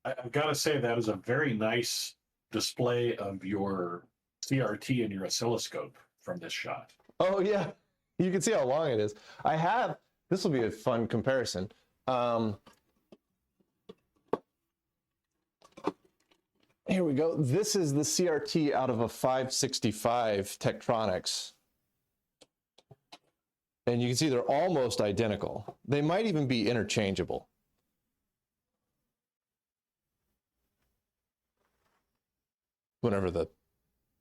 I've got to say that is a very nice display of your CRT and your oscilloscope from this shot. Oh yeah, you can see how long it is. I have, this will be a fun comparison. Here we go. This is the CRT out of a 565 Tektronix. And you can see they're almost identical. They might even be interchangeable. Whenever the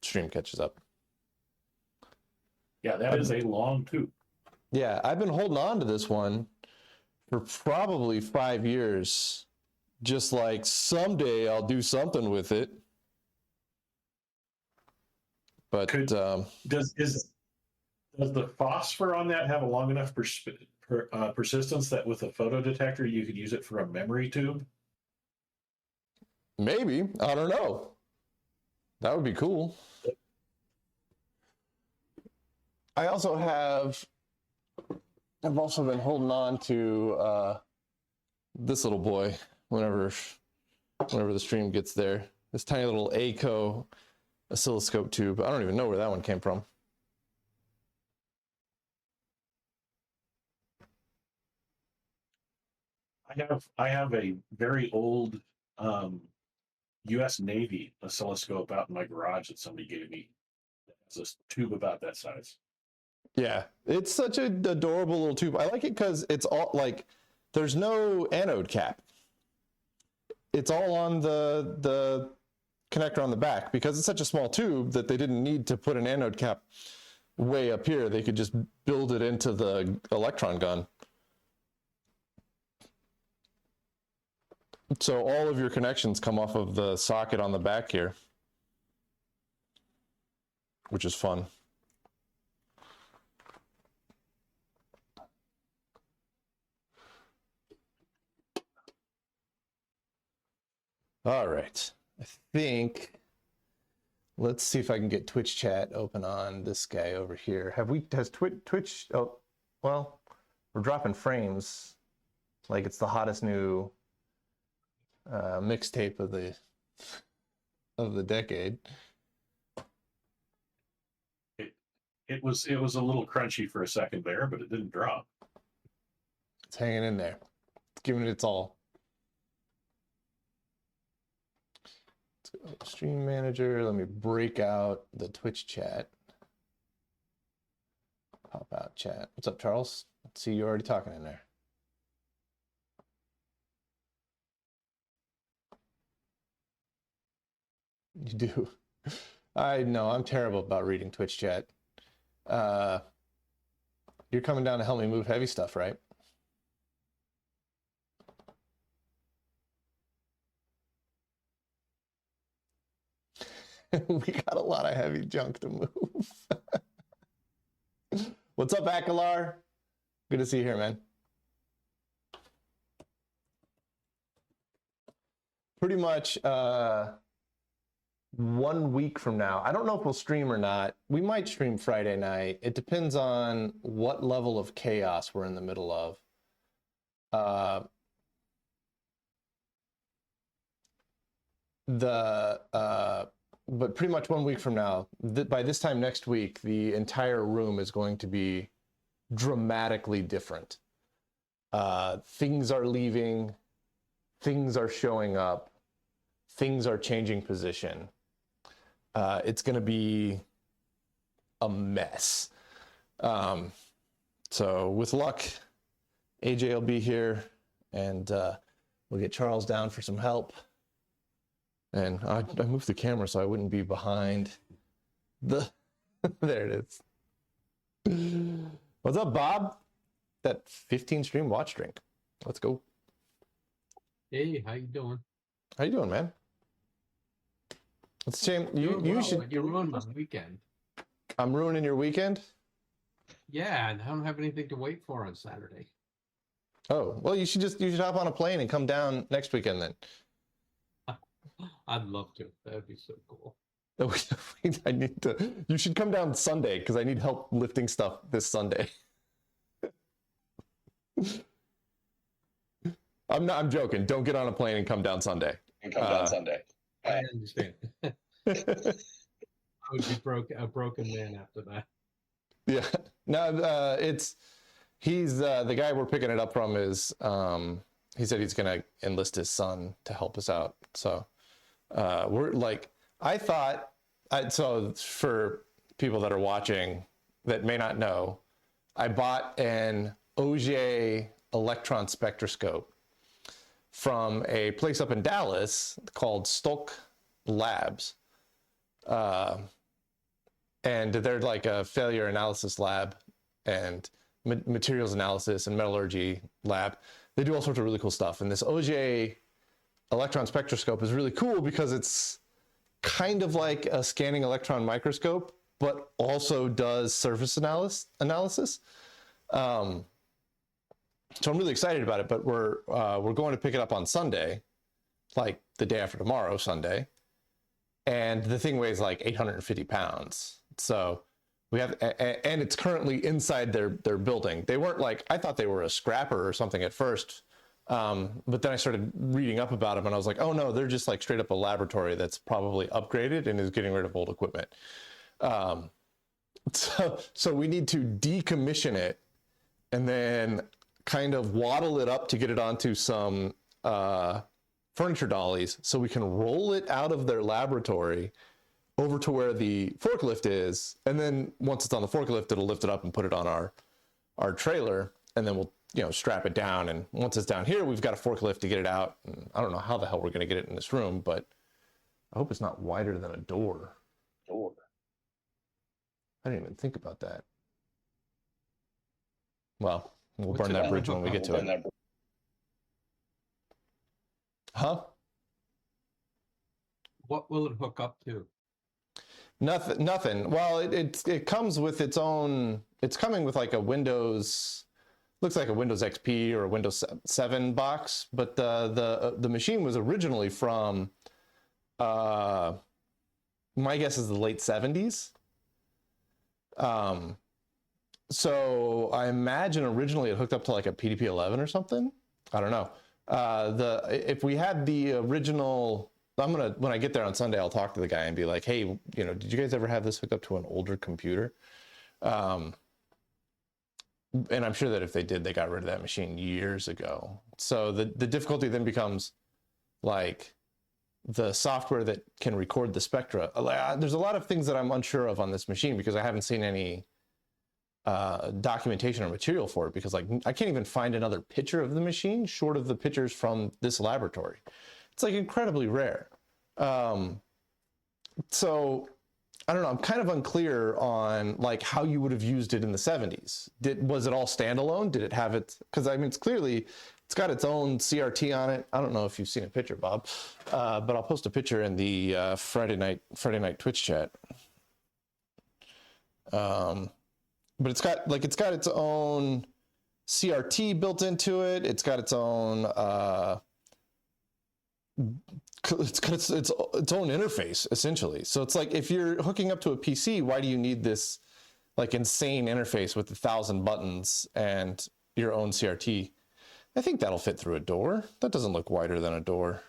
stream catches up. Yeah, that is a long tube. Yeah, I've been holding on to this one for probably 5 years. Just like someday I'll do something with it. But does the phosphor on that have a long enough persistence that with a photo detector you could use it for a memory tube? Maybe, I don't know. That would be cool. I've also been holding on to this little boy whenever the stream gets there. This tiny little ACO oscilloscope tube. I don't even know where that one came from. I have a very old U.S. Navy oscilloscope out in my garage that somebody gave me. It's a tube about that size. Yeah, it's such an adorable little tube. I like it because it's all like, there's no anode cap. It's all on the connector on the back because it's such a small tube that they didn't need to put an anode cap way up here. They could just build it into the electron gun. So all of your connections come off of the socket on the back here, which is fun. All right, I think, let's see if I can get Twitch chat open on this guy over here. Has Twitch, oh, well, we're dropping frames like it's the hottest new mixtape of the decade. It was a little crunchy for a second there, but it didn't drop. It's hanging in there. It's giving it its all. Let's go stream manager. Let me break out the Twitch chat. Pop out chat. What's up, Charles? Let's see, you're already talking in there. You do. I know, I'm terrible about reading Twitch chat. You're coming down to help me move heavy stuff, right? We got a lot of heavy junk to move. What's up, Akalar? Good to see you here, man. Pretty much 1 week from now. I don't know if we'll stream or not. We might stream Friday night. It depends on what level of chaos we're in the middle of. But pretty much 1 week from now, by this time next week, the entire room is going to be dramatically different. Things are leaving, things are showing up, things are changing position. It's going to be a mess. So with luck, AJ will be here, and we'll get Charles down for some help. And I moved the camera so I wouldn't be behind the... There it is. What's up, Bob? That 15 stream watch drink. Let's go. Hey, how you doing? How you doing, man? It's a shame. You should... You ruined my weekend. I'm ruining your weekend? Yeah, and I don't have anything to wait for on Saturday. Oh, well, you should hop on a plane and come down next weekend then. I'd love to. That would be so cool. You should come down Sunday because I need help lifting stuff this Sunday. I'm joking. Don't get on a plane and come down Sunday. And come down Sunday. I understand. I would be a broken man after that. Yeah. No, he's the guy we're picking it up from is he said he's gonna enlist his son to help us out. So we're like, so for people that are watching that may not know, I bought an Auger electron spectroscope from a place up in Dallas called Stock Labs. And they're like a failure analysis lab and materials analysis and metallurgy lab. They do all sorts of really cool stuff. And this Auger electron spectroscope is really cool because it's kind of like a scanning electron microscope, but also does surface analysis. So I'm really excited about it, but we're going to pick it up on Sunday, like the day after tomorrow, Sunday. And the thing weighs like 850 pounds. So we have, and it's currently inside their building. They weren't like, I thought they were a scrapper or something at first. But then I started reading up about them and I was like, oh no, they're just like straight up a laboratory that's probably upgraded and is getting rid of old equipment. So we need to decommission it and then kind of waddle it up to get it onto some furniture dollies so we can roll it out of their laboratory over to where the forklift is. And then once it's on the forklift, it'll lift it up and put it on our trailer. And then we'll, strap it down. And once it's down here, we've got a forklift to get it out. And I don't know how the hell we're going to get it in this room, but I hope it's not wider than a door. I didn't even think about that. Well, we'll burn that bridge when we get to it. Huh? What will it hook up to? Nothing. Well, it comes with its own. It's coming with like a Windows. Looks like a Windows XP or a Windows 7 box, but the machine was originally from. My guess is the late 70s. So I imagine originally it hooked up to like a PDP-11 or something. I don't know. If we had the original, when I get there on Sunday, I'll talk to the guy and be like, hey, did you guys ever have this hooked up to an older computer? And I'm sure that if they did, they got rid of that machine years ago. So the difficulty then becomes like the software that can record the spectra. There's a lot of things that I'm unsure of on this machine because I haven't seen any documentation or material for it, because like I can't even find another picture of the machine short of the pictures from this laboratory. It's like incredibly rare. So I don't know, I'm kind of unclear on like how you would have used it in the 70s. Was it all standalone? Did it have it? Because I mean, it's got its own CRT on it. I don't know if you've seen a picture, Bob, but I'll post a picture in the Friday night Twitch chat. But it's got its own CRT built into it. It's got its own its own interface essentially. So it's like if you're hooking up to a PC, why do you need this like insane interface with 1,000 buttons and your own CRT? I think that'll fit through a door. That doesn't look wider than a door.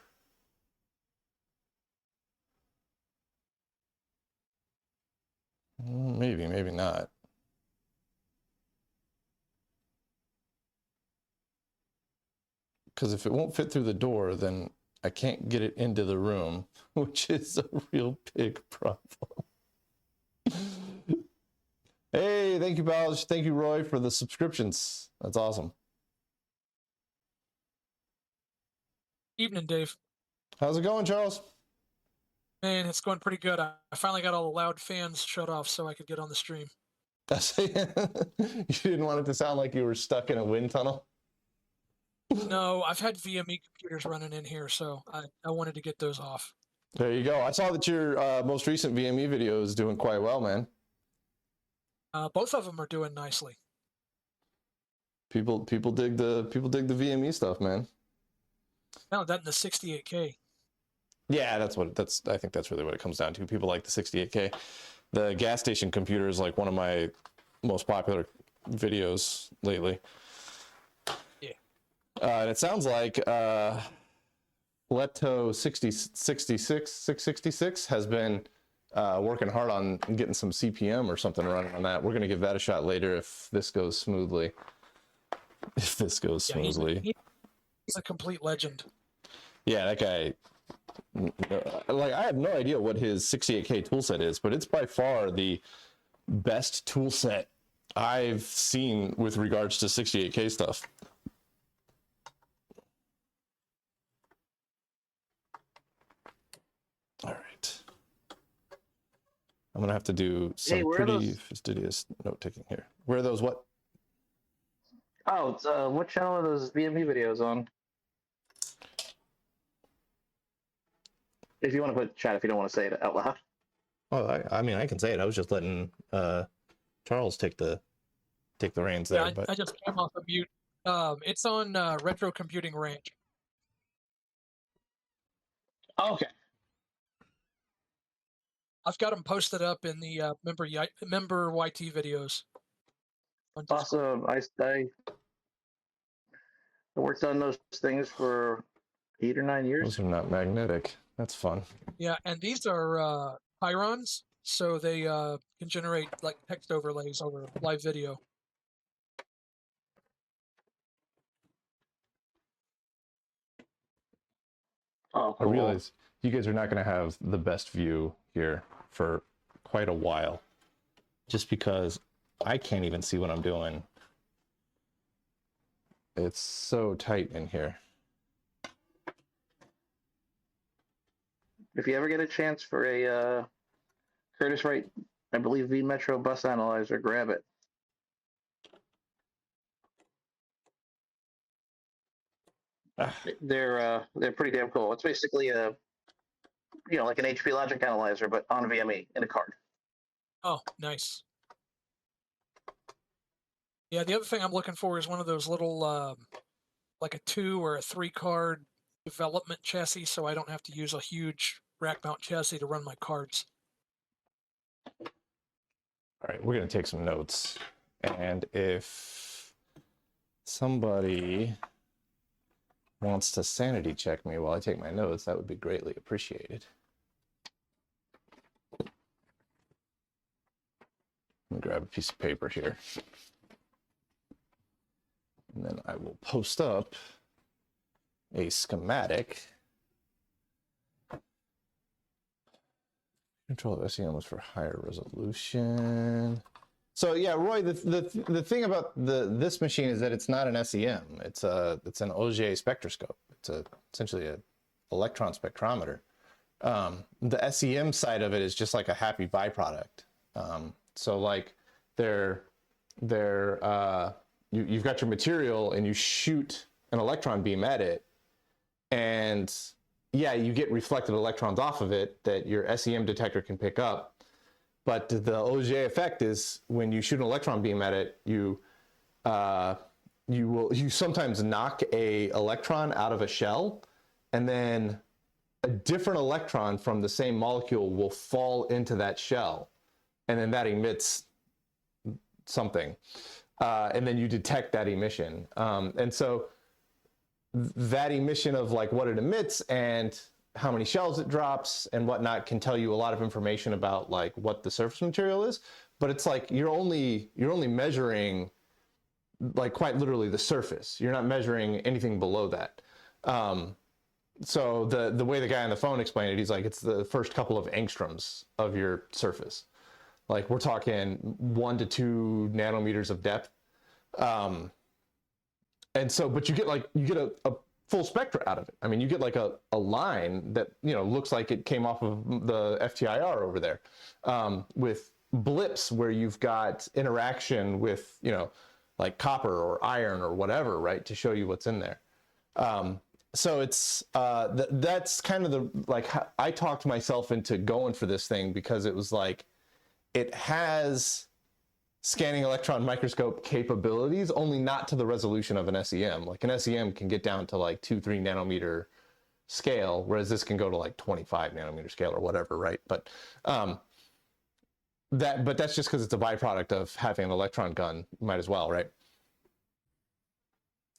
Maybe, maybe not. Because if it won't fit through the door, then I can't get it into the room, which is a real big problem. Hey, thank you, Balj. Thank you, Roy, for the subscriptions. That's awesome. Evening, Dave. How's it going, Charles? Man, it's going pretty good. I finally got all the loud fans shut off so I could get on the stream. You didn't want it to sound like you were stuck in a wind tunnel? No, I've had VME computers running in here, so I wanted to get those off. There you go. I saw that your most recent VME video is doing quite well, man. Both of them are doing nicely. People dig the VME stuff, man. Found that in the 68K. Yeah, I think that's really what it comes down to. People like the 68K. The gas station computer is like one of my most popular videos lately. Yeah. And it sounds like Leto 666 has been working hard on getting some CPM or something running on that. We're going to give that a shot later if this goes smoothly. If this goes Yeah, smoothly. he's a complete legend. Yeah, that guy, like, I have no idea what his 68K toolset is, but it's by far the best toolset I've seen with regards to 68K stuff. All right. I'm going to have to do some pretty fastidious note taking here. Where are those what? Oh, it's, what channel are those VME videos on? If you want to put chat, if you don't want to say it out loud. Oh, I mean, I can say it. I was just letting Charles take the reins there. Yeah, but I just came off of mute. It's on Retro Computing Range. Oh, okay. I've got them posted up in the member YT videos. On Discord. Awesome. I worked on those things for 8 or 9 years. those are not magnetic. That's fun. Yeah, and these are pyrons, so they can generate like text overlays over live video. Oh, I cool. realize you guys are not going to have the best view here for quite a while, just because I can't even see what I'm doing. It's so tight in here. If you ever get a chance for a Curtis Wright, I believe V Metro bus analyzer, grab it. They're pretty damn cool. It's basically a like an HP logic analyzer, but on VME in a card. Oh, nice. Yeah, the other thing I'm looking for is one of those little, like a 2 or a 3 card development chassis, so I don't have to use a huge rack mount chassis to run my cards. All right, we're going to take some notes. And if somebody wants to sanity check me while I take my notes, that would be greatly appreciated. Let me grab a piece of paper here. And then I will post up a schematic. Control of SEM was for higher resolution. So yeah, Roy, the thing about this machine is that it's not an SEM. It's an Auger spectroscope. It's essentially an electron spectrometer. The SEM side of it is just like a happy byproduct. So like you've got your material and you shoot an electron beam at it, and yeah, you get reflected electrons off of it that your SEM detector can pick up. But the Auger effect is when you shoot an electron beam at it, you sometimes knock a electron out of a shell, and then a different electron from the same molecule will fall into that shell, and then that emits something, and then you detect that emission. And so that emission of like what it emits and how many shells it drops and whatnot can tell you a lot of information about like what the surface material is. But it's like you're only measuring like quite literally the surface. You're not measuring anything below that. So the way the guy on the phone explained it, he's like, it's the first couple of angstroms of your surface. Like we're talking 1 to 2 nanometers of depth. And so, but you get a full spectra out of it. I mean, you get like a line that, looks like it came off of the FTIR over there, with blips where you've got interaction with, like copper or iron or whatever, right, to show you what's in there. So it's that's kind of I talked myself into going for this thing because it was like it has scanning electron microscope capabilities, only not to the resolution of an SEM. Like an SEM can get down to like 2-3 nanometer scale, whereas this can go to like 25 nanometer scale or whatever, right? But that's just because it's a byproduct of having an electron gun. Might as well, right?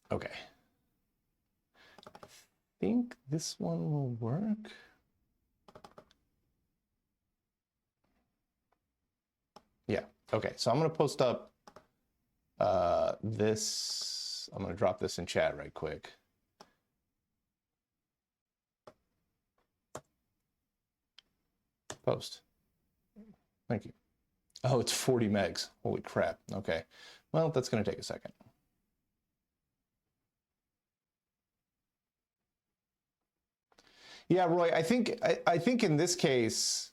Okay. I think this one will work. Yeah, okay, so I'm gonna post up this, I'm gonna drop this in chat right quick. Post. Thank you. Oh, it's 40 megs. Holy crap. Okay. Well, that's going to take a second. Yeah, Roy, I think in this case,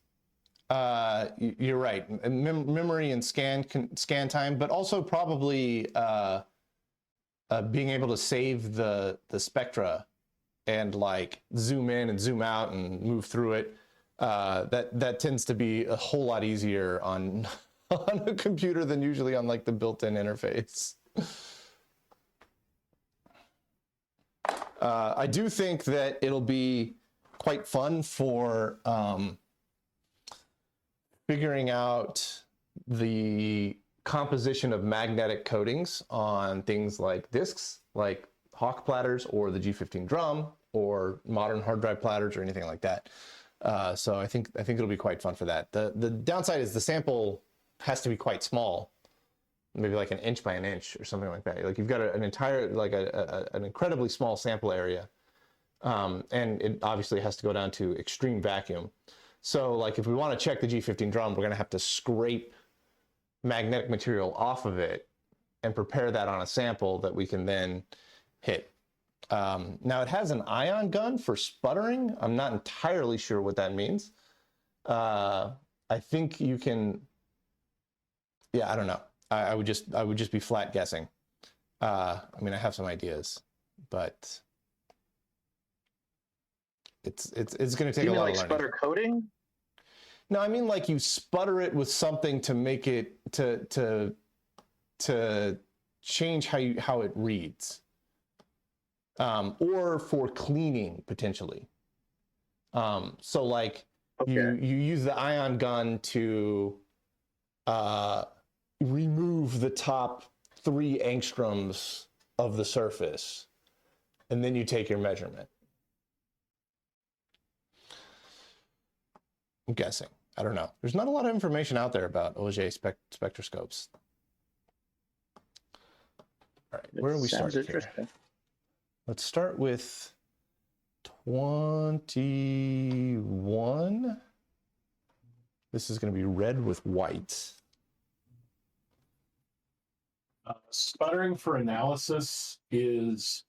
you're right. Memory and scan time, but also probably being able to save the spectra and like zoom in and zoom out and move through it. That tends to be a whole lot easier on on a computer than usually on like the built-in interface. I do think that it'll be quite fun for figuring out the composition of magnetic coatings on things like disks, like Hawk platters or the G15 drum or modern hard drive platters or anything like that. So I think it'll be quite fun for that. The downside is the sample has to be quite small, maybe like 1 inch by 1 inch or something like that. Like you've got an entire, like an incredibly small sample area. And it obviously has to go down to extreme vacuum. So like if we want to check the G15 drum, we're gonna have to scrape magnetic material off of it and prepare that on a sample that we can then hit. Now it has an ion gun for sputtering. I'm not entirely sure what that means. I think you can, yeah, I don't know. I would just be flat guessing. I mean, I have some ideas, but it's going to take You a mean lot like of learning. sputter coating? No, I mean like you sputter it with something to make it to change how it reads, or for cleaning potentially. So like Okay. you use the ion gun to remove the top 3 angstroms of the surface, and then you take your measurement. I'm guessing. I don't know. There's not a lot of information out there about Auger spectroscopes. All right, where are we Sounds starting here? interesting. Let's start with 21. This is going to be red with white. Sputtering for analysis is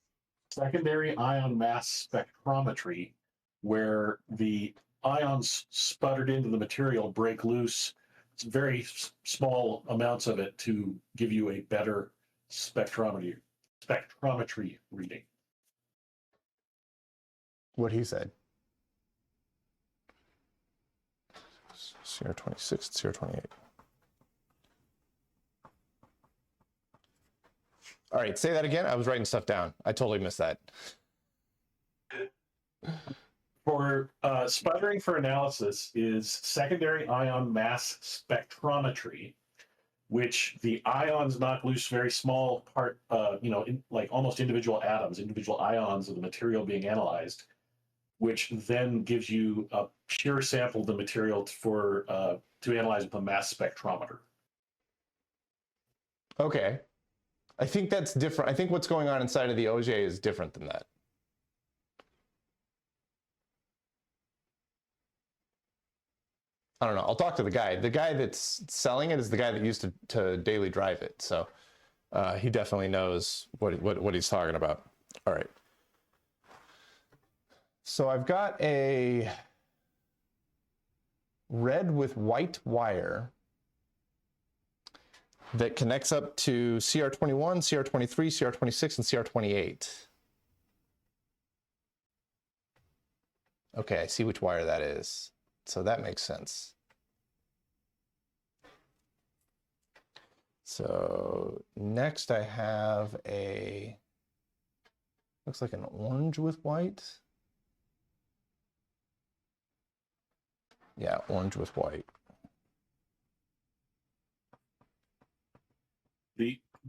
secondary ion mass spectrometry, where the ions sputtered into the material break loose. It's very small amounts of it to give you a better spectrometry reading. What he said. CR26, CR28. All right, say that again. I was writing stuff down. I totally missed that. For sputtering for analysis is secondary ion mass spectrometry, which the ions knock loose very small part, like almost individual atoms, individual ions of the material being analyzed, which then gives you a pure sample of the material for to analyze with a mass spectrometer. Okay. I think that's different. I think what's going on inside of the Auger is different than that. I don't know. I'll talk to the guy. The guy that's selling it is the guy that used to daily drive it. So he definitely knows what he's talking about. All right. So I've got a red with white wire that connects up to CR21, CR23, CR26, and CR28. Okay, I see which wire that is. So that makes sense. So next I have a, looks like an orange with white. Yeah, orange with white.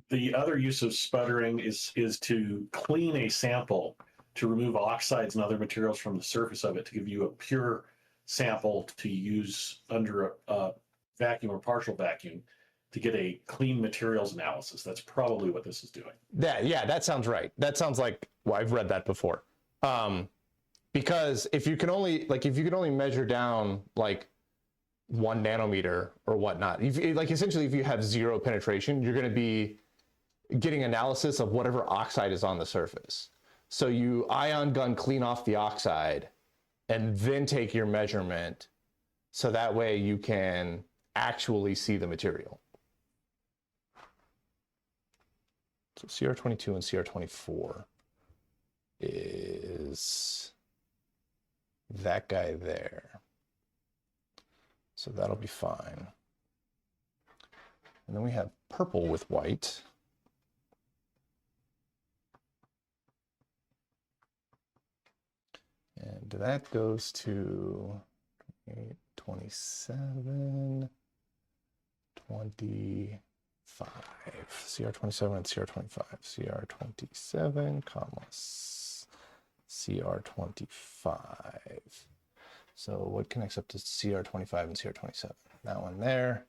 The other use of sputtering is to clean a sample to remove oxides and other materials from the surface of it to give you a pure sample to use under a vacuum or partial vacuum to get a clean materials analysis. That's probably what this is doing. Yeah, that sounds right. That sounds like, well, I've read that before. Because if you can only measure down like 1 nanometer or whatnot, essentially if you have 0 penetration, you're going to be getting analysis of whatever oxide is on the surface. So you ion gun clean off the oxide and then take your measurement, so that way you can actually see the material. So CR22 and CR24 is that guy there. So that'll be fine. And then we have purple with white. And that goes to 27, 25, CR27 and CR25, CR27, comma, CR25. So what connects up to CR25 and CR27? That one there,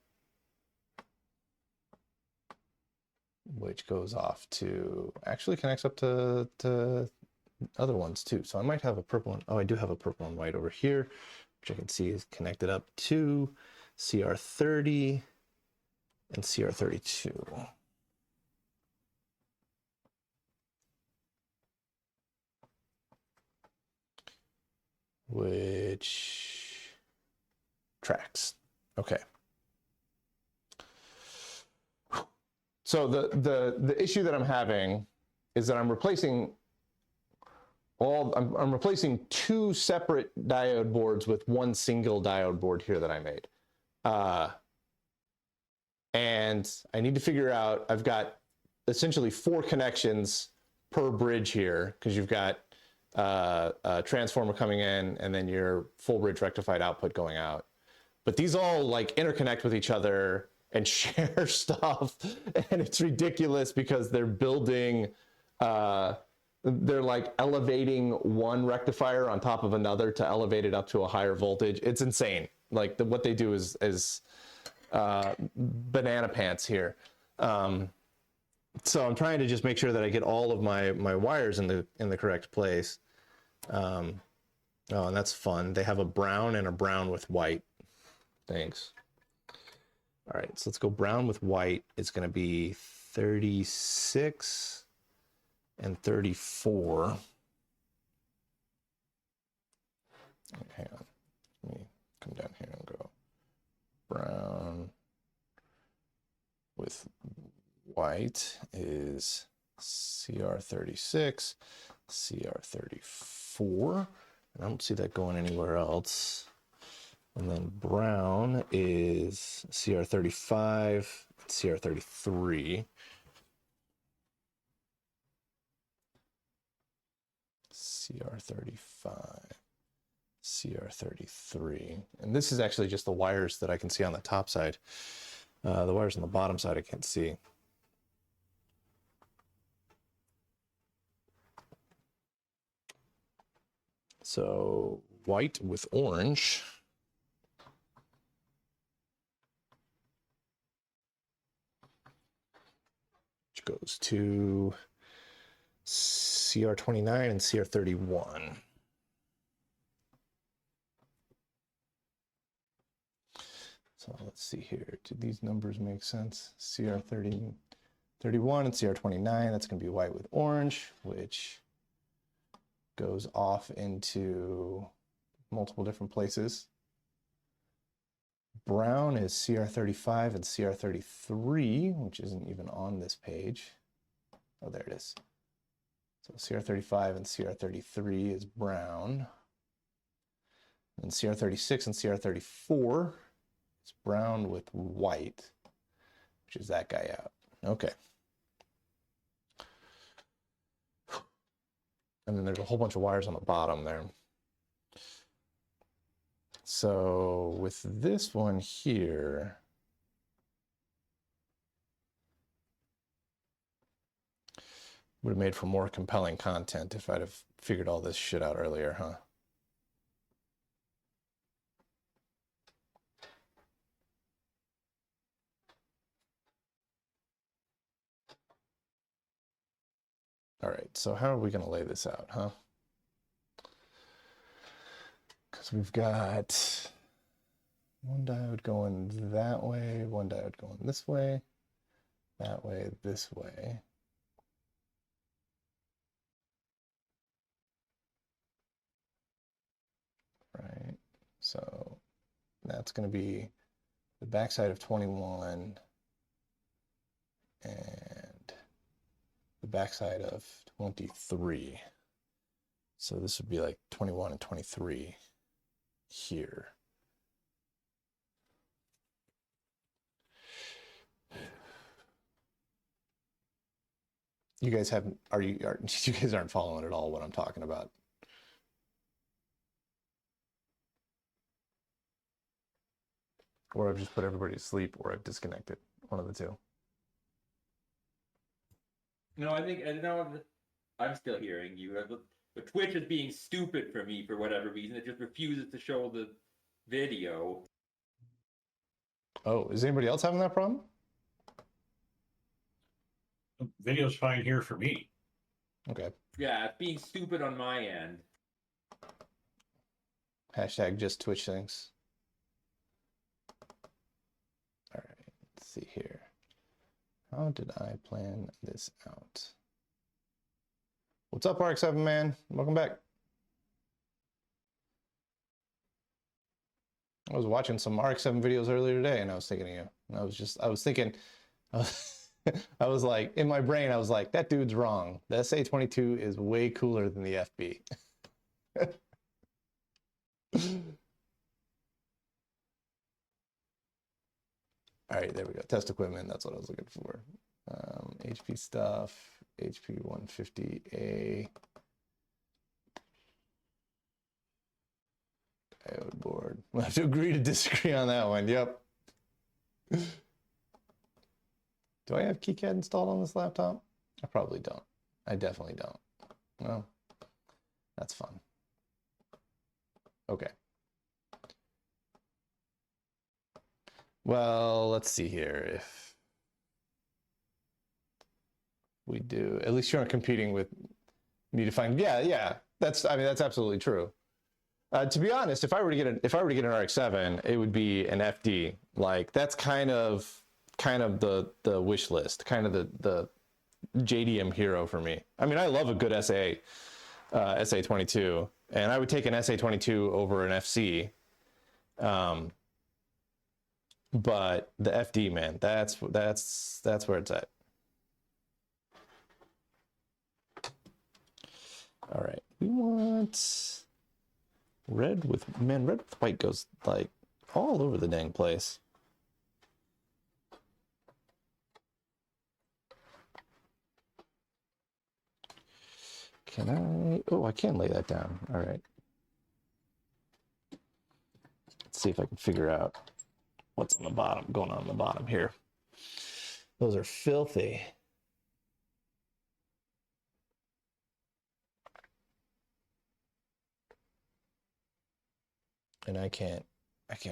which goes off to, actually connects up to other ones too. So I might have a purple one. Oh, I do have a purple and white over here, which I can see is connected up to CR30 and CR32. Which tracks. Okay. So the issue that I'm having is that I'm replacing I'm replacing 2 separate diode boards with 1 single diode board here that I made. And I need to figure out, I've got essentially 4 connections per bridge here, because you've got a transformer coming in and then your full bridge rectified output going out. But these all like interconnect with each other and share stuff, and it's ridiculous because they're building, they're like elevating one rectifier on top of another to elevate it up to a higher voltage. It's insane. Like what they do is banana pants here. So I'm trying to just make sure that I get all of my wires in the correct place. Oh, and that's fun. They have a brown and a brown with white. Thanks. All right, so let's go brown with white. It's going to be 36 and 34. Hang on. Let me come down here and go brown with white is CR36, CR34. I don't see that going anywhere else. And then brown is CR35, CR33. CR35, CR33. And this is actually just the wires that I can see on the top side. The wires on the bottom side I can't see. So white with orange. Which goes to CR29 and CR31. So let's see here. Do these numbers make sense? CR31 and CR29, that's going to be white with orange, which goes off into multiple different places. Brown is CR35 and CR33, which isn't even on this page. Oh, there it is. So CR35 and CR33 is brown. And CR36 and CR34 is brown with white, which is that guy out. Okay. And then there's a whole bunch of wires on the bottom there. So with this one here, would have made for more compelling content if I'd have figured all this shit out earlier, huh? All right, so how are we going to lay this out, huh? Because we've got one diode going that way, one diode going this way, that way, this way. Right, so that's going to be the backside of 21 and the backside of 23. So this would be like 21 and 23 here. You guys haven't, you guys aren't following at all what I'm talking about. Or I've just put everybody to sleep, or I've disconnected. One of the two. No, I think I'm still hearing you. The Twitch is being stupid for me for whatever reason. It just refuses to show the video. Oh, is anybody else having that problem? Video's fine here for me. Okay. Yeah, it's being stupid on my end. Hashtag just Twitch things. All right, let's see here. How did I plan this out? What's up, RX7 man? Welcome back. I was watching some RX7 videos earlier today, and I was thinking of you. And I was like, in my brain, I was like, that dude's wrong. The SA22 is way cooler than the FB. All right, there we go. Test equipment, that's what I was looking for. HP stuff, HP-150A. Diode board. We'll have to agree to disagree on that one, yep. Do I have KiCad installed on this laptop? I probably don't. I definitely don't. Well, that's fun. Okay. Well, let's see here. If we do, at least you aren't competing with me to find. Yeah. That's absolutely true. To be honest, if I were to get an RX-7, it would be an FD. Like that's kind of the wish list, kind of the JDM hero for me. I mean, I love a good SA22, and I would take an SA22 over an FC. But the FD, man, that's where it's at. All right, we want red with white goes like all over the dang place. Can I? Oh, I can lay that down. All right. Let's see if I can figure out what's on the bottom, going on the bottom here. Those are filthy. And I can't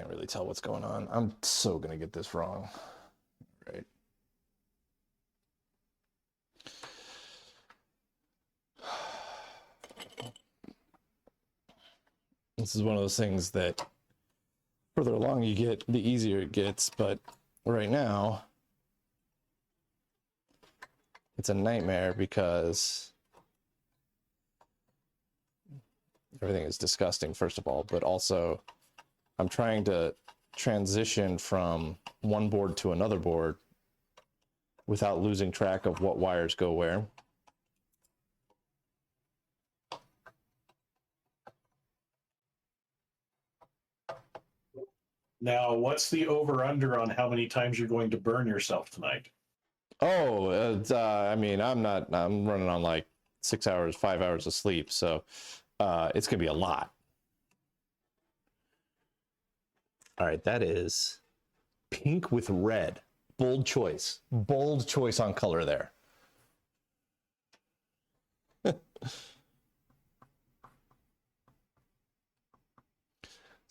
really tell what's going on. I'm so gonna get this wrong. Right. This is one of those things that further along you get, the easier it gets, but right now it's a nightmare because everything is disgusting, first of all, but also I'm trying to transition from one board to another board without losing track of what wires go where. Now, what's the over-under on how many times you're going to burn yourself tonight? Oh, I mean, I'm running on like 6 hours, 5 hours of sleep, so it's gonna be a lot. All right, that is pink with red. Bold choice on color there.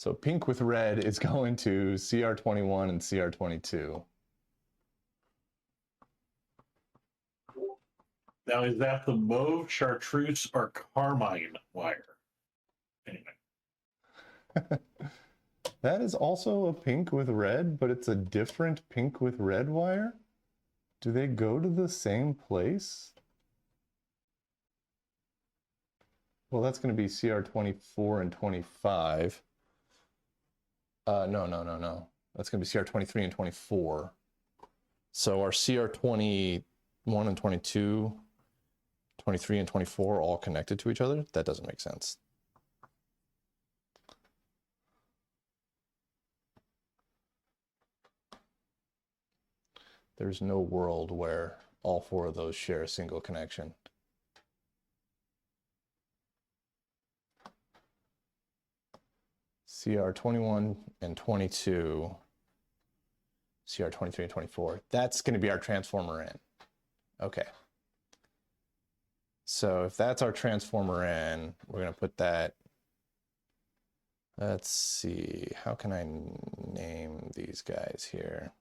So pink with red is going to CR21 and CR22. Now, is that the mauve, chartreuse, or carmine wire? Anyway. That is also a pink with red, but it's a different pink with red wire. Do they go to the same place? Well, that's going to be CR24 and 25. No. That's going to be CR23 and 24. So our CR21 and 22, 23 and 24 all connected to each other? That doesn't make sense. There's no world where all four of those share a single connection. CR21 and 22, CR23 and 24. That's going to be our transformer in. Okay. So if that's our transformer in, we're going to put that. Let's see. How can I name these guys here?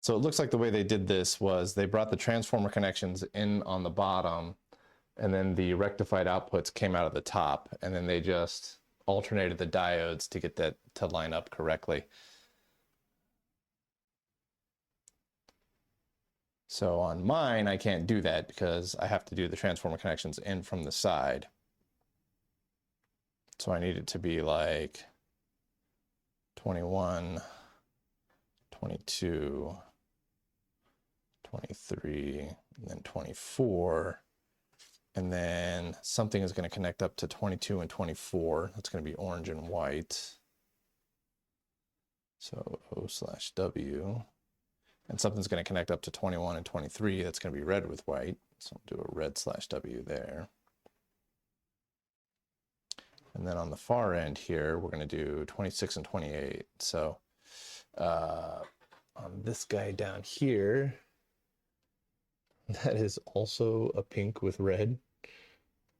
So it looks like the way they did this was they brought the transformer connections in on the bottom, and then the rectified outputs came out of the top, and then they just alternated the diodes to get that to line up correctly. So on mine, I can't do that because I have to do the transformer connections in from the side. So I need it to be like 21, 22, 23, and then 24. And then something is going to connect up to 22 and 24. That's going to be orange and white. So O/W. And something's going to connect up to 21 and 23. That's going to be red with white. So I'll do a red/W there. And then on the far end here, we're going to do 26 and 28. So on this guy down here, that is also a pink with red.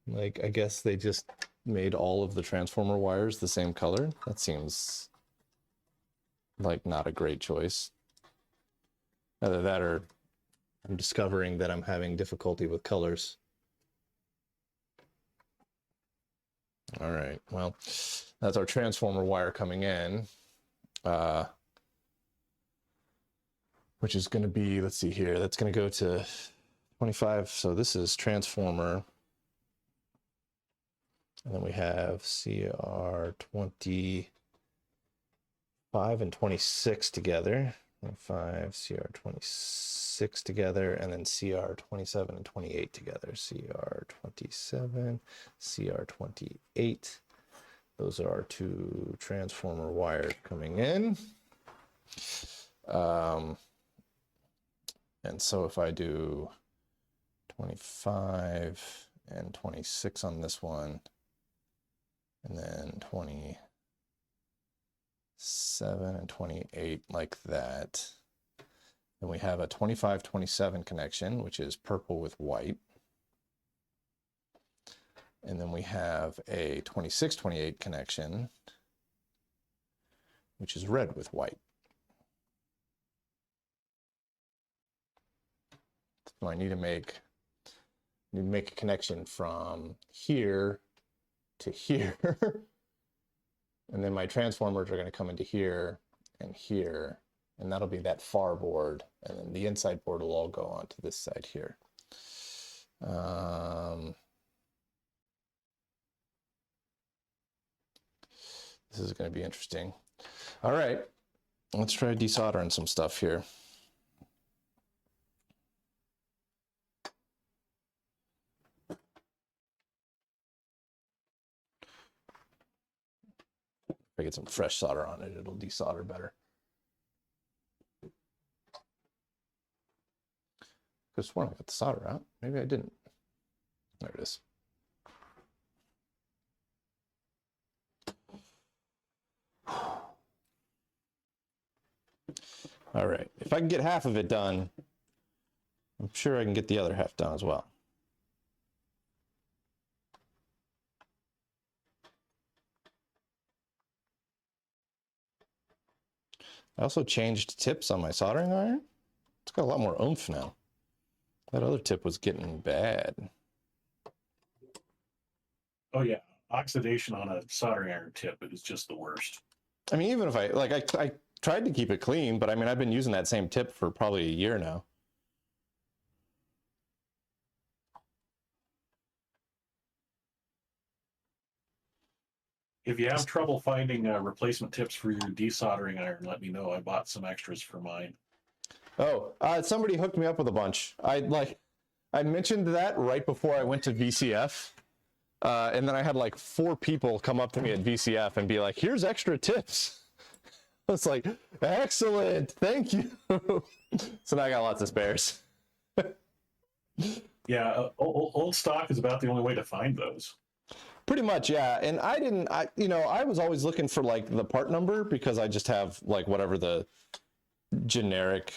Like, I guess they just made all of the transformer wires the same color. That seems like not a great choice. Either that or I'm discovering that I'm having difficulty with colors. All right, well, that's our transformer wire coming in. Which is going to be, let's see here, that's going to go to 25. So this is transformer. And then we have CR25 and 26 together. 25, CR26 together, and then CR27 and 28 together. CR27, CR28. Those are our two transformer wires coming in. And so if I do 25 and 26 on this one, and then 27 and 28 like that, then we have a 25-27 connection, which is purple with white. And then we have a 26-28 connection, which is red with white. So I need to make a connection from here to here. And then my transformers are going to come into here and here. And that'll be that far board. And then the inside board will all go onto this side here. This is going to be interesting. All right, let's try desoldering some stuff here. If I get some fresh solder on it, it'll desolder better. I just want to get the solder out. Maybe I didn't. There it is. All right. If I can get half of it done, I'm sure I can get the other half done as well. I also changed tips on my soldering iron. It's got a lot more oomph now. That other tip was getting bad. Oh yeah, oxidation on a soldering iron tip is just the worst. I mean, even if I tried to keep it clean, but I mean, I've been using that same tip for probably a year now. If you have trouble finding replacement tips for your desoldering iron, let me know. I bought some extras for mine. Oh, somebody hooked me up with a bunch. I mentioned that right before I went to VCF. And then I had like 4 people come up to me at VCF and be like, here's extra tips. I was like, excellent, thank you. So now I got lots of spares. Yeah, old stock is about the only way to find those. Pretty much, yeah. And I was always looking for like the part number because I just have like whatever the generic,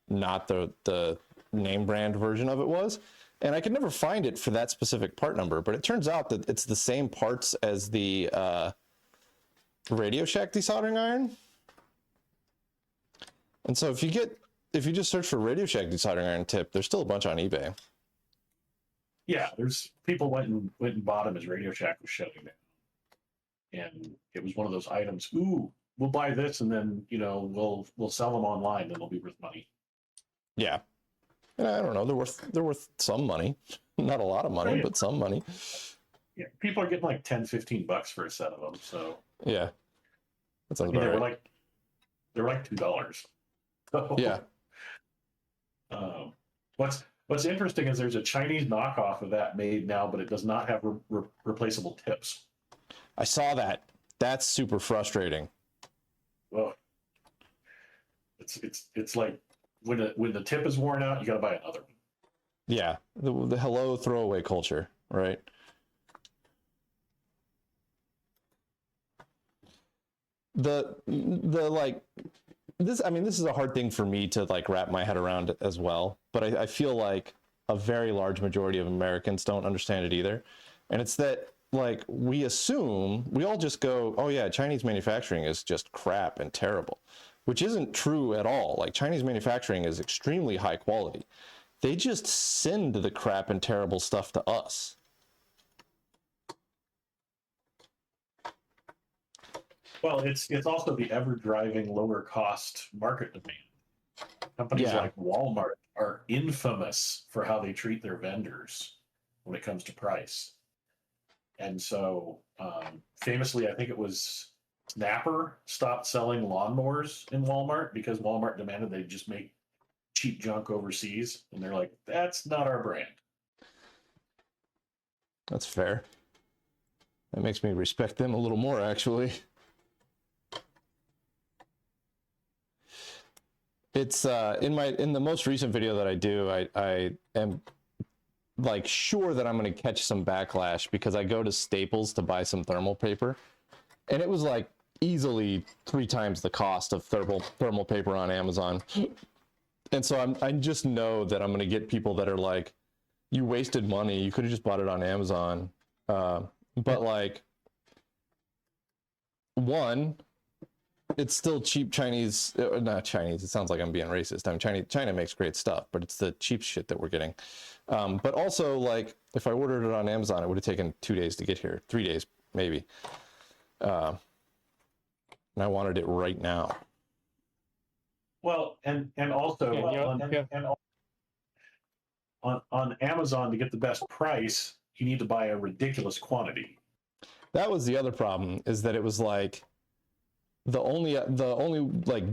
not the name brand version of it was. And I could never find it for that specific part number, but it turns out that it's the same parts as the Radio Shack desoldering iron. And so if you just search for Radio Shack desoldering iron tip, there's still a bunch on eBay. Yeah, there's people went and bought them as Radio Shack was shutting down, and it was one of those items. Ooh, we'll buy this, and then we'll sell them online, and they'll be worth money. Yeah, and I don't know, they're worth some money, not a lot of money, but some money. Yeah, people are getting like $10-15 for a set of them. So yeah, that sounds about right. They're like $2. So, yeah. What's interesting is there's a Chinese knockoff of that made now, but it does not have replaceable tips. I saw that. That's super frustrating. Well, it's like when the tip is worn out, you got to buy another one. Yeah, the hello throwaway culture, right? The like this, I mean, this is a hard thing for me to like wrap my head around as well, but I feel like a very large majority of Americans don't understand it either. And it's that like we all just go, oh yeah, Chinese manufacturing is just crap and terrible, which isn't true at all. Like Chinese manufacturing is extremely high quality. They just send the crap and terrible stuff to us. Well, it's also the ever-driving lower-cost market demand. Companies like Walmart are infamous for how they treat their vendors when it comes to price. And so, famously, I think it was Snapper stopped selling lawnmowers in Walmart because Walmart demanded they just make cheap junk overseas. And they're like, that's not our brand. That's fair. That makes me respect them a little more, actually. It's in the most recent video that I do, I am like sure that I'm going to catch some backlash because I go to Staples to buy some thermal paper, and it was like easily 3 times the cost of thermal paper on Amazon. And so I just know that I'm going to get people that are like, you wasted money, you could have just bought it on Amazon. But like, one, it's still cheap Chinese, not Chinese, it sounds like I'm being racist. I mean, China makes great stuff, but it's the cheap shit that we're getting. But also, like, if I ordered it on Amazon, it would have taken 2 days to get here, 3 days, maybe. And I wanted it right now. Well, and also on Amazon, to get the best price, you need to buy a ridiculous quantity. That was the other problem, is that it was like, the only like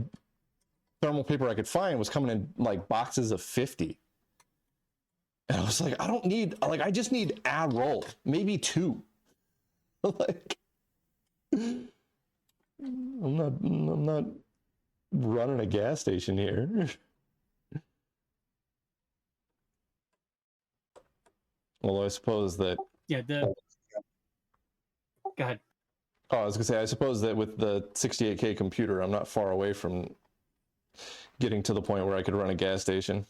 thermal paper I could find was coming in like boxes of 50. And I was like, I just need a roll, maybe 2. Like, I'm not running a gas station here. Although I suppose that. Yeah, go ahead. Oh, I was gonna say, I suppose that with the 68K computer, I'm not far away from getting to the point where I could run a gas station.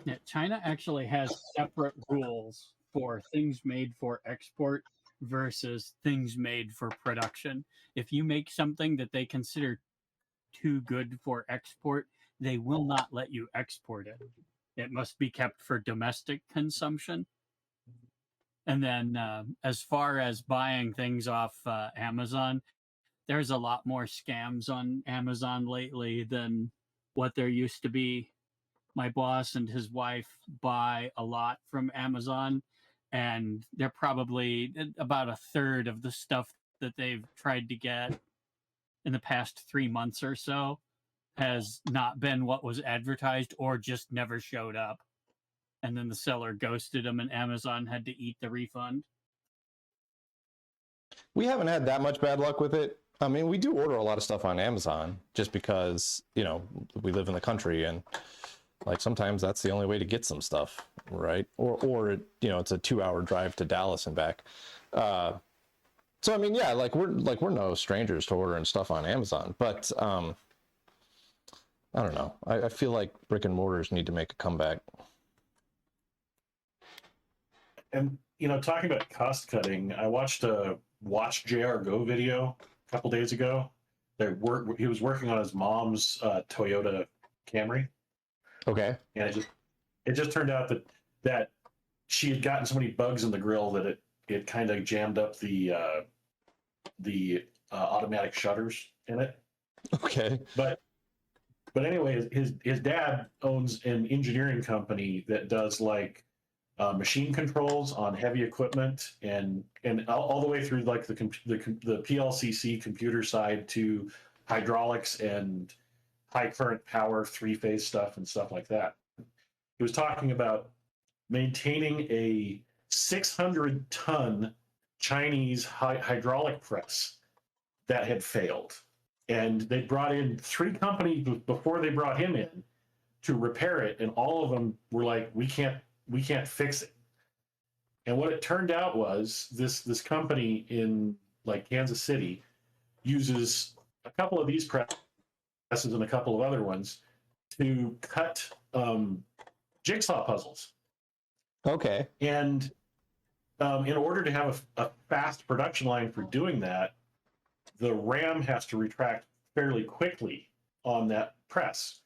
Yeah, China actually has separate rules for things made for export versus things made for production. If you make something that they consider too good for export, they will not let you export it. It must be kept for domestic consumption. And then, as far as buying things off Amazon, there's a lot more scams on Amazon lately than what there used to be. My boss and his wife buy a lot from Amazon, and they're probably about a third of the stuff that they've tried to get in the past 3 months or so has not been what was advertised or just never showed up. And then the seller ghosted them, and Amazon had to eat the refund. We haven't had that much bad luck with it. I mean, we do order a lot of stuff on Amazon just because, you know, we live in the country and like sometimes that's the only way to get some stuff, right? Or you know, it's a 2-hour drive to Dallas and back. So I mean, yeah, like we're no strangers to ordering stuff on Amazon, but I don't know. I feel like brick and mortars need to make a comeback. And you know, talking about cost cutting, I watched a Watch JR Go video a couple days ago. He was working on his mom's Toyota Camry. Okay. And it just turned out that she had gotten so many bugs in the grill that it kind of jammed up the automatic shutters in it. Okay. But anyway, his dad owns an engineering company that does like machine controls on heavy equipment and all the way through like the PLCC computer side to hydraulics and high current power 3-phase stuff and stuff like that. He was talking about maintaining a 600-ton Chinese hydraulic press that had failed. And they brought in 3 companies before they brought him in to repair it. And all of them were like, we can't fix it. And what it turned out was this company in like Kansas City uses a couple of these presses and a couple of other ones to cut jigsaw puzzles. Okay. And in order to have a fast production line for doing that, the ram has to retract fairly quickly on that press.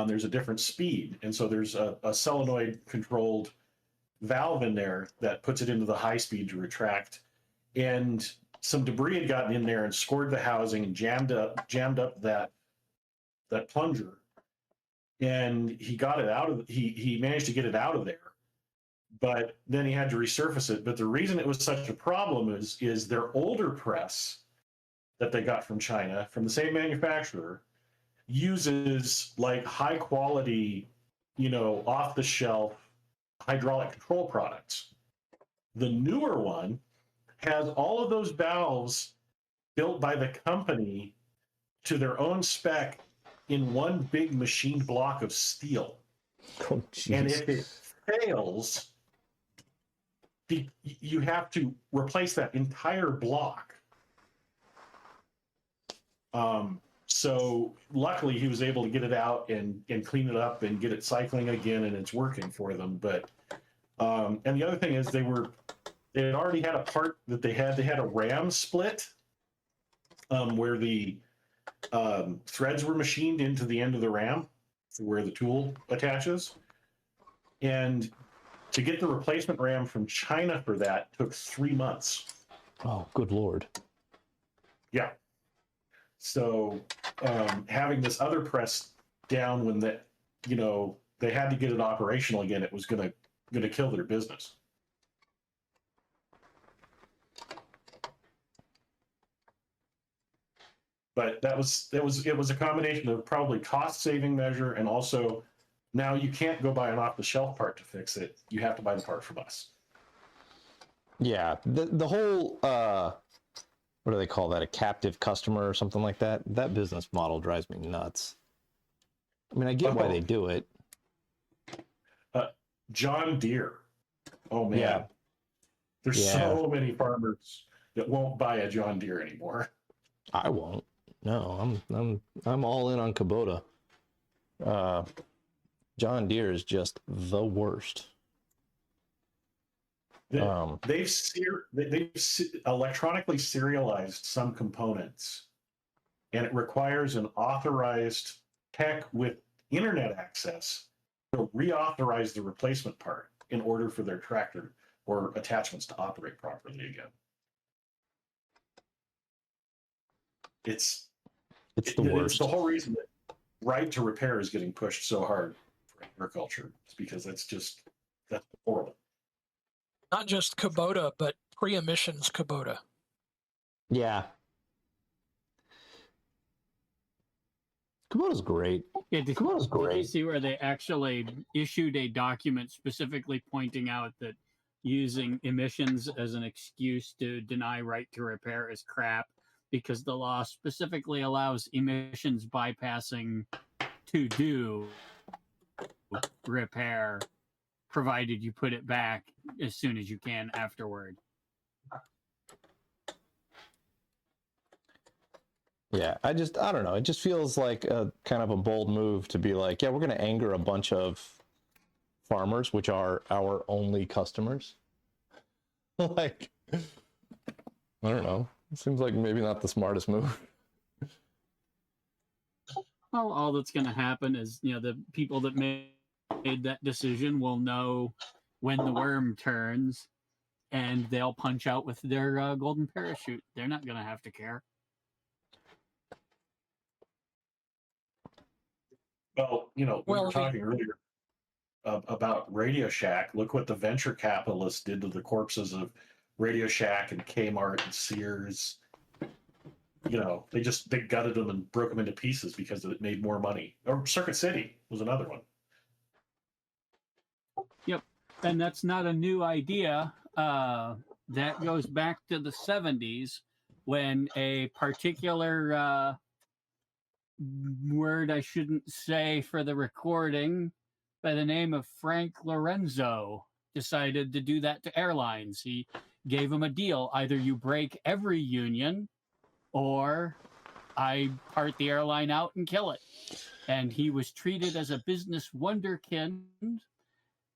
There's a different speed. And so there's a solenoid controlled valve in there that puts it into the high speed to retract. And some debris had gotten in there and scored the housing and jammed up that plunger. And he got it out of he managed to get it out of there. But then he had to resurface it. But the reason it was such a problem is their older press that they got from China, from the same manufacturer, uses like high quality, you know, off the shelf hydraulic control products. The newer one has all of those valves built by the company to their own spec in one big machined block of steel. Oh, and if it fails, you have to replace that entire block. So luckily he was able to get it out and clean it up and get it cycling again, and it's working for them. But and the other thing is they had already had a part that they had a ram split where the threads were machined into the end of the ram where the tool attaches. And to get the replacement ram from China for that took 3 months. Oh, good Lord. Yeah. So having this other press down when they had to get it operational again, it was gonna kill their business. But it was a combination of probably cost saving measure, and also now you can't go buy an off the shelf part to fix it. You have to buy the part from us. Yeah, the whole what do they call that? A captive customer or something like that? That business model drives me nuts. I mean, I get why they do it. John Deere. Oh man. Yeah. There's so many farmers that won't buy a John Deere anymore. I won't. No, I'm all in on Kubota. John Deere is just the worst. They've electronically serialized some components, and it requires an authorized tech with internet access to reauthorize the replacement part in order for their tractor or attachments to operate properly again. It's the worst. It's the whole reason that right to repair is getting pushed so hard for agriculture. It's because that's horrible. Not just Kubota, but pre-emissions Kubota. Yeah. Kubota's great. Yeah, did Kubota's you great. see where they actually issued a document specifically pointing out that using emissions as an excuse to deny right to repair is crap, because the law specifically allows emissions bypassing to do repair, provided you put it back as soon as you can afterward. Yeah, I don't know. It just feels like a kind of a bold move to be like, yeah, we're going to anger a bunch of farmers, which are our only customers. Like, I don't know. It seems like maybe not the smartest move. Well, all that's going to happen is, the people that made that decision will know when the worm turns, and they'll punch out with their golden parachute. They're not going to have to care. Well, we were talking earlier about Radio Shack. Look what the venture capitalists did to the corpses of Radio Shack and Kmart and Sears. They gutted them and broke them into pieces because it made more money. Or Circuit City was another one. Yep, and that's not a new idea. That goes back to the 70s when a particular word I shouldn't say for the recording by the name of Frank Lorenzo decided to do that to airlines. He gave them a deal. Either you break every union or I part the airline out and kill it. And he was treated as a business wonderkind.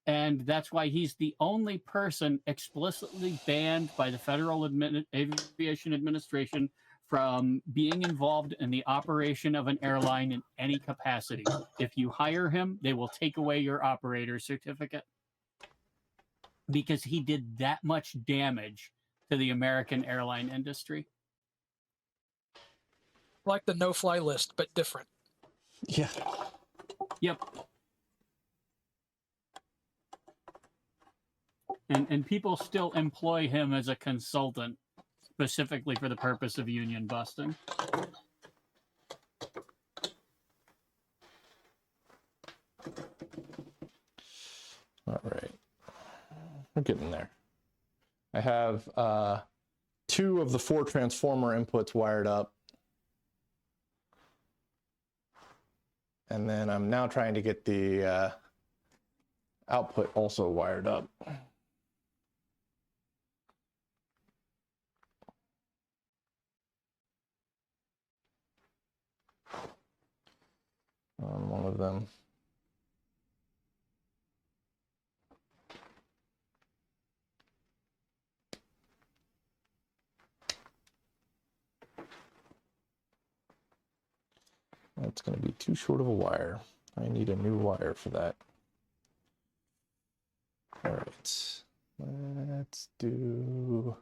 And that's why he's the only person explicitly banned by the Federal Aviation Administration from being involved in the operation of an airline in any capacity. If you hire him, they will take away your operator certificate because he did that much damage to the American airline industry. Like the no-fly list, but different. Yeah. Yep. And people still employ him as a consultant specifically for the purpose of union busting. All right. We're getting there. I have 2 of the 4 transformer inputs wired up. And then I'm now trying to get the output also wired up. On one of them. That's going to be too short of a wire. I need a new wire for that. All right, let's do...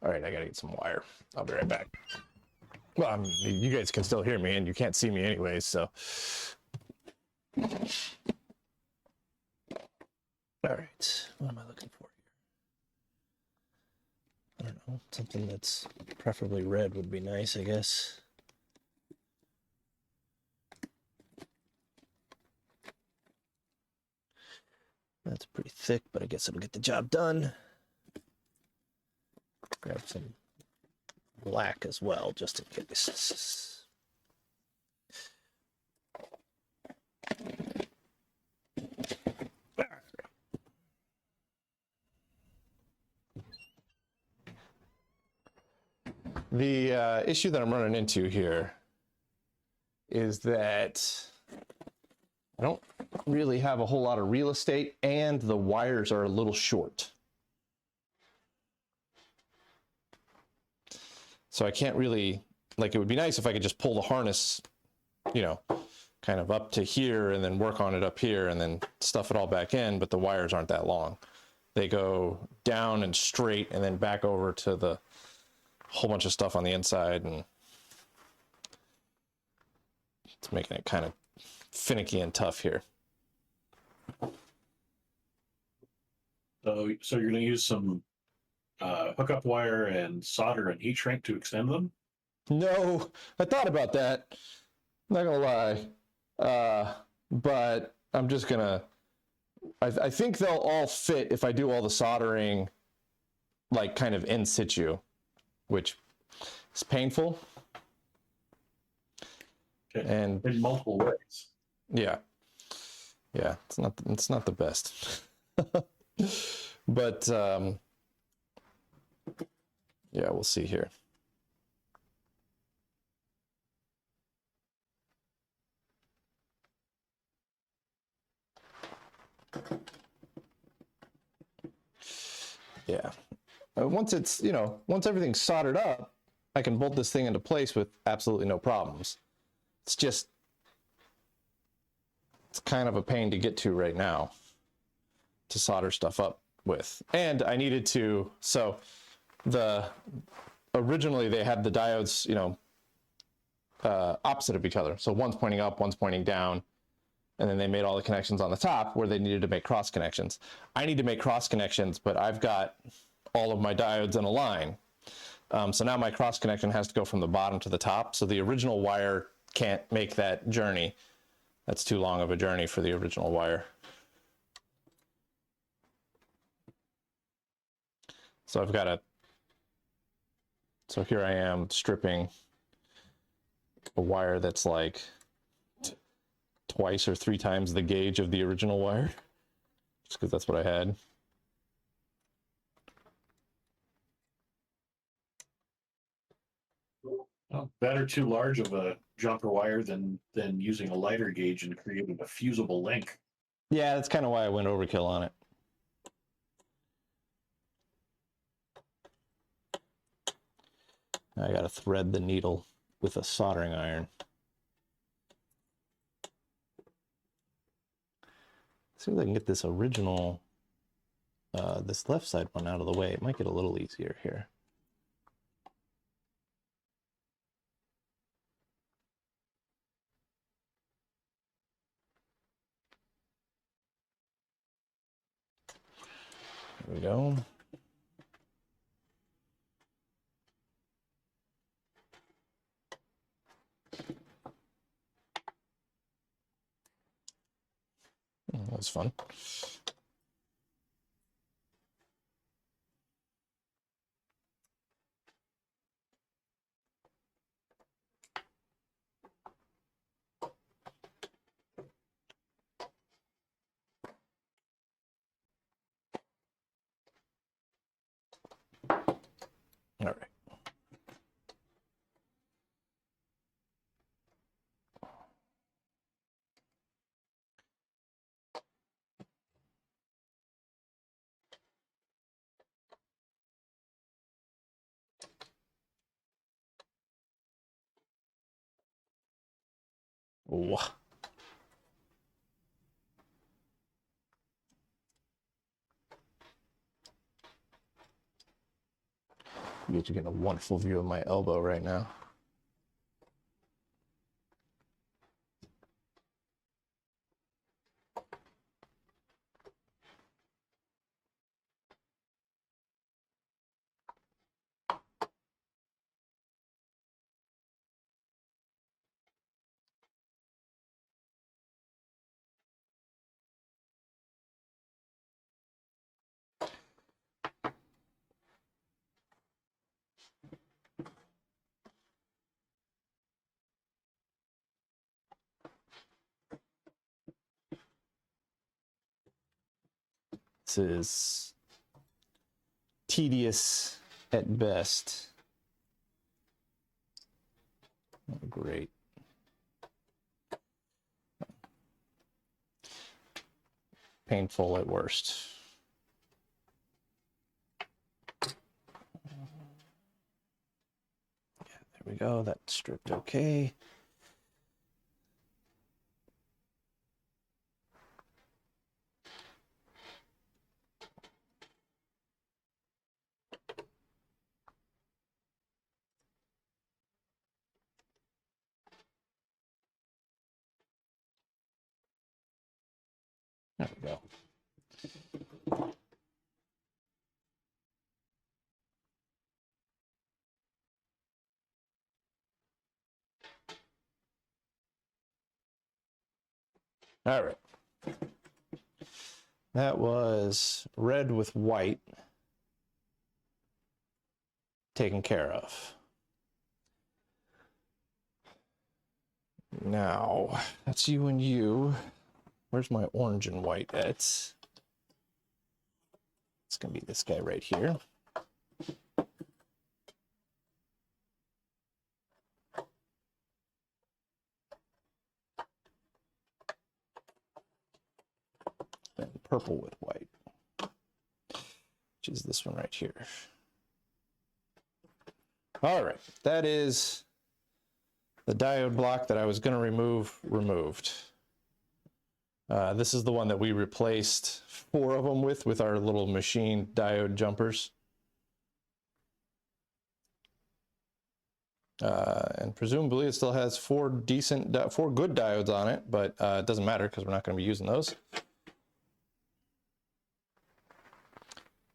All right, I gotta get some wire. I'll be right back. Well, you guys can still hear me, and you can't see me anyways, so. All right, what am I looking for here? I don't know, something that's preferably red would be nice, I guess. That's pretty thick, but I guess it'll get the job done. Grab some black as well, just in case. The issue that I'm running into here is that I don't really have a whole lot of real estate, and the wires are a little short. So I can't really, like, it would be nice if I could just pull the harness, you know, kind of up to here and then work on it up here and then stuff it all back in, but the wires aren't that long. They go down and straight and then back over to the whole bunch of stuff on the inside, and it's making it kind of finicky and tough here. So you're going to use some hookup wire and solder and heat shrink to extend them? No, I thought about that. Not gonna lie, but I'm just gonna. I think they'll all fit if I do all the soldering, like kind of in situ, which is painful. Okay. And in multiple ways. Yeah, it's not the best, but yeah, we'll see here. Yeah, once it's, you know, once everything's soldered up, I can bolt this thing into place with absolutely no problems. It's just, it's kind of a pain to get to right now to solder stuff up with. And I needed to, so originally they had the diodes, you know, opposite of each other. So one's pointing up, one's pointing down. And then they made all the connections on the top where they needed to make cross connections. I need to make cross connections, but I've got all of my diodes in a line. So now my cross connection has to go from the bottom to the top. So the original wire can't make that journey. That's too long of a journey for the original wire. So I've got to, so here I am stripping a wire that's like twice or three times the gauge of the original wire, just because that's what I had. Well, better too large of a jumper wire than using a lighter gauge and creating a fusible link. Yeah, that's kind of why I went overkill on it. I got to thread the needle with a soldering iron. See if I can get this original, this left side one out of the way. It might get a little easier here. There we go. That was fun. All right. Whoa. You're getting a wonderful view of my elbow right now. This is tedious at best. Oh, great. Painful at worst. Yeah, there we go. That stripped okay. There we go. All right. That was red with white taken care of. Now, that's you and you. Where's my orange and white at? It's going to be this guy right here. And purple with white, which is this one right here. All right, that is the diode block that I was going to remove, removed. This is the one that we replaced 4 of them with our little machine diode jumpers. And presumably it still has 4 good diodes on it, but it doesn't matter because we're not going to be using those.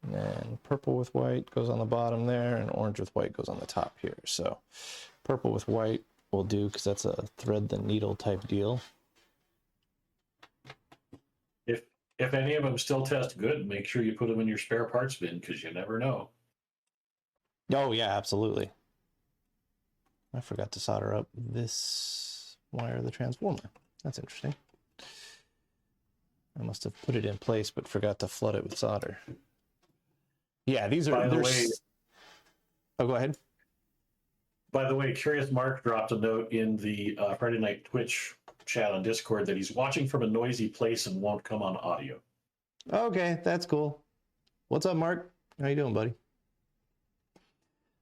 And then purple with white goes on the bottom there, and orange with white goes on the top here. So purple with white will do because that's a thread the needle type deal. If any of them still test good, make sure you put them in your spare parts bin because you never know. Oh yeah, absolutely. I forgot to solder up this wire of the transformer. That's interesting. I must have put it in place but forgot to flood it with solder. Yeah, these are... By the way... Oh, go ahead. By the way, Curious Mark dropped a note in the Friday Night Twitch chat on Discord that he's watching from a noisy place and won't come on audio. Okay, that's cool. What's up, Mark? How you doing, buddy?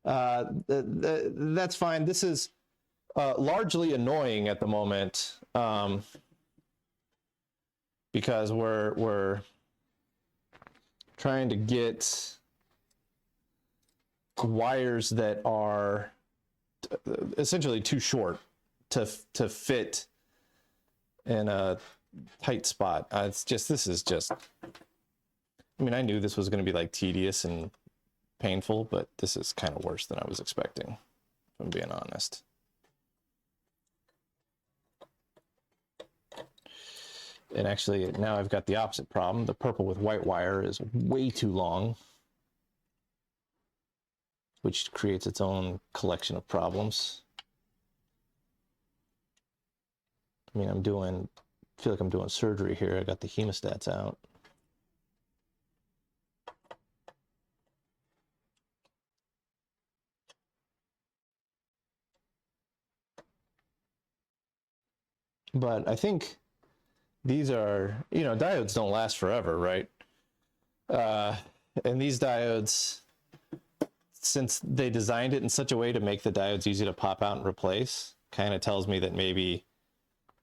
That's fine. This is largely annoying at the moment because we're trying to get wires that are essentially too short to fit in a tight spot. This is just, I mean, I knew this was going to be like tedious and painful, but this is kind of worse than I was expecting, if I'm being honest. And actually, now I've got the opposite problem. The purple with white wire is way too long, which creates its own collection of problems. I mean, I feel like I'm doing surgery here. I got the hemostats out. But I think these are, diodes don't last forever, right? And these diodes, since they designed it in such a way to make the diodes easy to pop out and replace, kind of tells me that maybe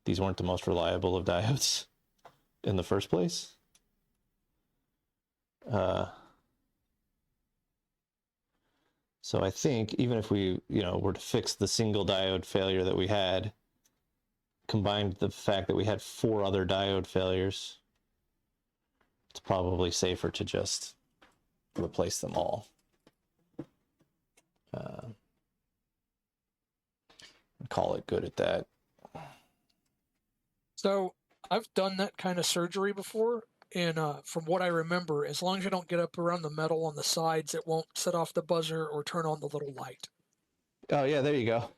these weren't the most reliable of diodes in the first place. So I think even if we, were to fix the single diode failure that we had, combined the fact that we had 4 other diode failures, it's probably safer to just replace them all. Call it good at that. So I've done that kind of surgery before, and from what I remember, as long as you don't get up around the metal on the sides, it won't set off the buzzer or turn on the little light. Oh yeah, there you go.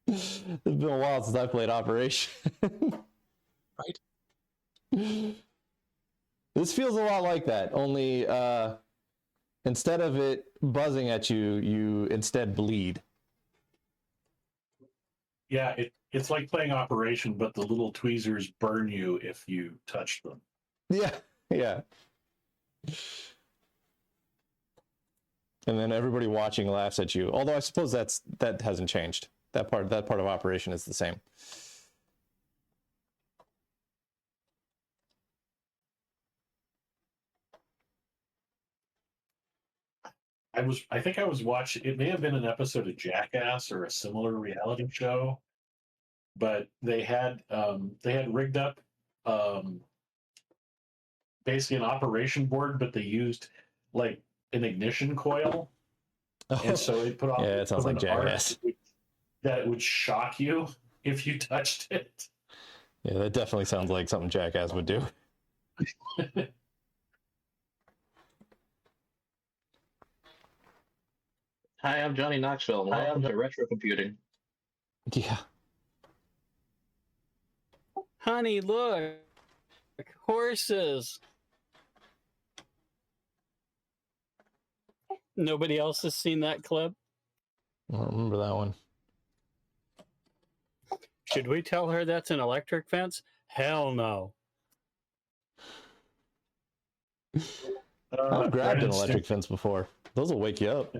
It's been a while since I played Operation. Right. This feels a lot like that, only instead of it buzzing at you, you instead bleed. Yeah, it's like playing Operation, but the little tweezers burn you if you touch them. Yeah, yeah. And then everybody watching laughs at you. Although I suppose that hasn't changed. That part of Operation is the same. I think I was watching, it may have been an episode of Jackass or a similar reality show, but they had rigged up basically an operation board, but they used like an ignition coil, and so it put off Yeah, it sounds like an arc Jackass. that would shock you if you touched it. Yeah, that definitely sounds like something Jackass would do. Hi, I'm Johnny Knoxville, and welcome to Retro Computing. Yeah. Honey, look, horses. Nobody else has seen that clip? I don't remember that one. Should we tell her that's an electric fence? Hell no. I've grabbed an electric fence before. Those will wake you up.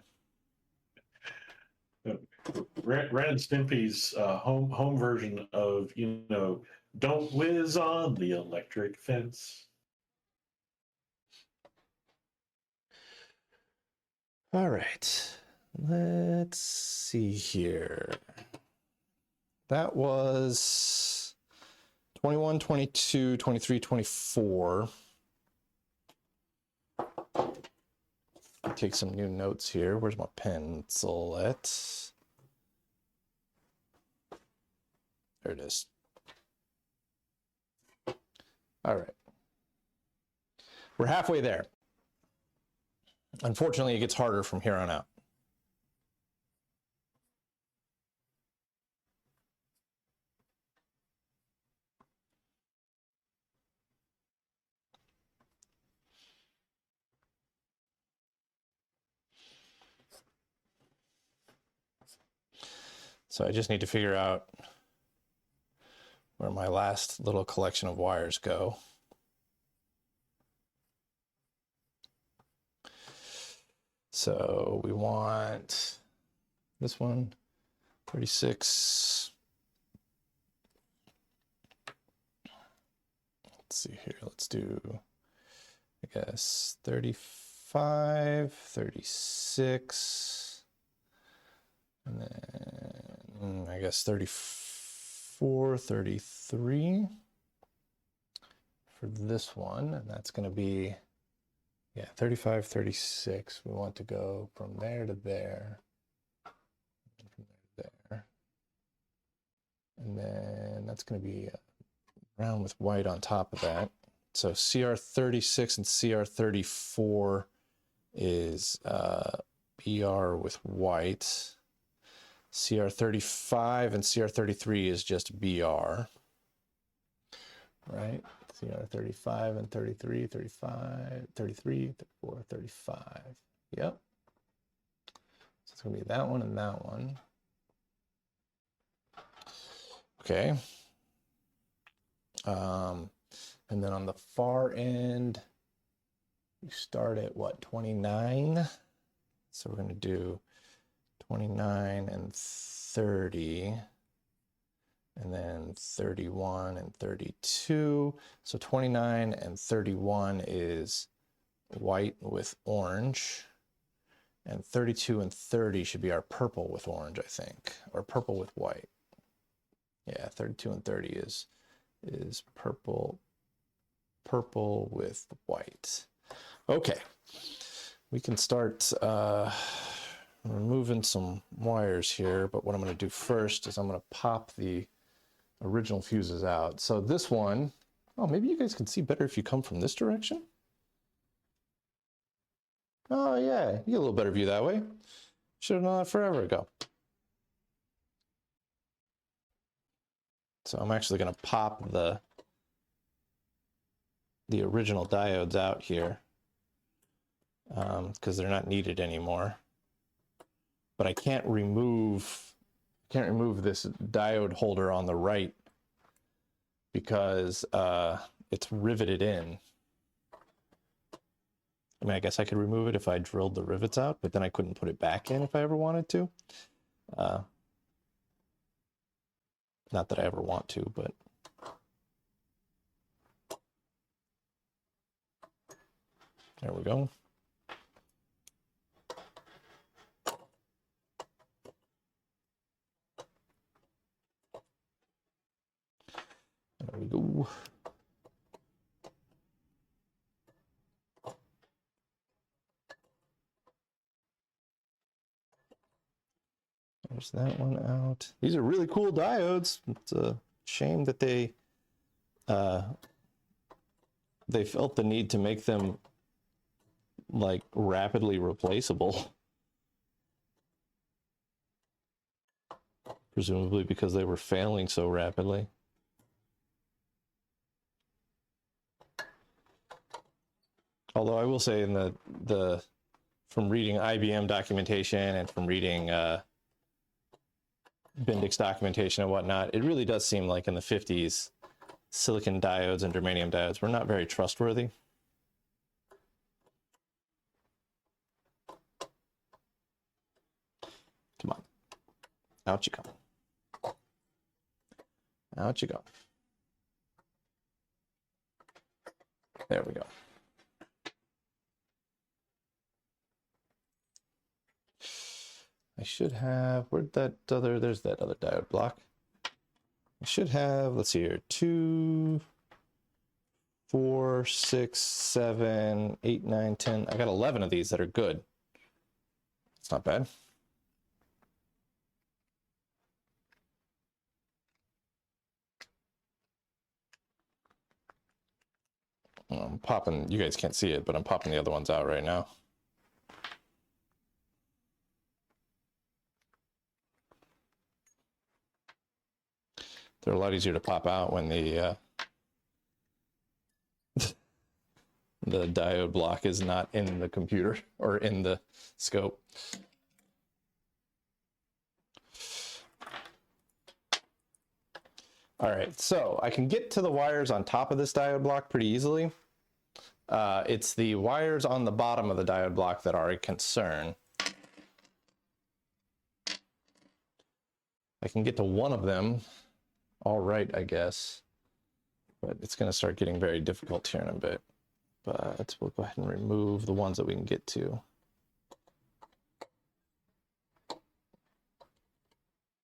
Ren and Stimpy's home version of, don't whiz on the electric fence. All right. Let's see here. That was 21, 22, 23, 24. Take some new notes here. Where's my pencil at? There it is. All right. We're halfway there. Unfortunately, it gets harder from here on out. So I just need to figure out where my last little collection of wires go. So we want this one, 36. Let's see here. Let's do, I guess, 35, 36, and then I guess 34, 33 for this one. And that's going to be, yeah, 35, 36. We want to go from there to there, and from there to there. And then that's going to be brown with white on top of that. So CR36 and CR34 is BR with white. CR35 and CR33 is just BR. Right? CR35 and 33, 35, 33, 34, 35. Yep. So it's going to be that one and that one. Okay. And then on the far end, you start at what, 29? So we're going to do 29 and 30, and then 31 and 32. So 29 and 31 is white with orange, and 32 and 30 should be our purple with orange, I think, or purple with white. Yeah, 32 and 30 is purple with white. Okay, we can start removing some wires here, but what I'm going to do first is I'm going to pop the original fuses out. So this one, oh, maybe you guys can see better if you come from this direction. Oh yeah, you get a little better view that way. Should have known that forever ago. So I'm actually going to pop the original diodes out here because they're not needed anymore. But I can't remove can't remove this diode holder on the right because it's riveted in. I mean, I guess I could remove it if I drilled the rivets out, but then I couldn't put it back in if I ever wanted to. Not that I ever want to, but there we go. There we go. There's that one out. These are really cool diodes. It's a shame that they felt the need to make them like rapidly replaceable. Presumably because they were failing so rapidly. Although I will say in the from reading IBM documentation and from reading Bendix documentation and whatnot, it really does seem like in the 50s, silicon diodes and germanium diodes were not very trustworthy. Come on. Out you come. Out you go. There we go. I should have, where'd that other, there's that other diode block. I should have, let's see here, 2, 4, 6, 7, 8, 9, 10. I got 11 of these that are good. It's not bad. I'm popping, you guys can't see it, but I'm popping the other ones out right now. They're a lot easier to pop out when the the diode block is not in the computer or in the scope. All right, so I can get to the wires on top of this diode block pretty easily. It's the wires on the bottom of the diode block that are a concern. I can get to one of them. All right, I guess, but it's going to start getting very difficult here in a bit. But we'll go ahead and remove the ones that we can get to.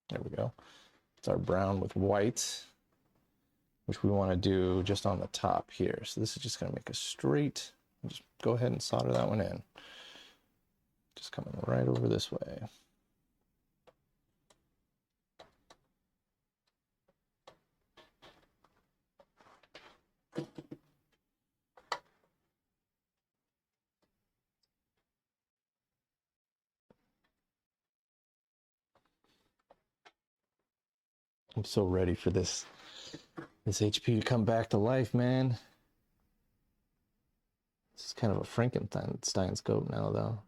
There we go. It's our brown with white, which we want to do just on the top here. So this is just going to make a straight. Just go ahead and solder that one in. Just coming right over this way. I'm so ready for this HP to come back to life, man. This is kind of a Frankenstein scope now, though.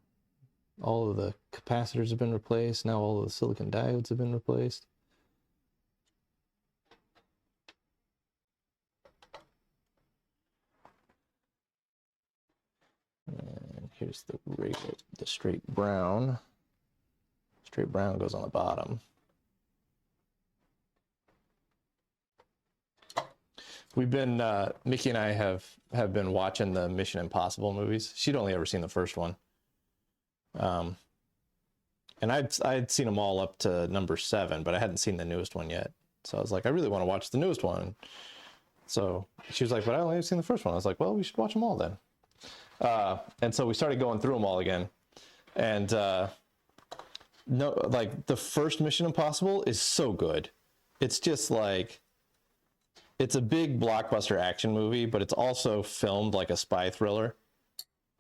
All of the capacitors have been replaced. Now all of the silicon diodes have been replaced. And here's the straight brown. Straight brown goes on the bottom. We've been, Mickey and I have been watching the Mission Impossible movies. She'd only ever seen the first one. And I'd seen them all up to number 7, but I hadn't seen the newest one yet. So I was like, I really want to watch the newest one. So she was like, but I only have seen the first one. I was like, well, we should watch them all then. And so we started going through them all again. And no, like the first Mission Impossible is so good. It's just like, it's a big blockbuster action movie, but it's also filmed like a spy thriller.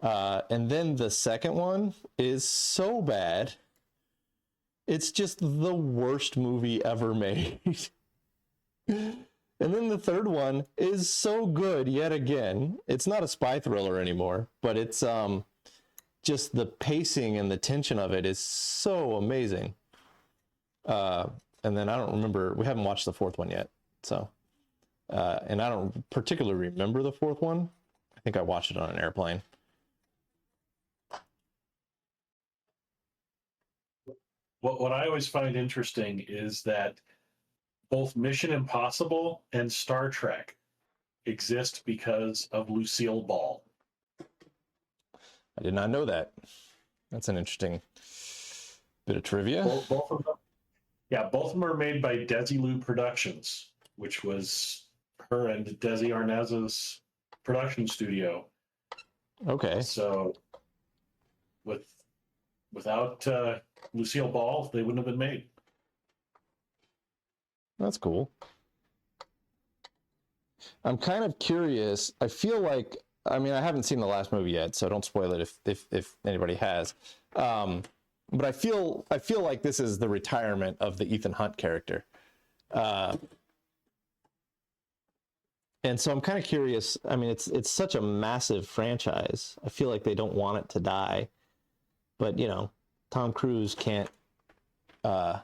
And then the second one is so bad. It's just the worst movie ever made. And then the third one is so good yet again. It's not a spy thriller anymore, but it's just the pacing and the tension of it is so amazing. and then I don't remember. We haven't watched the fourth one yet, so and I don't particularly remember the fourth one. I think I watched it on an airplane. What I always find interesting is that both Mission Impossible and Star Trek exist because of Lucille Ball. I did not know that. That's an interesting bit of trivia. Both of them, yeah, both of them are made by Desilu Productions, which was her and Desi Arnaz's production studio. Okay. So, without Lucille Ball, they wouldn't have been made. That's cool. I'm kind of curious. I feel like, I mean, I haven't seen the last movie yet, so don't spoil it if anybody has. But I feel like this is the retirement of the Ethan Hunt character. And so I'm kind of curious. I mean, it's such a massive franchise. I feel like they don't want it to die. But, you know, Tom Cruise can't Tom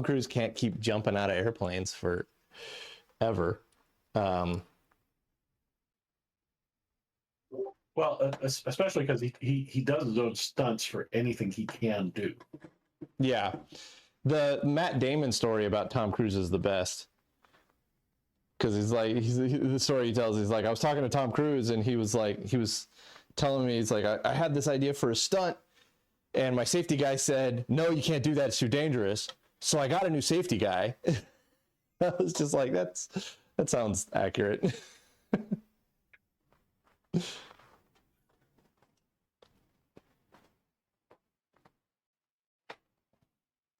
Cruise can't keep jumping out of airplanes forever. Well, especially because he does his own stunts for anything he can do. Yeah. The Matt Damon story about Tom Cruise is the best. Because the story he tells, he's like, I was talking to Tom Cruise and he was telling me, he's like, I had this idea for a stunt and my safety guy said, no, you can't do that. It's too dangerous. So I got a new safety guy. I was just like, that sounds accurate.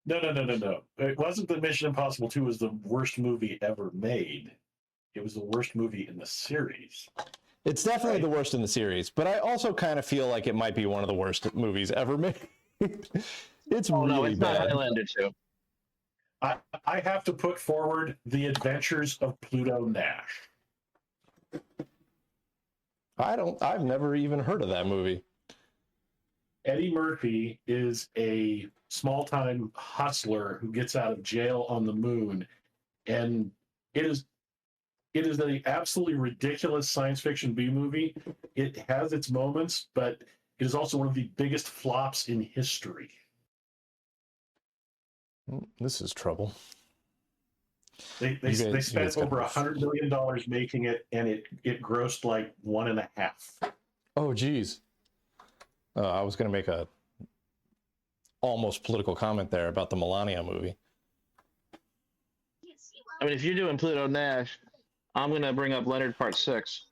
No. It wasn't that Mission Impossible 2 was the worst movie ever made. It was the worst movie in the series. It's definitely the worst in the series, but I also kind of feel like it might be one of the worst movies ever made. It's really bad. Not Highlander 2. I have to put forward The Adventures of Pluto Nash. I've never even heard of that movie. Eddie Murphy is a small-time hustler who gets out of jail on the moon, and it is an absolutely ridiculous science fiction B movie. It has its moments, but it is also one of the biggest flops in history. This is trouble. They spent over $100 million making it, and it grossed like 1.5. Oh, geez. I was going to make a almost political comment there about the Melania movie. I mean, if you're doing Pluto Nash, I'm going to bring up Leonard Part 6.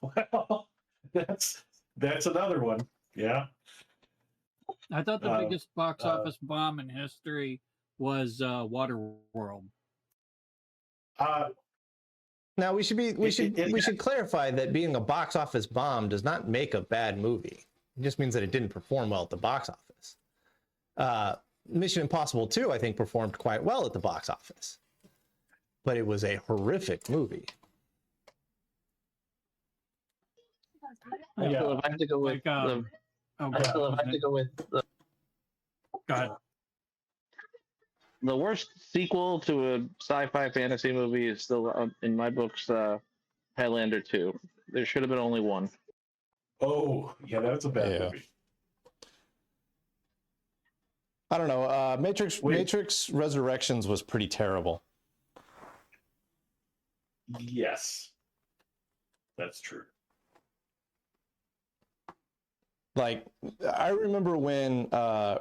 Well, that's another one. Yeah. I thought the biggest box office bomb in history was Waterworld. Now we should clarify that being a box office bomb does not make a bad movie. It just means that it didn't perform well at the box office. Mission Impossible 2, I think, performed quite well at the box office, but it was a horrific movie. I have to go with Go ahead. The worst sequel to a sci-fi fantasy movie is still, in my books, Highlander 2. There should have been only one. Oh, yeah, that's a bad movie. I don't know. Matrix Resurrections was pretty terrible. Yes, that's true. Like, I remember when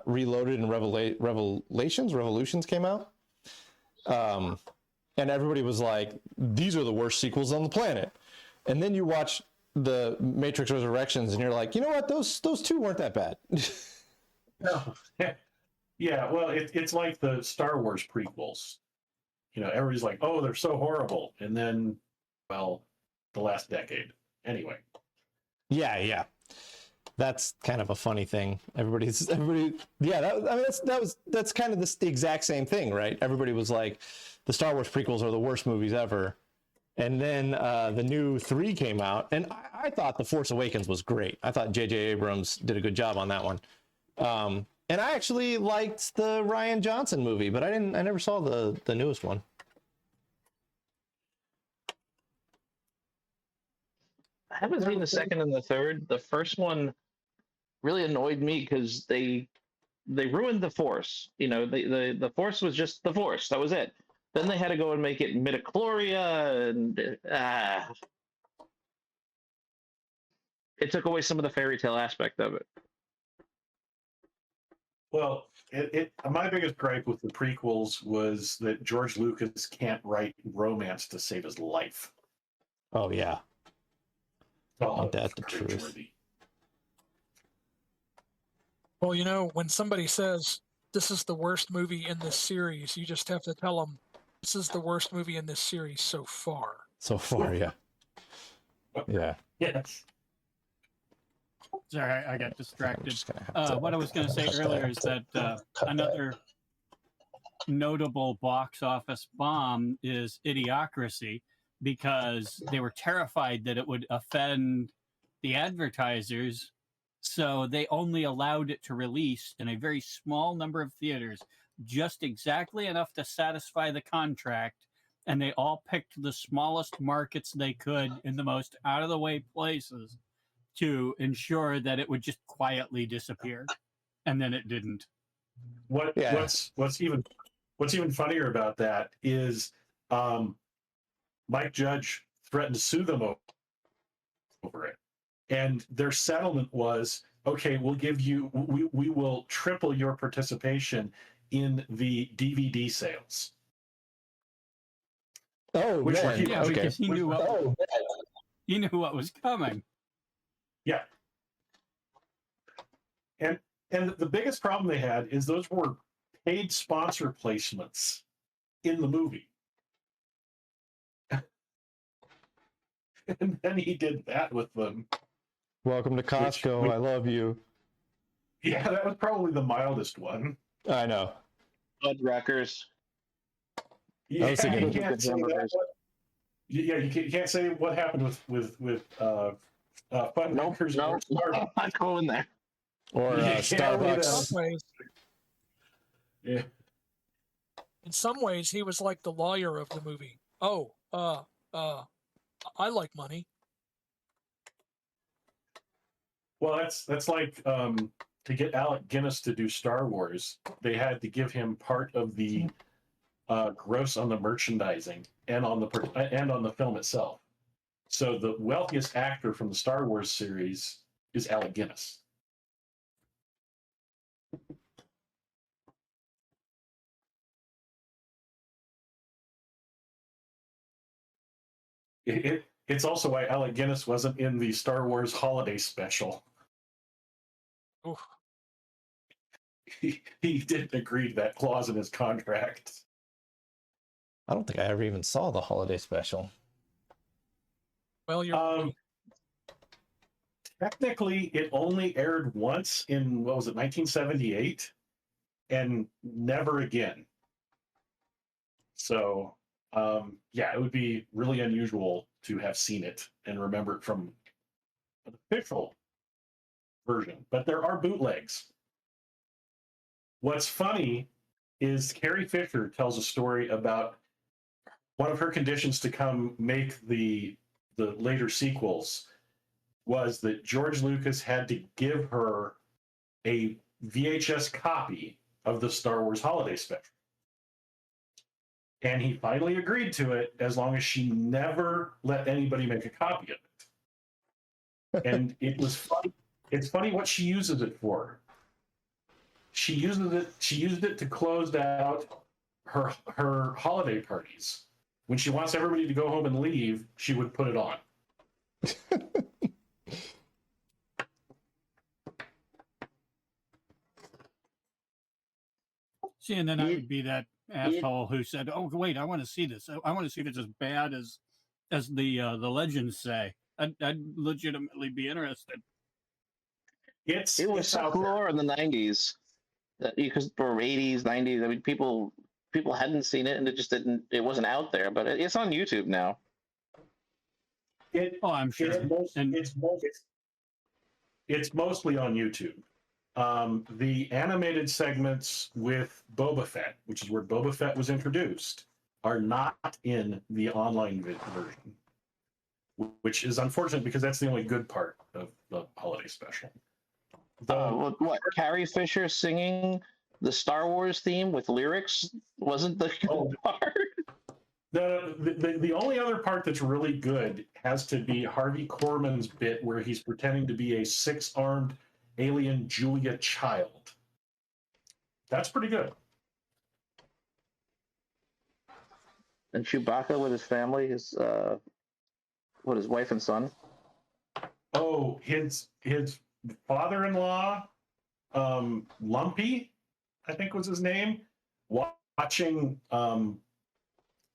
Reloaded and Revolutions came out, and everybody was like, these are the worst sequels on the planet. And then you watch the Matrix Resurrections and you're like, you know what, those two weren't that bad. No. Yeah, well, it's like the Star Wars prequels. You know, everybody's like, oh, they're so horrible. And then, well, the last decade. Anyway. Yeah. That's kind of a funny thing. Everybody. Yeah, that's kind of the exact same thing, right? Everybody was like, the Star Wars prequels are the worst movies ever, and then the new 3 came out, and I thought The Force Awakens was great. I thought J.J. Abrams did a good job on that one. And I actually liked the Ryan Johnson movie, but I never saw the newest one. I haven't seen the second and the third. The first one really annoyed me because they ruined the Force. You know, the Force was just the Force. That was it. Then they had to go and make it midichlorian, and it took away some of the fairy tale aspect of it. Well, my biggest gripe with the prequels was that George Lucas can't write romance to save his life. Oh yeah. Oh, Ain't that the cringeworthy. truth? Well, you know, when somebody says this is the worst movie in this series, you just have to tell them this is the worst movie in this series so far. So far, yeah. Yeah. Yes. Sorry, I got I'm distracted. just gonna have to What I was going to say cut earlier that. is that Cut another notable box office bomb is Idiocracy, because they were terrified that it would offend the advertisers. So they only allowed it to release in a very small number of theaters, just exactly enough to satisfy the contract. And they all picked the smallest markets they could in the most out of the way places to ensure that it would just quietly disappear. And then it didn't. What's even funnier about that is Mike Judge threatened to sue them over it, and their settlement was, okay, we'll give you, we will triple your participation in the DVD sales. Oh Which were man. huge. Yeah, Okay. because he knew what was coming. Yeah. And the biggest problem they had is those were paid sponsor placements in the movie. And then he did that with them. Welcome to Costco. I love you. Yeah, that was probably the mildest one. I know. Fuddruckers. Yeah, was thinking- you can't say that. Yeah, you can't say what happened with Fuddruckers. No, or I'm not going there. Or Yeah, In Starbucks. some ways, Yeah. in some ways, he was like the lawyer of the movie. Oh, I like money. Well, that's like to get Alec Guinness to do Star Wars, they had to give him part of the gross on the merchandising and on the film itself. So the wealthiest actor from the Star Wars series is Alec Guinness. It's also why Alec Guinness wasn't in the Star Wars holiday special. Oof. He didn't agree to that clause in his contract. I don't think I ever even saw the holiday special. Well, you're Technically, it only aired once in, what was it, 1978, and never again. So, yeah, it would be really unusual to have seen it and remember it from an official version. But there are bootlegs. What's funny is Carrie Fisher tells a story about one of her conditions to come make the later sequels was that George Lucas had to give her a VHS copy of the Star Wars holiday special. And he finally agreed to it as long as she never let anybody make a copy of it. And it was funny. It's funny what she uses it for. She used it to close out her holiday parties. When she wants everybody to go home and leave, she would put it on. See, and then I would be that asshole who said, "Oh, wait, I want to see this. I want to see if it's as bad as the legends say." I'd legitimately be interested. It was folklore in the 90s, because or 80s, 90s. I mean, people hadn't seen it, and it wasn't out there. But it's on YouTube now. Oh, I'm sure. It's mostly on YouTube. the animated segments with Boba Fett, which is where Boba Fett was introduced, are not in the online version, which is unfortunate because that's the only good part of the holiday special. What? Carrie Fisher singing the Star Wars theme with lyrics wasn't the good part. The only other part that's really good has to be Harvey Korman's bit where he's pretending to be a 6-armed alien Julia Child. That's pretty good. And Chewbacca with his family, his wife and son. Oh, his father-in-law, Lumpy, I think was his name, watching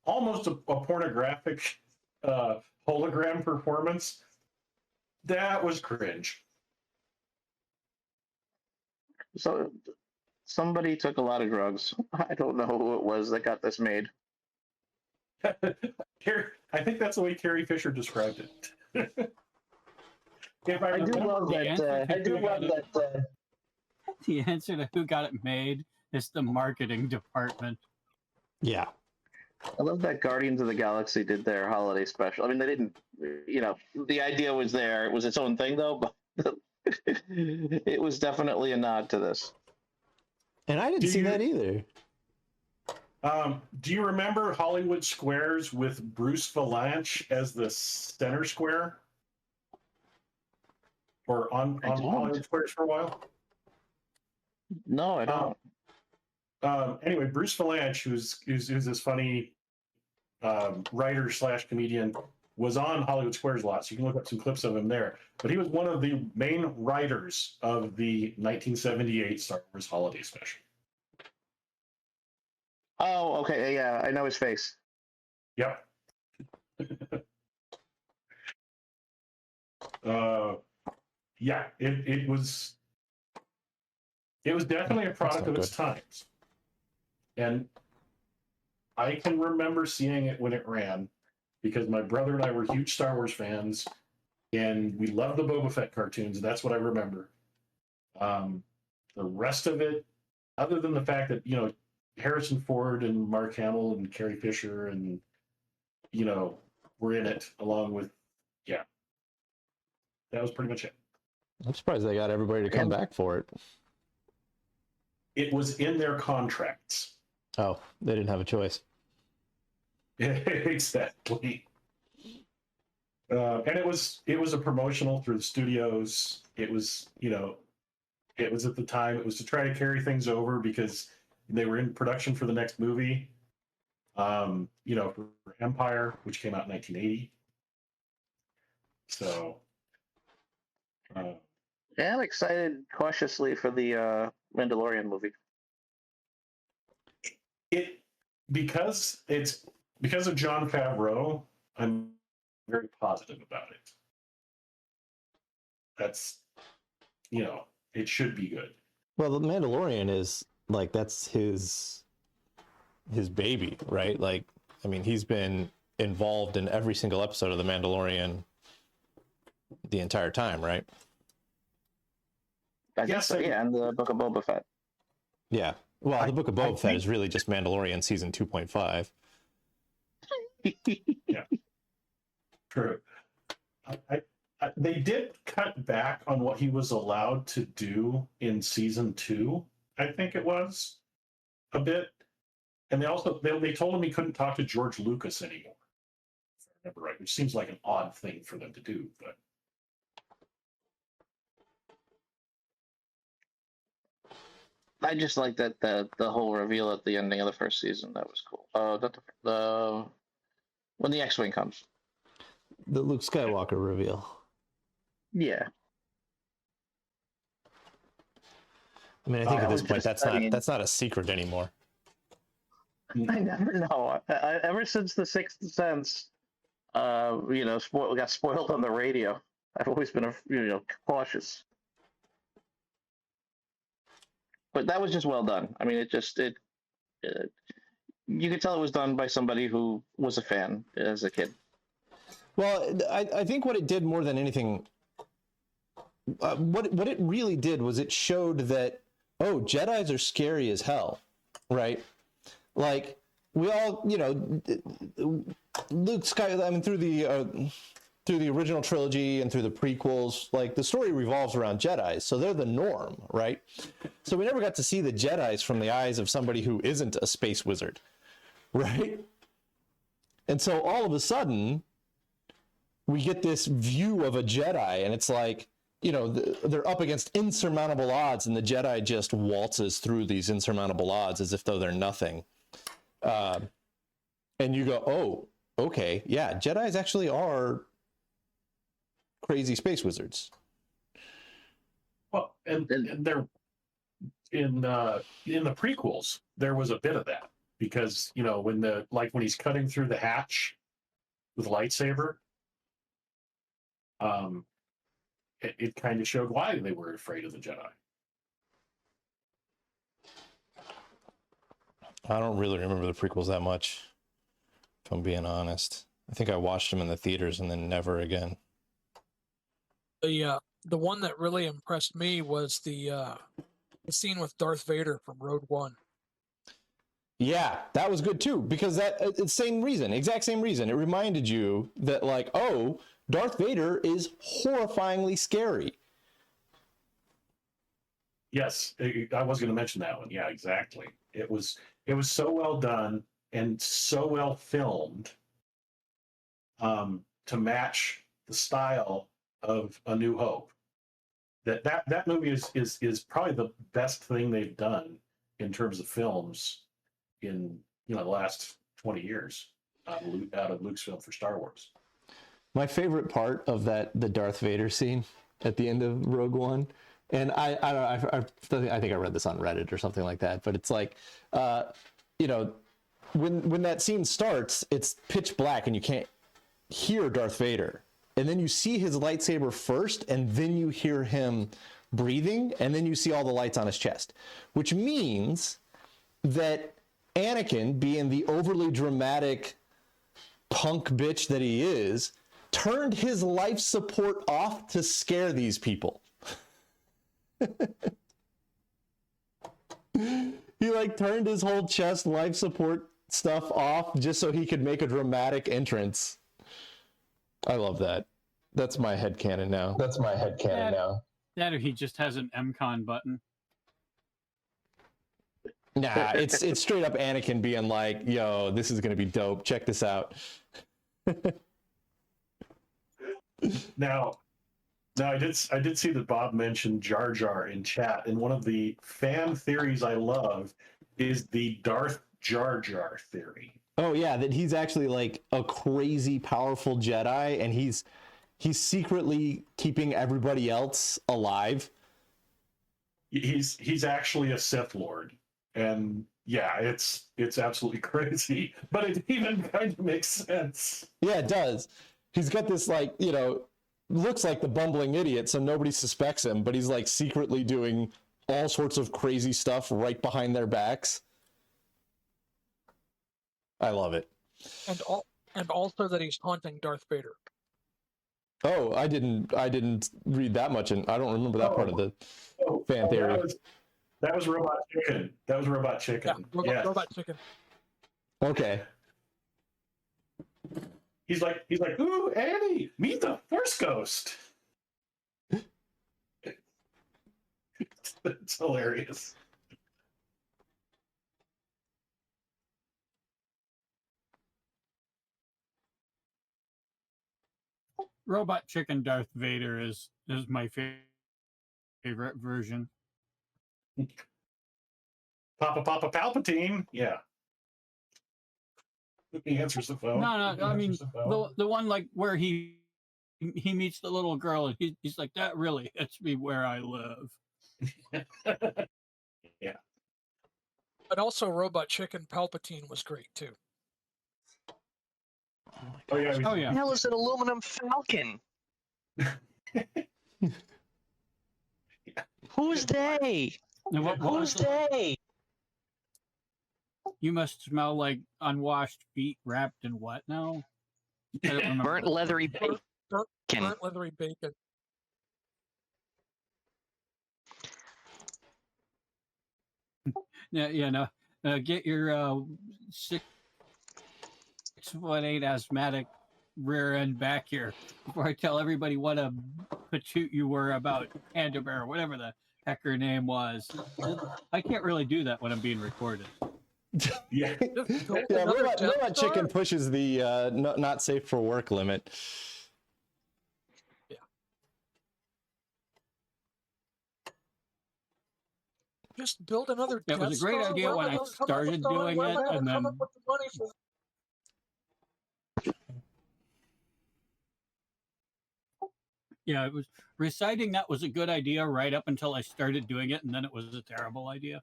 almost a pornographic hologram performance. That was cringe. So somebody took a lot of drugs. I don't know who it was that got this made. I think that's the way Carrie Fisher described it. I do love that. The answer to who got it made is the marketing department. Yeah. I love that Guardians of the Galaxy did their holiday special. I mean, they didn't, the idea was there. It was its own thing, though, but it was definitely a nod to this. And I didn't see that either. Do you remember Hollywood Squares with Bruce Valanche as the center square? Or on Hollywood Squares for a while? No, I don't. Anyway, Bruce Valanche, who's this funny writer / comedian, was on Hollywood Squares a lot, so you can look up some clips of him there. But he was one of the main writers of the 1978 Star Wars Holiday Special. Oh, okay, yeah, I know his face. Yep. Yeah, it was definitely a product of its times. And I can remember seeing it when it ran because my brother and I were huge Star Wars fans and we loved the Boba Fett cartoons. That's what I remember. The rest of it, other than the fact that, Harrison Ford and Mark Hamill and Carrie Fisher and, were in it along with, that was pretty much it. I'm surprised they got everybody to come back for it. It was in their contracts. Oh, they didn't have a choice. Exactly. And it was a promotional through the studios. It was, it was at the time, it was to try to carry things over because they were in production for the next movie, for Empire, which came out in 1980. So, yeah, I'm excited cautiously for the Mandalorian movie. Because of Jon Favreau, I'm very positive about it. That's, it should be good. Well, the Mandalorian is that's his baby, right? He's been involved in every single episode of the Mandalorian the entire time, right? I guess so, yeah, and the Book of Boba Fett. Yeah. Well, the Book of Boba Fett is really just Mandalorian season 2.5. Yeah. True. They did cut back on what he was allowed to do in season 2, I think it was, a bit. And they told him he couldn't talk to George Lucas anymore, if I remember right, which seems like an odd thing for them to do, but. I just like that the whole reveal at the ending of the first season. That was cool. When the X-Wing comes. The Luke Skywalker reveal. Yeah. I mean, I think at this point that's not a secret anymore. I never know. Ever since The Sixth Sense, got spoiled on the radio, I've always been cautious. But that was just well done. I mean, you could tell it was done by somebody who was a fan as a kid. Well, I think what it did more than anything what it really did was it showed that, oh, Jedis are scary as hell, right? Like, we all, you know, Luke Skywalker, I mean, through the original trilogy and through the prequels, like, the story revolves around Jedis, so they're the norm, right? So we never got to see the Jedis from the eyes of somebody who isn't a space wizard, right? And so all of a sudden, we get this view of a Jedi, and it's like, you know, they're up against insurmountable odds, and the Jedi just waltzes through these insurmountable odds as if though they're nothing. And you go, oh, okay, yeah, Jedis actually are crazy space wizards. Well, and they're in the prequels, there was a bit of that, because, you know, when he's cutting through the hatch with a lightsaber, it kind of showed why they were afraid of the Jedi. I don't really remember the prequels that much, if I'm being honest. I think I watched them in the theaters and then never again. The one that really impressed me was the scene with Darth Vader from Rogue One. Yeah, that was good too, because exact same reason. It reminded you that, like, oh, Darth Vader is horrifyingly scary. Yes, I was going to mention that one. Yeah, exactly. It was so well done and so well filmed, to match the style of A New Hope. That movie is probably the best thing they've done in terms of films in, you know, the last 20 years out of Lucasfilm for Star Wars. My favorite part of the Darth Vader scene at the end of Rogue One, and I think I read this on Reddit or something like that, but it's like, you know, when that scene starts, it's pitch black and you can't hear Darth Vader, and then you see his lightsaber first, and then you hear him breathing, and then you see all the lights on his chest, which means that Anakin, being the overly dramatic punk bitch that he is, turned his life support off to scare these people. He like turned his whole chest life support stuff off just so he could make a dramatic entrance. I love that. That's my headcanon now. That or he just has an MCON button. Nah, it's straight up Anakin being like, yo, this is gonna be dope. Check this out. Now I did see that Bob mentioned Jar Jar in chat, and one of the fan theories I love is the Darth Jar Jar theory. Oh yeah, that he's actually like a crazy powerful Jedi, and he's secretly keeping everybody else alive. He's actually a Sith Lord, and yeah, it's absolutely crazy, but it even kind of makes sense. Yeah, it does. He's got this, like, you know, looks like the bumbling idiot, so nobody suspects him, but he's like secretly doing all sorts of crazy stuff right behind their backs. I love it. And also that he's haunting Darth Vader. Oh, I didn't read that much, and I don't remember that part of the fan theory. That was Robot Chicken. Yeah, Robot Chicken. Okay. He's like, ooh, Annie, meet the Force Ghost. It's hilarious. Robot Chicken Darth Vader is my favorite version. Papa Palpatine, yeah. He answers the phone. No, I mean the one like where he meets the little girl and he's like, that really hits me where I live. Yeah. But also Robot Chicken Palpatine was great too. Oh yeah. Oh yeah. The hell is an aluminum falcon? Who's they? And what Who's they? You must smell like unwashed feet wrapped in what now? I don't remember. Burnt leathery bacon. Burnt leathery bacon. Yeah, get your 6'8" asthmatic rear end back here before I tell everybody what a patoot you were about Panda Bear, whatever the heck her name was. I can't really do that when I'm being recorded. Yeah. Yeah, Robot Chicken pushes the not safe for work limit. Yeah. Just build another. It was a great Death Star. idea Where when am I gonna come up started with the- doing where am it, I gonna and come then up with the money for? yeah, it was reciting that was a good idea right up until I started doing it, and then it was a terrible idea.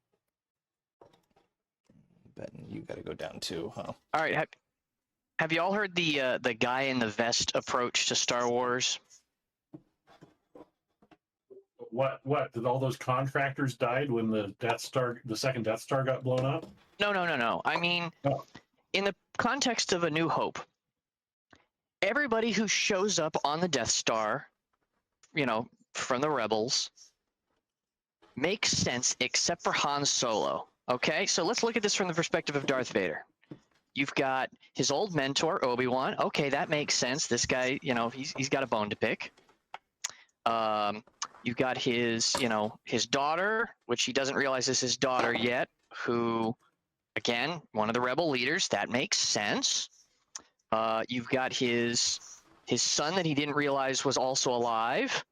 Ben, you got to go down too, huh? All right. Have you all heard the guy in the vest approach to Star Wars? What? Did all those contractors died when the second Death Star got blown up? No. I mean, Oh. in the context of A New Hope, everybody who shows up on the Death Star, from the Rebels, makes sense except for Han Solo. Okay, so let's look at this from the perspective of Darth Vader. You've got his old mentor, Obi-Wan. Okay, that makes sense. This guy, he's got a bone to pick. You've got his daughter, which he doesn't realize is his daughter yet, who, again, one of the rebel leaders. That makes sense. You've got his son that he didn't realize was also alive.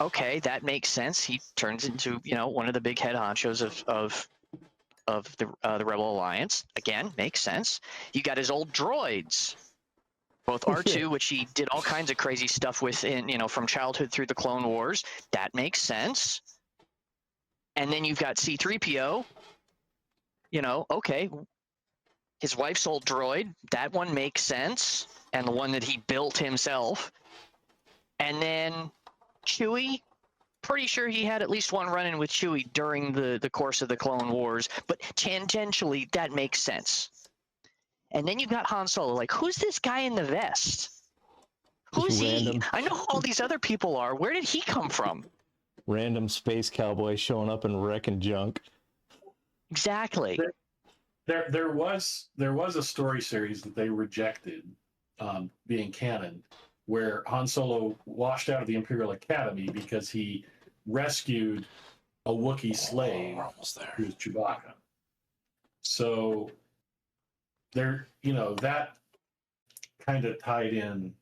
Okay, that makes sense. He turns into, one of the big head honchos of the Rebel Alliance. Again, makes sense. You got his old droids, both R2, which he did all kinds of crazy stuff with, from childhood through the Clone Wars. That makes sense. And then you've got C-3PO. Okay, his wife's old droid. That one makes sense, and the one that he built himself. And then Chewie, pretty sure he had at least one run-in with Chewie during the course of the Clone Wars, but tangentially, that makes sense. And then you've got Han Solo. Like, who's this guy in the vest? Who's he? I know who all these other people are. Where did he come from? Random space cowboy showing up and wrecking junk. Exactly. There was a story series that they rejected being canon, where Han Solo washed out of the Imperial Academy because he rescued a Wookiee slave who was Chewbacca. So there, that kind of tied in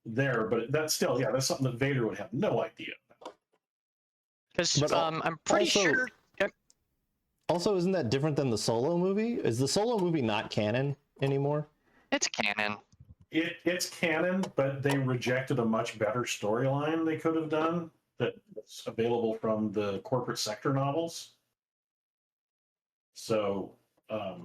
there, but that's still, that's something that Vader would have no idea about. Because I'm pretty sure. Also, isn't that different than the Solo movie? Is the Solo movie not canon anymore? It's canon. It's canon, but they rejected a much better storyline they could have done that's available from the corporate sector novels. So, I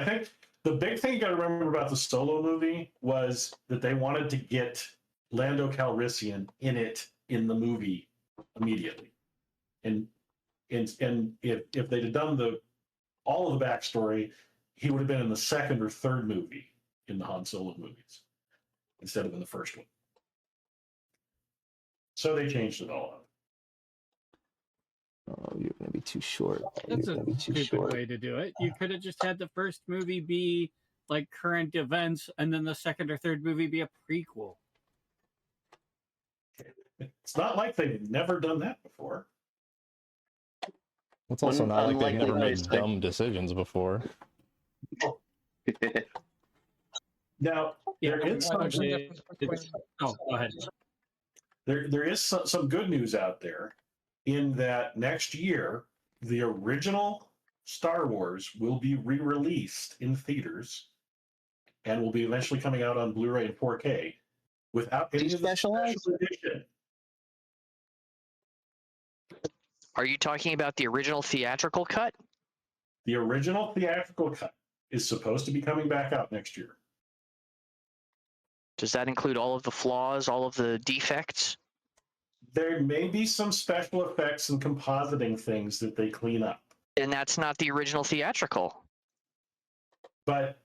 think the big thing you got to remember about the Solo movie was that they wanted to get Lando Calrissian in the movie immediately, and if they'd have done all of the backstory, he would have been in the second or third movie in the Han Solo movies instead of in the first one. So they changed it all up. Oh, you're going to be too short. That's a stupid way to do it. You could have just had the first movie be like current events, and then the second or third movie be a prequel. It's not like they've never done that before. It's also not like they've never made dumb decisions before. Now, there is some. Oh, go ahead. There is some good news out there, in that next year the original Star Wars will be re-released in theaters, and will be eventually coming out on Blu-ray and 4K without any of the special edition. Are you talking about the original theatrical cut? The original theatrical cut is supposed to be coming back out next year. Does that include all of the flaws, all of the defects? There may be some special effects and compositing things that they clean up. And that's not the original theatrical. But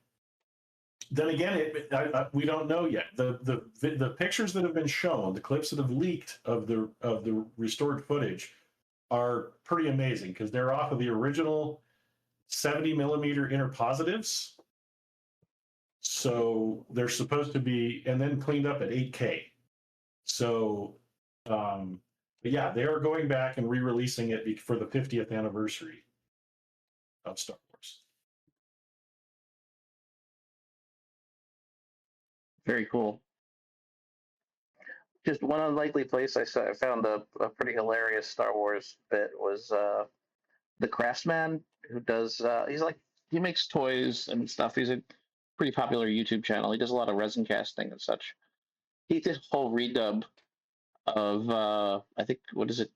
then again, we don't know yet. The pictures that have been shown, the clips that have leaked of the restored footage, are pretty amazing because they're off of the original 70 millimeter interpositives. So they're supposed to be, and then cleaned up at 8K. So, but yeah, they are going back and re-releasing it for the 50th anniversary of Star Wars. Very cool. Just one unlikely place I found a pretty hilarious Star Wars bit was the Craftsman, who does he makes toys and stuff. He's a pretty popular YouTube channel. He does a lot of resin casting and such. He did a whole redub of I think, what is it,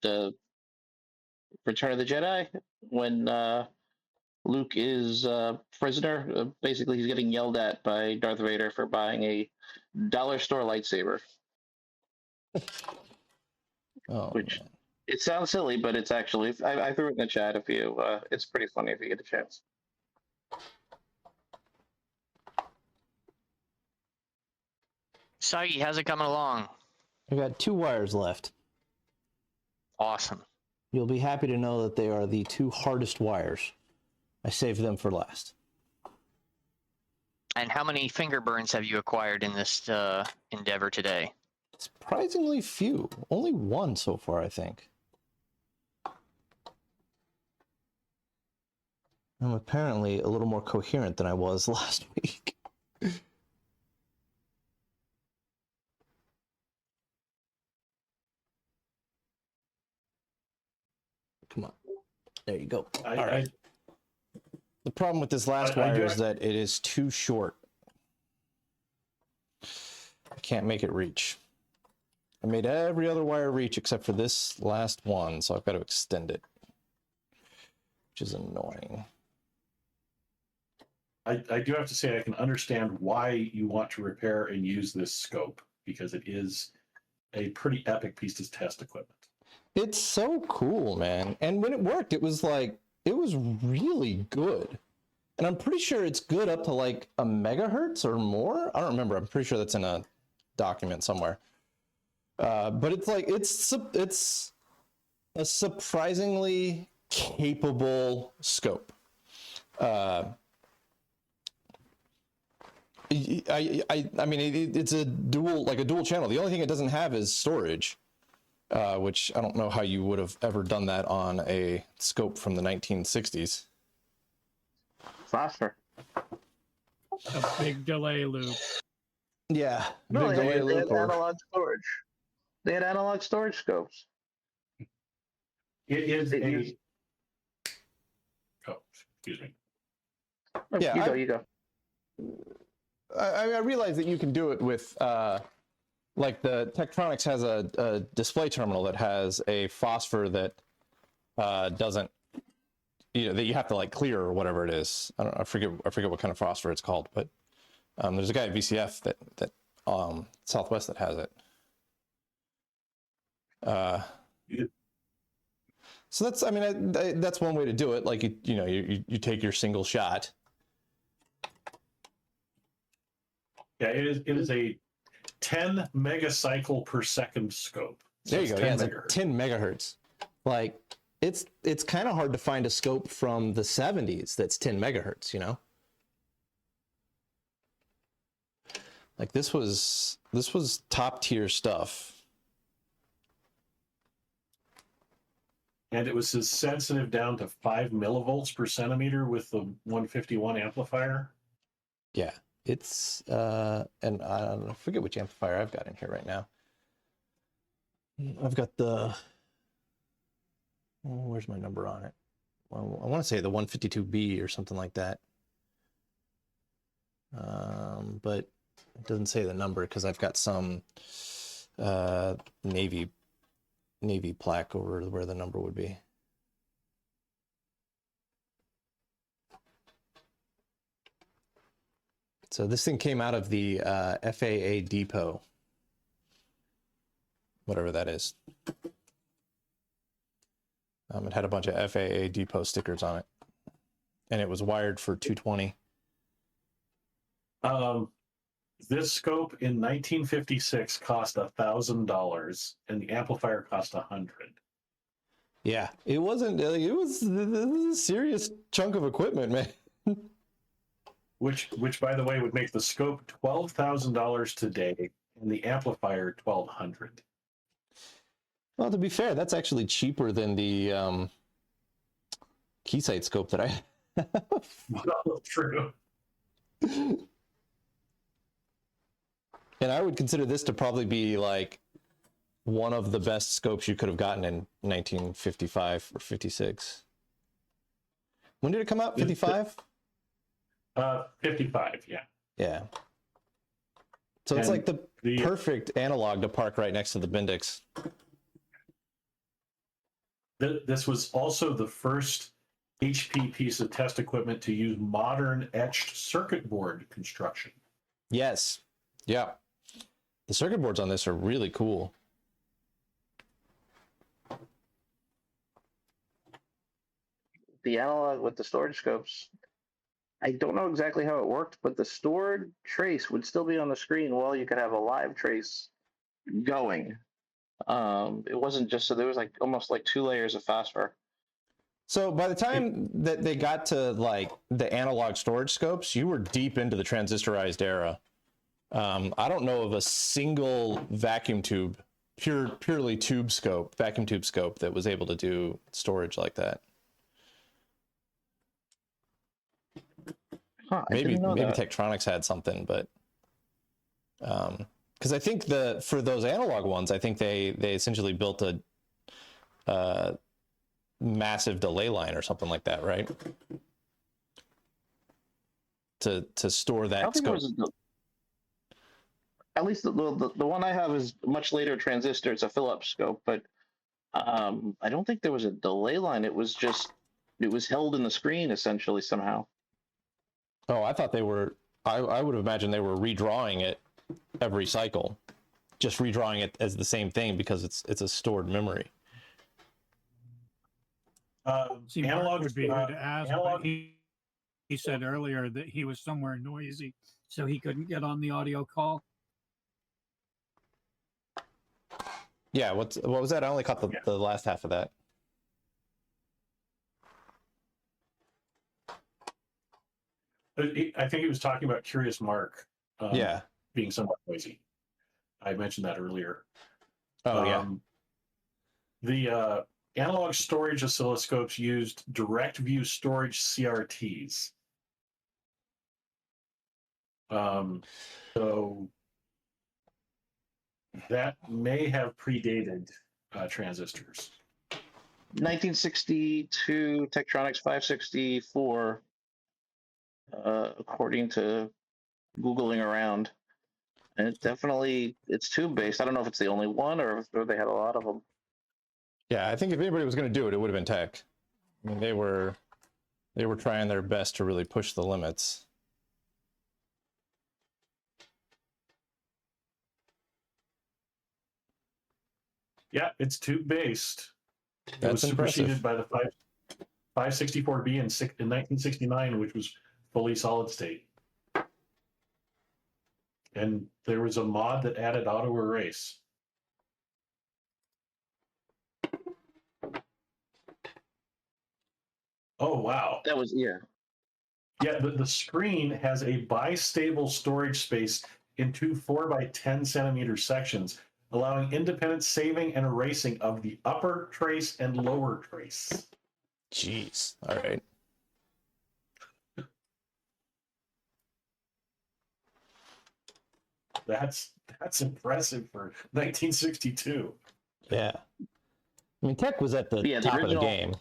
Return of the Jedi, when Luke is prisoner. Basically, he's getting yelled at by Darth Vader for buying a dollar store lightsaber. Oh, Which man. it sounds silly, but it's actually, I threw it in the chat if you. It's pretty funny if you get a chance. Sagi, how's it coming along? I got 2 wires left. Awesome. You'll be happy to know that they are the 2 hardest wires. I saved them for last. And how many finger burns have you acquired in this endeavor today? Surprisingly few. Only 1 so far, I think. I'm apparently a little more coherent than I was last week. Come on. There you go. All right. The problem with this last wire is that it is too short. I can't make it reach. I made every other wire reach except for this last one, so I've got to extend it, which is annoying. I do have to say I can understand why you want to repair and use this scope, because it is a pretty epic piece of test equipment. It's so cool, man. And when it worked, it was like, it was really good. And I'm pretty sure it's good up to like a megahertz or more. I don't remember. I'm pretty sure that's in a document somewhere. But it's like, it's a surprisingly capable scope. I mean, it's a dual channel. The only thing it doesn't have is storage. Which I don't know how you would have ever done that on a scope from the 1960s. Faster. A big delay loop. Yeah. No, big they delay had loop or- analog storage. They had analog storage scopes. It is It a. used- Oh, excuse me. Oh, Yeah, you go. I realize that you can do it with, like the Tektronix has a display terminal that has a phosphor that doesn't, that you have to like clear or whatever it is. I forget what kind of phosphor it's called, but there's a guy at VCF that Southwest that has it. So that's, I mean, that's one way to do it. Like you take your single shot. Yeah, it is a 10 megacycle per second scope. So There you go. Yeah, it's megahertz. 10 megahertz. Like it's kind of hard to find a scope from the 70s that's 10 megahertz, Like this was top tier stuff. And it was as sensitive down to 5 millivolts per centimeter with the 151 amplifier. Yeah. It's and I forget which amplifier I've got in here right now. I've got the where's my number on it? Well, I want to say the 152B or something like that. But it doesn't say the number because I've got some Navy plaque over where the number would be. So this thing came out of the FAA depot, whatever that is. It had a bunch of FAA depot stickers on it, and it was wired for 220. This scope in 1956 cost $1,000, and the amplifier cost $100. Yeah, it wasn't. It was a serious chunk of equipment, man. Which, by the way, would make the scope $12,000 today, and the amplifier $1,200. Well, to be fair, that's actually cheaper than the Keysight scope that I have. Well, true. And I would consider this to probably be like one of the best scopes you could have gotten in 1955 or 56. When did it come out? 55? 55, yeah. Yeah. So it's And like the perfect analog to park right next to the Bendix. This was also the first HP piece of test equipment to use modern etched circuit board construction. Yes. Yeah. The circuit boards on this are really cool. The analog with the storage scopes, I don't know exactly how it worked, but the stored trace would still be on the screen while you could have a live trace going. It wasn't just, so there was like almost like 2 layers of phosphor. So by the time that they got to like the analog storage scopes, you were deep into the transistorized era. I don't know of a single vacuum tube, purely vacuum tube scope that was able to do storage like that. Huh, maybe Tektronix had something, but because I think for those analog ones, I think they essentially built a massive delay line or something like that, right? To store that scope. At least the one I have is much later transistor. It's a Philips scope, but I don't think there was a delay line. It was held in the screen essentially somehow. Oh, I thought they were. I would imagine they were redrawing it every cycle, just redrawing it as the same thing because it's a stored memory. See, analog Mark would be good to ask, analog. but he said earlier that he was somewhere noisy, so he couldn't get on the audio call. Yeah, what was that? I only caught the last half of that. I think he was talking about Curious Mark. Yeah, being somewhat noisy. I mentioned that earlier. Oh yeah. The analog storage oscilloscopes used direct view storage CRTs. So that may have predated transistors. 1962 Tektronix 564, according to Googling around. And it's tube based. I don't know if it's the only one or if they had a lot of them. Yeah, I think if anybody was going to do it, it would have been Tech. I mean, they were trying their best to really push the limits. Yeah, it's tube based. It That's was superseded impressive. by the 564B in 1969, which was fully solid state. And there was a mod that added auto erase. Oh, wow. That was, yeah. Yeah, the screen has a bistable storage space in two 4x10 centimeter sections, allowing independent saving and erasing of the upper trace and lower trace. Jeez. All right. That's impressive for 1962. Yeah. I mean, Tech was at the top of the game.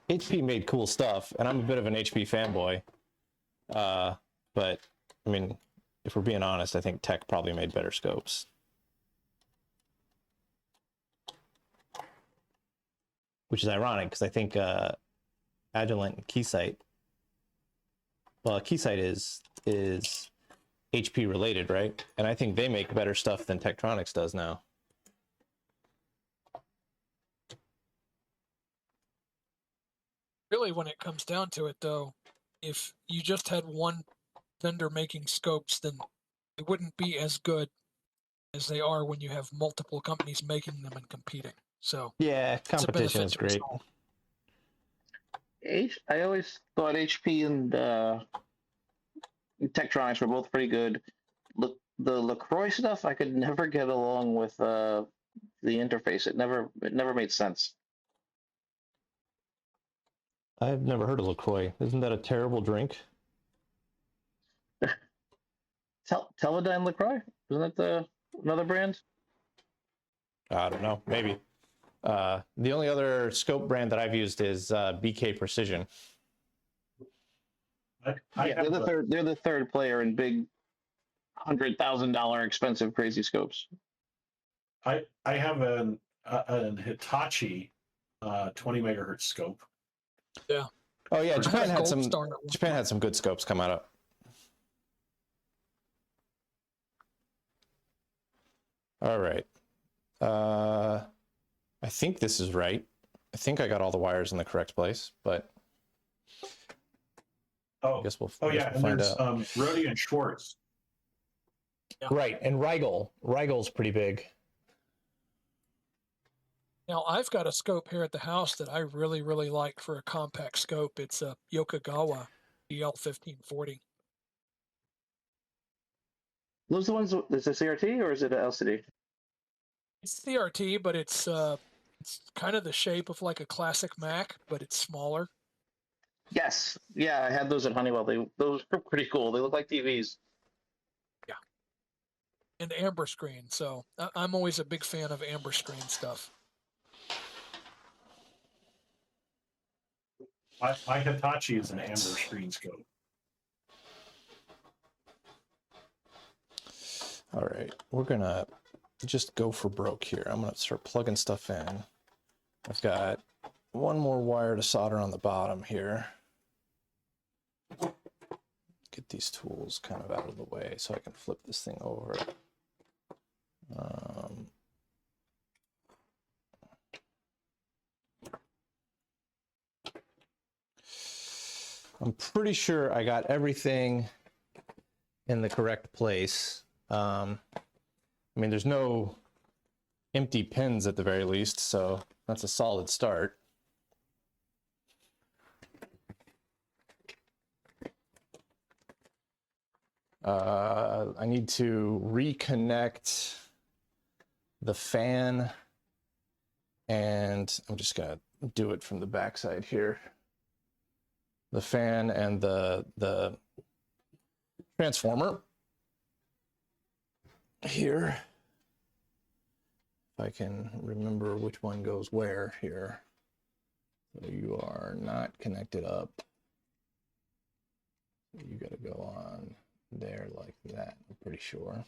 HP made cool stuff, and I'm a bit of an HP fanboy. But, I mean, if we're being honest, I think Tech probably made better scopes. Which is ironic, because I think Agilent and Keysight, well, Keysight is HP related, right? And I think they make better stuff than Tektronix does now. Really, when it comes down to it, though, if you just had one vendor making scopes, then it wouldn't be as good as they are when you have multiple companies making them and competing. So Yeah, it's a competition benefit is to us great. all. I always thought HP and Tektronix were both pretty good. Look, the LaCroix stuff, I could never get along with the interface. It never made sense. I've never heard of LaCroix. Isn't that a terrible drink? Teledyne LaCroix? Isn't that another brand? I don't know. Maybe. The only other scope brand that I've used is BK Precision. They're the third player in big $100,000 expensive crazy scopes. I have an Hitachi 20 megahertz scope. Yeah. Oh yeah, I Japan a had Gold some. Star at one Japan point. had some good scopes come out. All right. I think this is right. I think I got all the wires in the correct place, but I guess we'll yeah, and find there's out. Rode and Schwartz. Right, and Rigel's pretty big. Now, I've got a scope here at the house that I really, really like for a compact scope. It's a Yokogawa EL1540. Those the ones, is it CRT or is it an LCD? It's CRT, but it's kind of the shape of like a classic Mac, but it's smaller. Yes. Yeah, I had those at Honeywell. Those were pretty cool. They look like TVs. Yeah. And amber screen. So I'm always a big fan of amber screen stuff. My Hitachi is an amber screen scope. All right, we're gonna just go for broke here. I'm gonna start plugging stuff in. I've got one more wire to solder on the bottom here. Get these tools kind of out of the way so I can flip this thing over. I'm pretty sure I got everything in the correct place. I mean, there's no empty pins at the very least, so that's a solid start. I need to reconnect the fan, and I'm just gonna do it from the backside here. The fan and the transformer here. If I can remember which one goes where here. So you are not connected up. You got to go on there like that, I'm pretty sure.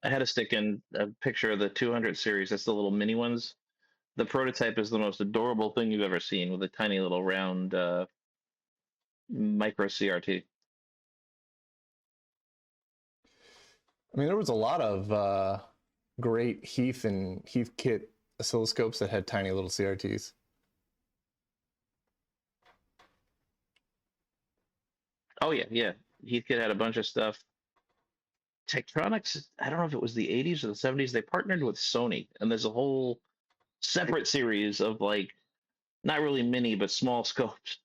I had to stick in a picture of the 200 series. That's the little mini ones. The prototype is the most adorable thing you've ever seen, with a tiny little round micro CRT. I mean, there was a lot of great Heath and Heathkit oscilloscopes that had tiny little CRTs. Oh yeah. Heathkit had a bunch of stuff. Tektronix, I don't know if it was the 80s or the 70s, they partnered with Sony, and there's a whole separate series of, like, not really mini, but small scopes.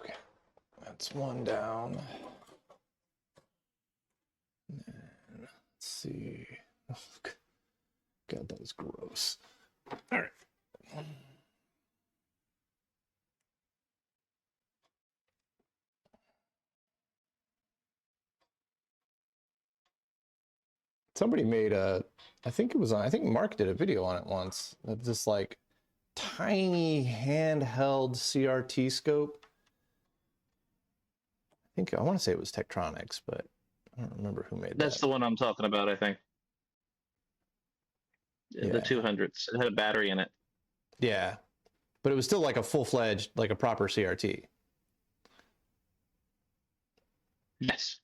Okay, that's one down. And let's see. Oh, God, that was gross. All right. Somebody made I think Mark did a video on it once. Of this like tiny handheld CRT scope. I want to say it was Tektronix, but I don't remember who made that. That's the one I'm talking about, I think. Yeah. The 200s. It had a battery in it. Yeah, but it was still like a full-fledged, like a proper CRT. Yes.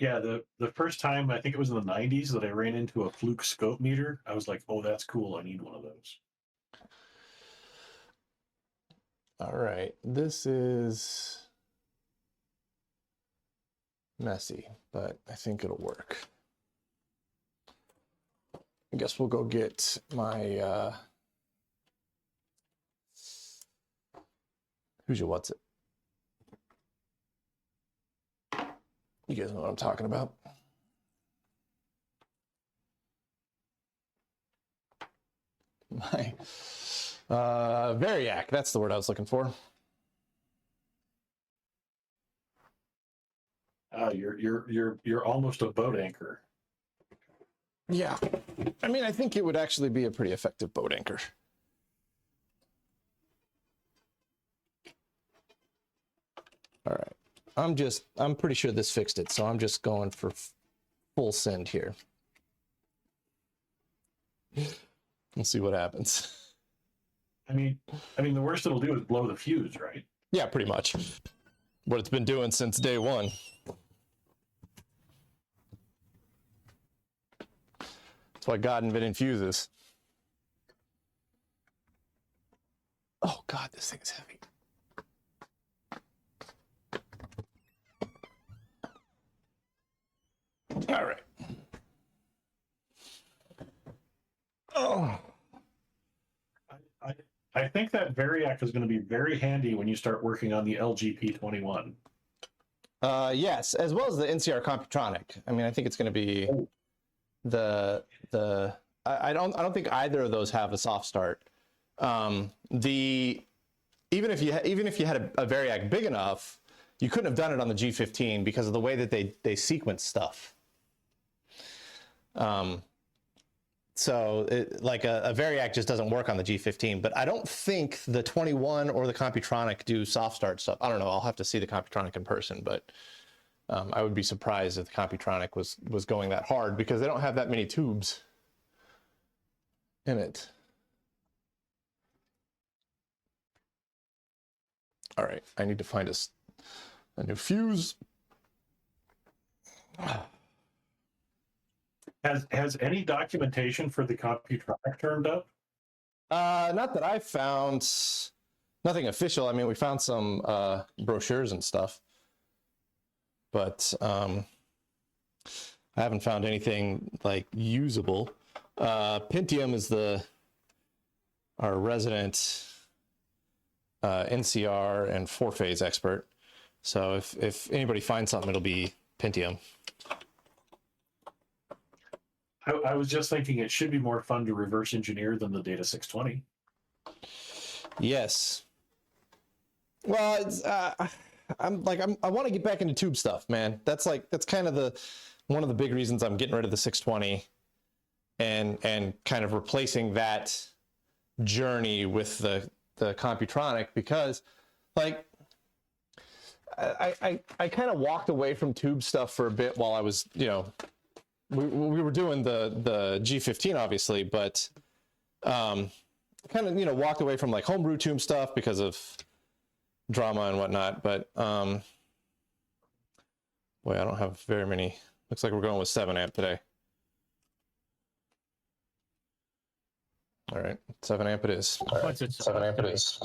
Yeah, the first time, I think it was in the 90s, that I ran into a fluke scope meter, I was like, oh, that's cool. I need one of those. All right, this is messy, but I think it'll work. I guess we'll go get my, who's your what's it? You guys know what I'm talking about. My Variac, that's the word I was looking for. You're almost a boat anchor. Yeah, I mean, I think it would actually be a pretty effective boat anchor. All right, I'm pretty sure this fixed it, so I'm just going for full send here. We'll see what happens. I mean, the worst it'll do is blow the fuse, right? Yeah, pretty much. What it's been doing since day one. That's why God invented fuses. Oh God, this thing is heavy. All right. Oh. I think that Variac is going to be very handy when you start working on the LGP21. Yes, as well as the NCR Computronic. I mean, I think it's going to be I don't think either of those have a soft start. Even if you had a Variac big enough, you couldn't have done it on the G15 because of the way that they sequence stuff. So like a Variac just doesn't work on the G15, but I don't think the 21 or the Computronic do soft start stuff. I don't know. I'll have to see the Computronic in person, but I would be surprised if the Computronic was going that hard because they don't have that many tubes in it. All right, I need to find a new fuse. Has any documentation for the Computronic turned up? Not that I found. Nothing official. I mean, we found some brochures and stuff, but I haven't found anything like usable. Pentium is our resident NCR and four-phase expert. So if anybody finds something, it'll be Pentium. I was just thinking it should be more fun to reverse engineer than the Data 620. Yes. Well, it's, I want to get back into tube stuff, man. That's kind of one of the big reasons I'm getting rid of the 620 and kind of replacing that journey with the Computronic, because like I kind of walked away from tube stuff for a bit while I was, we were doing the G15 obviously, but kind of walked away from like homebrew tube stuff because of drama and whatnot. But boy, I don't have very many. Looks like we're going with 7 amp today. All right, 7 amp it is. All right, What's it 7 amp it is.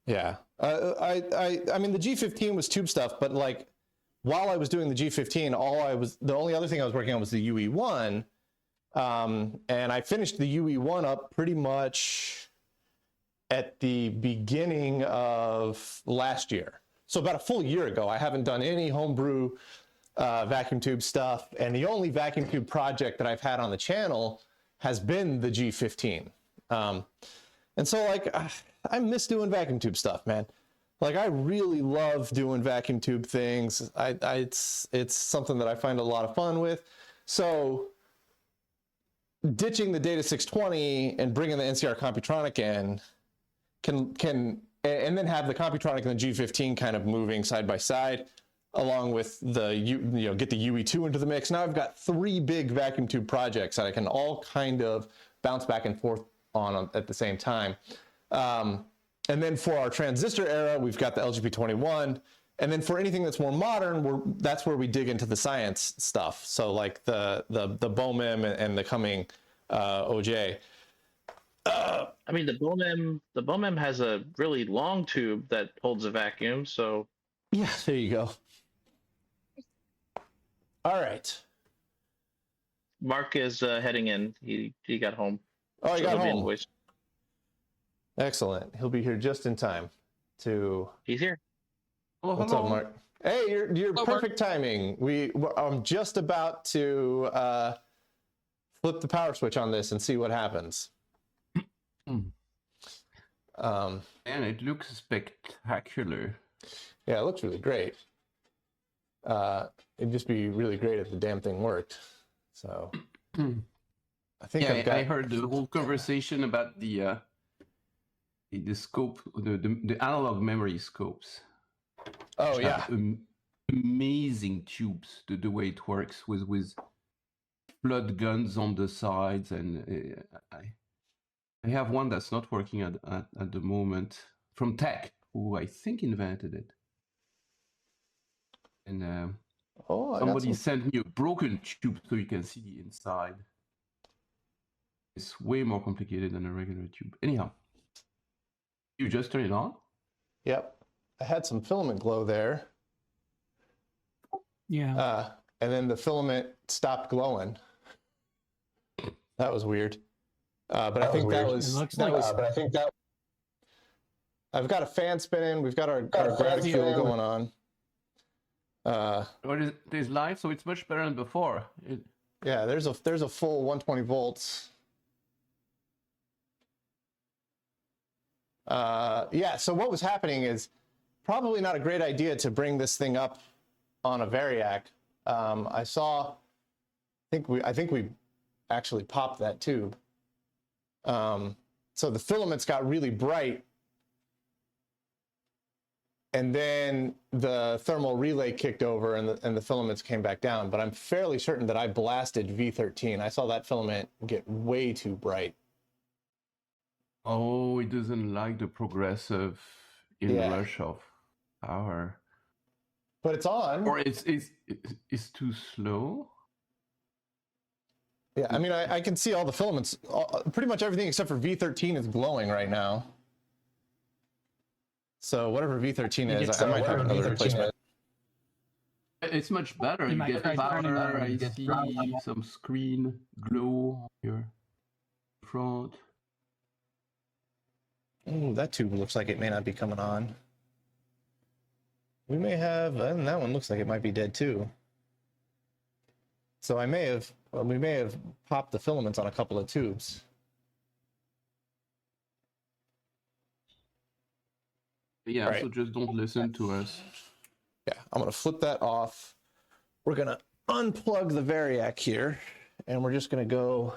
Yeah, I mean the G15 was tube stuff, but like while I was doing the G15, the only other thing I was working on was the UE1, and I finished the UE1 up pretty much at the beginning of last year. So about a full year ago. I haven't done any homebrew vacuum tube stuff, and the only vacuum tube project that I've had on the channel has been the G15. And so like I miss doing vacuum tube stuff, man. Like I really love doing vacuum tube things. It's something that I find a lot of fun with. So ditching the Data 620 and bringing the NCR Computronic in can and then have the Computronic and the G15 kind of moving side by side, along with get the UE2 into the mix. Now I've got 3 big vacuum tube projects that I can all kind of bounce back and forth on at the same time. And then for our transistor era, we've got the LGP21. And then for anything that's more modern, that's where we dig into the science stuff. So like the BOMEM and the coming OJ. I mean, the BOMEM has a really long tube that holds a vacuum. So yeah, there you go. All right. Mark is heading in. He got home. Oh, he got he'll be in home. voice. Excellent. He'll be here just in time to. He's here. What's up, Mark? Hey, you're Hello, perfect timing. I'm just about to flip the power switch on this and see what happens. And it looks spectacular. Yeah, it looks really great. It'd just be really great if the damn thing worked. So I think I heard the whole conversation about the scope, the analog memory scopes. Oh yeah, amazing tubes. The way it works with flood guns on the sides, and I have one that's not working at the moment from Tech, who I think invented it. And somebody sent me a broken tube so you can see the inside. It's way more complicated than a regular tube. Anyhow, you just turn it on? Yep. I had some filament glow there. Yeah. And then the filament stopped glowing. That was weird. But I think that was. I've got a fan spinning. We've got our gravity fuel going on. There's light, so it's much better than before. Yeah, there's a full 120 volts. Yeah, so what was happening is probably not a great idea to bring this thing up on a variac. I think we actually popped that tube. So the filaments got really bright, and then the thermal relay kicked over and the filaments came back down. But I'm fairly certain that I blasted V13. I saw that filament get way too bright. Oh, it doesn't like the progressive inrush of power. But it's on. Or it's too slow. Yeah, I mean, I can see all the filaments. Pretty much everything except for V13 is glowing right now. So whatever V13 is, I might have another replacement. It's much better. You get power, I see some screen glow on your front. Ooh, that tube looks like it may not be coming on. We may have, and that one looks like it might be dead too. So we may have popped the filaments on a couple of tubes. Yeah, right. So just don't listen to us. Yeah, I'm gonna flip that off. We're gonna unplug the variac here, and we're just gonna go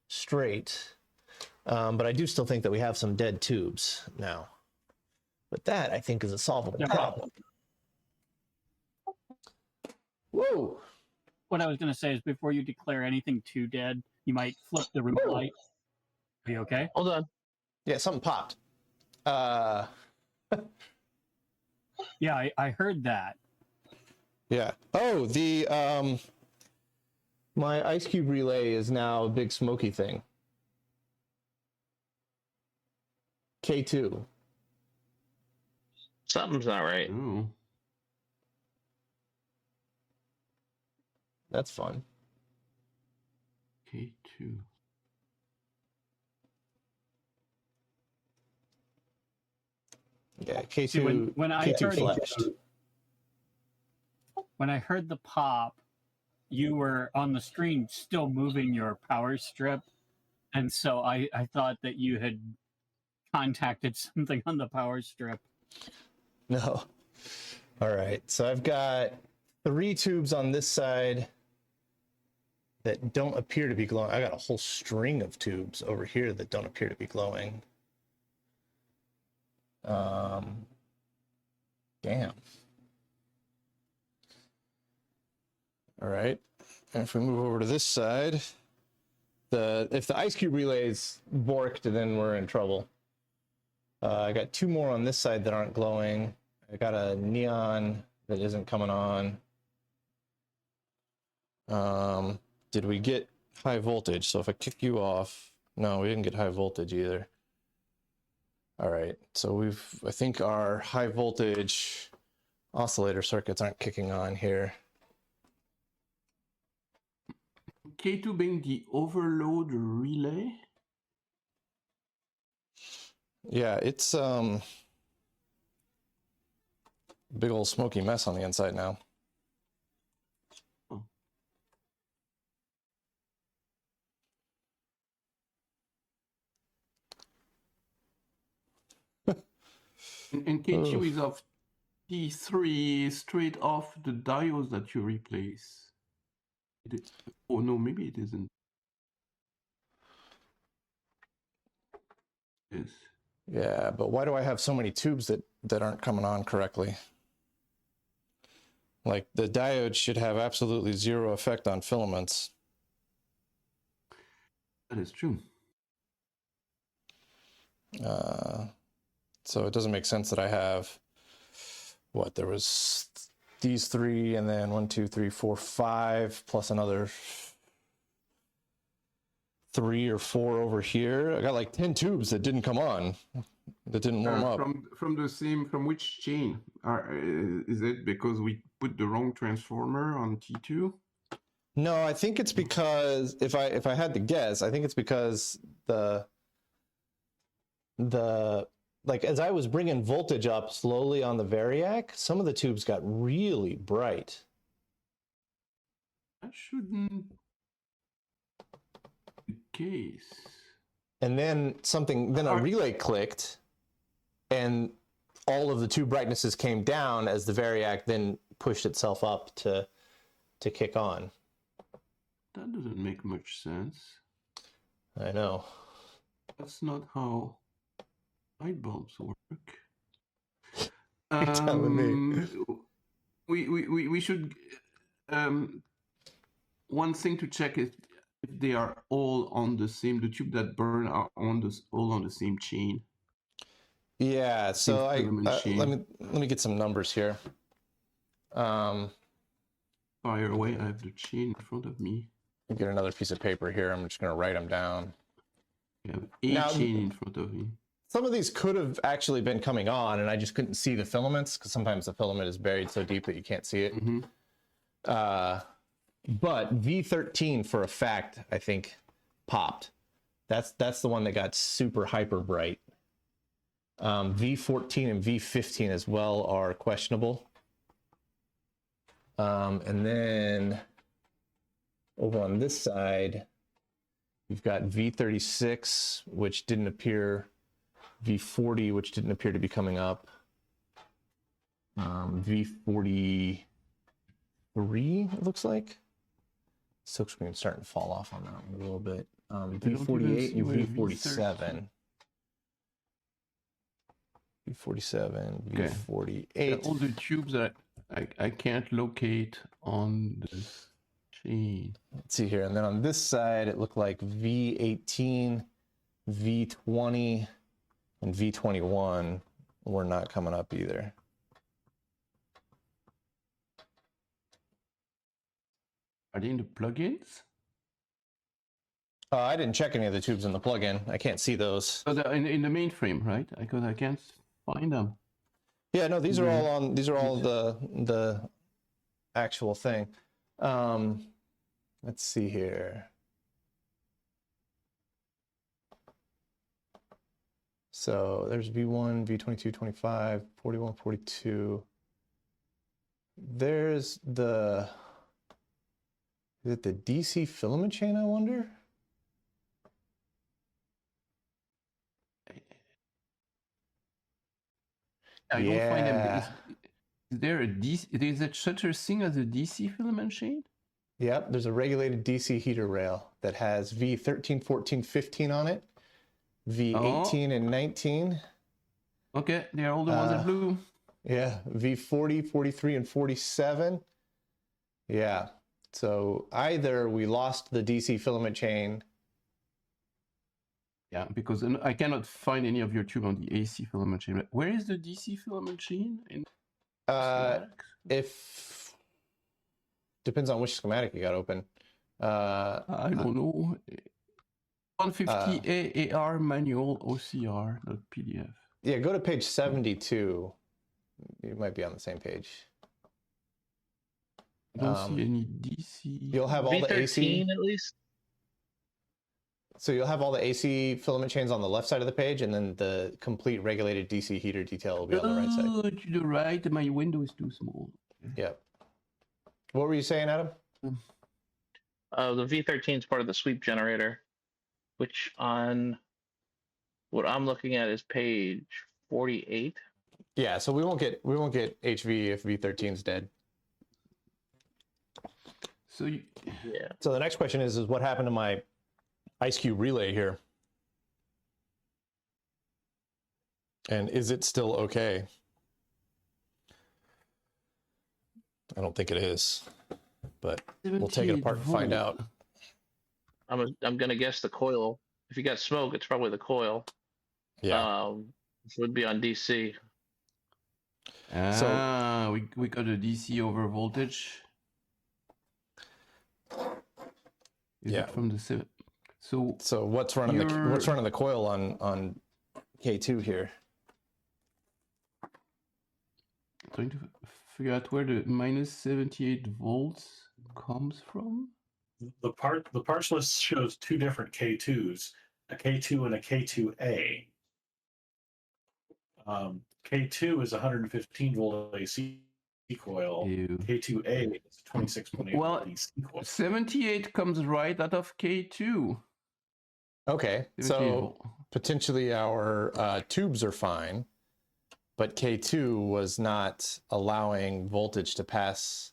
straight. But I do still think that we have some dead tubes now. But that, I think, is a solvable problem. Whoa! What I was going to say is before you declare anything too dead, you might flip the room light. Are you okay? Hold on. Yeah, something popped. Yeah, I heard that. Yeah. Oh, the my ice cube relay is now a big smoky thing. K2. Something's not right. Ooh. That's fun. K2. Yeah, K2. See, when I K2 heard flashed. when I heard the pop, you were on the screen still moving your power strip, and so I thought that you had contacted something on the power strip. No. All right. So I've got 3 tubes on this side that don't appear to be glowing. I got a whole string of tubes over here that don't appear to be glowing. Damn. All right. And if we move over to this side, if the ice cube relay is borked, then we're in trouble. I got 2 more on this side that aren't glowing. I got a neon that isn't coming on. Did we get high voltage? So if I kick you off, no, we didn't get high voltage either. All right, so I think our high voltage oscillator circuits aren't kicking on here. K2 being the overload relay. Yeah, it's big old smoky mess on the inside now. Oh. And K2 is off T3 straight off the diodes that you replace. Oh no, maybe it isn't. Yes. Yeah, but why do I have so many tubes that aren't coming on correctly? Like, the diode should have absolutely 0 effect on filaments. That is true. So it doesn't make sense that I have, what, there was these 3, and then 1, 2, 3, 4, 5, plus another 3 or 4 over here. I got like 10 tubes that didn't come on, that didn't warm up. From which chain? Is it because we put the wrong transformer on T2? No, I think it's because, if I had to guess, I think it's because the like, as I was bringing voltage up slowly on the variac, some of the tubes got really bright. That shouldn't be the case. And then a relay clicked, and all of the tube brightnesses came down as the variac then pushed itself up to kick on. That doesn't make much sense. I know. That's not how light bulbs work. You're telling me. We should. One thing to check is if they are all on the same. The tube that burn are all on the same chain. Yeah. So let me get some numbers here. Fire away. I have the chain in front of me. Get another piece of paper here. I'm just going to write them down. I have a chain in front of me. Some of these could have actually been coming on, and I just couldn't see the filaments, because sometimes the filament is buried so deep that you can't see it. Mm-hmm. But V13 for a fact, I think, popped. That's the one that got super hyper bright. V14 and V15 as well are questionable. And then over on this side, we've got V36, which didn't appear, V40, which didn't appear to be coming up, V43, it looks like. Silk screen's starting to fall off on that one a little bit. V48 and V47. V47, V48. Okay. All the tubes that I can't locate on this chain. Let's see here. And then on this side, it looked like V18, V20, and V21 were not coming up either. Are they in the plugins? I didn't check any of the tubes in the plugin. I can't see those. So they're in the mainframe, right? Because I can't find them. Yeah, no, these are all on. These are all the actual thing. Let's see here. So there's V1, V22, 25, 41, 42. There's the, is it the DC filament chain, I wonder? I don't find them. Is there a DC? Is there such a thing as a DC filament chain? Yep, there's a regulated DC heater rail that has V13, 14, 15 on it, V18 and 19. Okay, they're all the ones in blue. Yeah, V40, 43, and 47. Yeah, so either we lost the DC filament chain Yeah, because I cannot find any of your tube on the AC filament chain. Where is the DC filament chain? In schematics? If depends on which schematic you got open. I don't know. 150A AR manual OCR.pdf. Yeah, go to page 72. You might be on the same page. I don't see any DC. You'll have all the AC at least. So you'll have all the AC filament chains on the left side of the page, and then the complete regulated DC heater detail will be on the right side. Oh, to the right. My window is too small. Yep. What were you saying, Adam? The V13 is part of the sweep generator, which on what I'm looking at is page 48. Yeah, so we won't get HV if V13's dead. So yeah. So the next question is what happened to my Ice Cube relay here? And is it still okay? I don't think it is, but we'll take it apart and find out. I'm gonna guess the coil. If you got smoke, it's probably the coil. Yeah. Which would be on DC. We got a DC over voltage. Is it from the So what's running the coil on K2 here? Trying to figure out where the minus 78 volts comes from. The parts list shows two different K2s, a K2 and a K2A. K2 is 115 volt AC coil. K2A is 26.8 volt DC coil. 78 comes right out of K2. Okay, so potentially our tubes are fine, but K2 was not allowing voltage to pass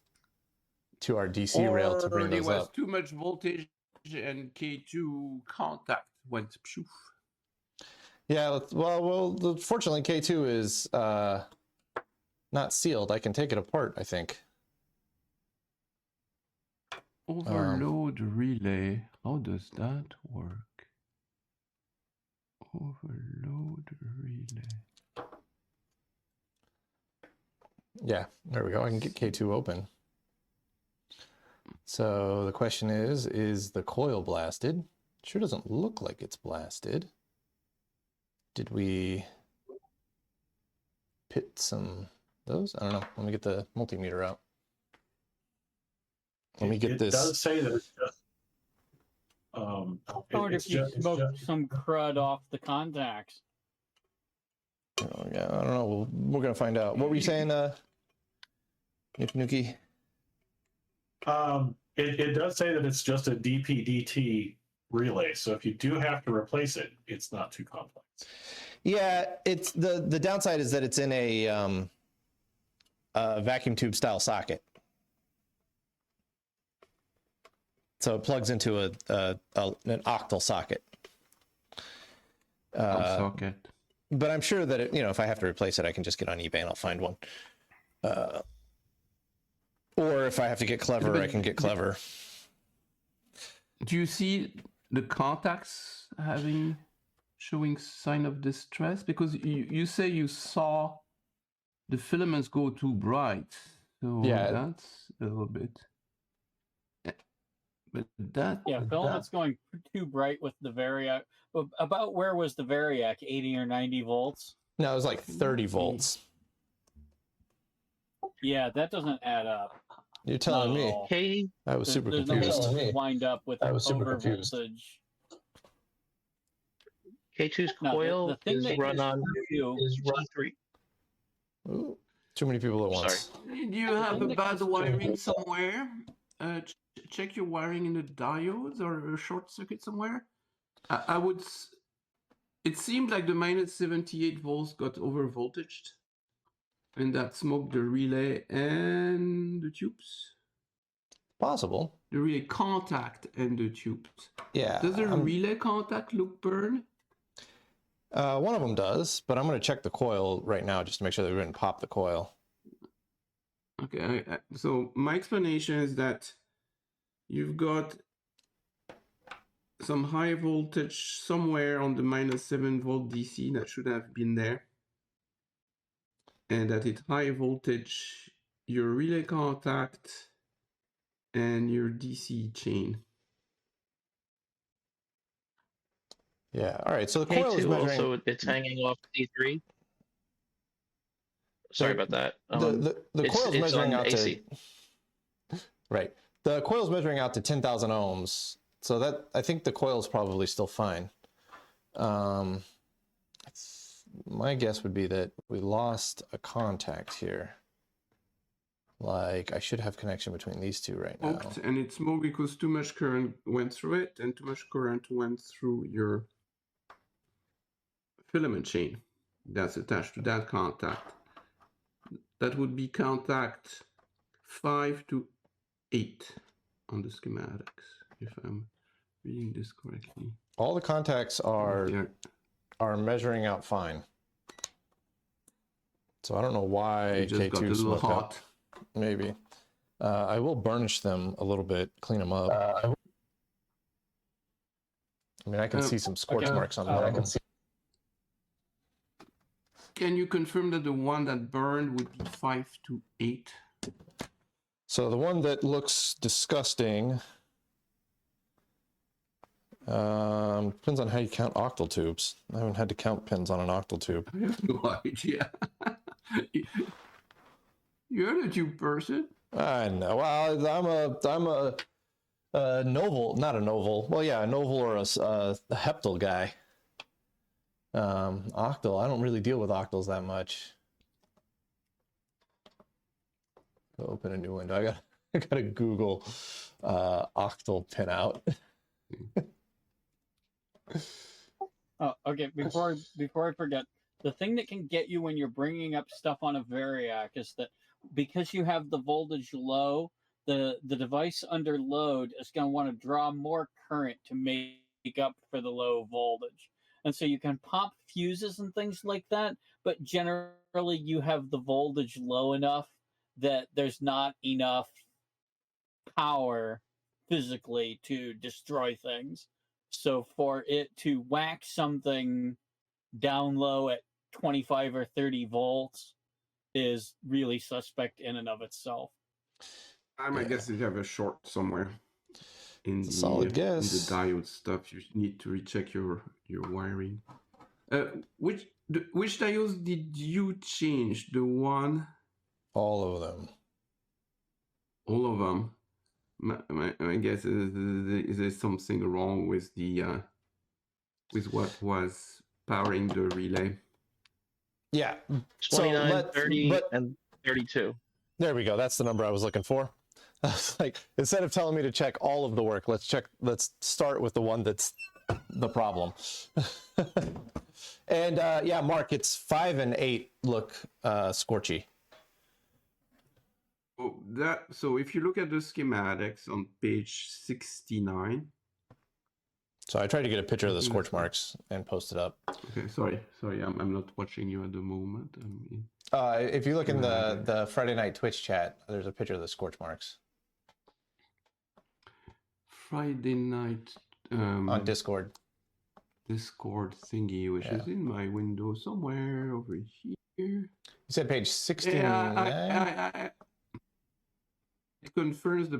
to our DC rail to bring those there was up. too much voltage and K2 contact went poof. Yeah, well, fortunately K2 is not sealed. I can take it apart, I think. Overload relay. How does that work? Overload relay. Yeah, there we go. I can get K2 open. So the question is the coil blasted? Sure doesn't look like it's blasted. Did we pit some those? I don't know. Let me get the multimeter out. Let me get this. It does say that it's just. I wonder if you smoked some crud off the contacts. Oh, yeah, I don't know. We're gonna find out. What were you saying, Nuki? It does say that it's just a DP-DT relay, so if you do have to replace it, it's not too complex. Yeah, it's the downside is that it's in a vacuum tube style socket, so it plugs into an octal socket. Socket. But I'm sure that if I have to replace it, I can just get on eBay and I'll find one. Or if I have to get clever, I can get clever. Do you see the contacts showing sign of distress? Because you say you saw the filaments go too bright. So yeah, that's a little bit. But that filament's going too bright with the Variac. About where was the Variac? 80 or 90 volts? No, it was like 30 volts. Yeah, that doesn't add up. You're telling me. Okay. I was super There's confused. No way to wind up with over voltage. K2's coil is run 3. Ooh, too many people at once. Do you have a bad wiring somewhere? Check your wiring in the diodes or a short circuit somewhere. I would. It seemed like the minus 78 volts got over voltaged, and that smoked the relay and the tubes. Possible. The relay contact and the tubes. Yeah. Does the relay contact look burned? One of them does, but I'm going to check the coil right now just to make sure that we didn't pop the coil. Okay, so my explanation is that you've got some high voltage somewhere on the -7 volt DC that should have been there. And at its high voltage, your relay contact and your DC chain. Yeah. All right. So the coil is K2 measuring. also it's hanging off T3. Sorry about that. The it's- coil's it's measuring on out AC. to. Right. The coil's measuring out to 10,000 ohms. So that I think the coil's probably still fine. My guess would be that we lost a contact here. Like I should have connection between these two right now. And it's more because too much current went through it and too much current went through your filament chain that's attached to that contact. That would be contact 5 to 8 on the schematics, if I'm reading this correctly. All the contacts are measuring out fine. So I don't know why It just got a K2 little smoke hot. up. Maybe. I will burnish them a little bit, clean them up. I mean, I can see some scorch marks on them. Can you confirm that the one that burned would be 5 to 8? So the one that looks disgusting depends on how you count octal tubes. I haven't had to count pins on an octal tube. I have no idea. You're a tube person. I know. Well, I'm a novel, not a novel. Well, yeah, a novel or a heptal guy. Octal. I don't really deal with octals that much. Go open a new window. I gotta Google octal pinout. Oh, okay. Before I forget, the thing that can get you when you're bringing up stuff on a variac is that because you have the voltage low, the device under load is going to want to draw more current to make up for the low voltage. And so you can pop fuses and things like that, but generally you have the voltage low enough that there's not enough power physically to destroy things. So for it to whack something down low at 25 or 30 volts is really suspect in and of itself. I might guess you have a short somewhere in the solid in guess. the diode stuff. You need to recheck your wiring. Which diodes did you change? The one? All of them. All of them. My guess is there's something wrong with the with what was powering the relay. Yeah. 29, 30, and 32. There we go. That's the number I was looking for. I was like, instead of telling me to check all of the work, let's start with the one that's the problem. And yeah, Mark, it's 5 and 8 look scorchy. Oh, so if you look at the schematics on page 69. So I tried to get a picture of the scorch marks and post it up. Okay, sorry, I'm not watching you at the moment. If you look in the Friday night Twitch chat, there's a picture of the scorch marks. Friday night on Discord. Discord thingy, which is in my window somewhere over here. You said page 69. Yeah, it confirms the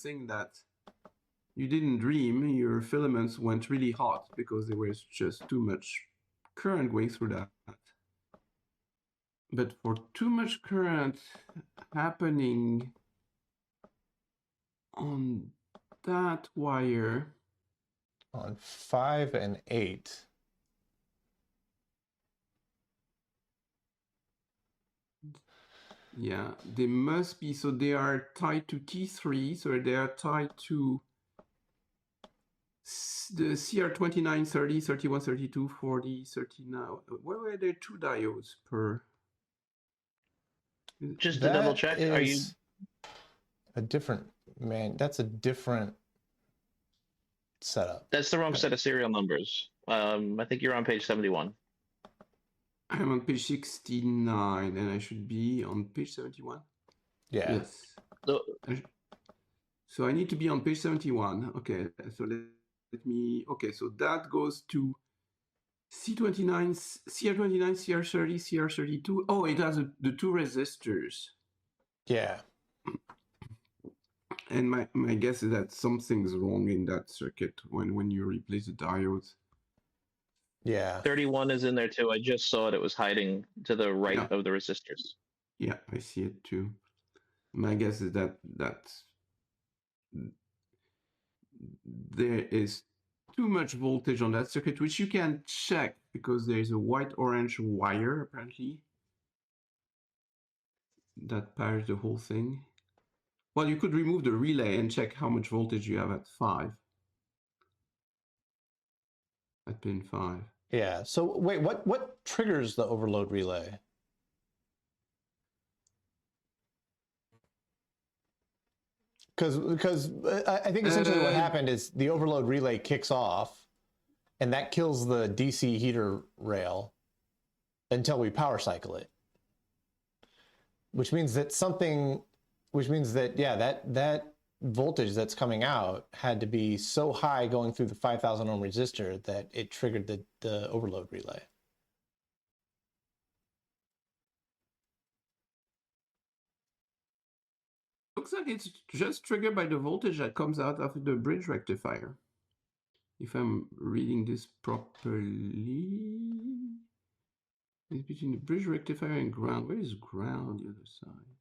thing that you didn't dream. Your filaments went really hot because there was just too much current going through that. But for too much current happening on that wire, on 5 and 8. Yeah, they must be, so they are tied to T3, so they are tied to the CR29, 30, 31, 32, 40, 30 now. Where were there 2 diodes per? Just to double check, are you a different that's a different setup. That's the wrong set of serial numbers. I think you're on page 71. I'm on page 69 and I should be on page 71. Yeah. Yes. So I need to be on page 71. Okay. So let me. Okay, so that goes to C29, CR29, CR30, CR32. Oh, it has the two resistors. Yeah. And my guess is that something's wrong in that circuit when you replace the diodes. Yeah. 31 is in there too. I just saw it. It was hiding to the right Yeah. of the resistors. Yeah, I see it too. My guess is that there is too much voltage on that circuit, which you can check because there's a white-orange wire apparently that powers the whole thing. Well, you could remove the relay and check how much voltage you have at 5. At pin 5. Yeah. So wait, what triggers the overload relay? Because I think essentially what happened is the overload relay kicks off, and that kills the DC heater rail until we power cycle it. Which means that that voltage that's coming out had to be so high going through the 5,000 ohm resistor that it triggered the overload relay. Looks like it's just triggered by the voltage that comes out of the bridge rectifier. If I'm reading this properly, it's between the bridge rectifier and ground. Where is ground on the other side?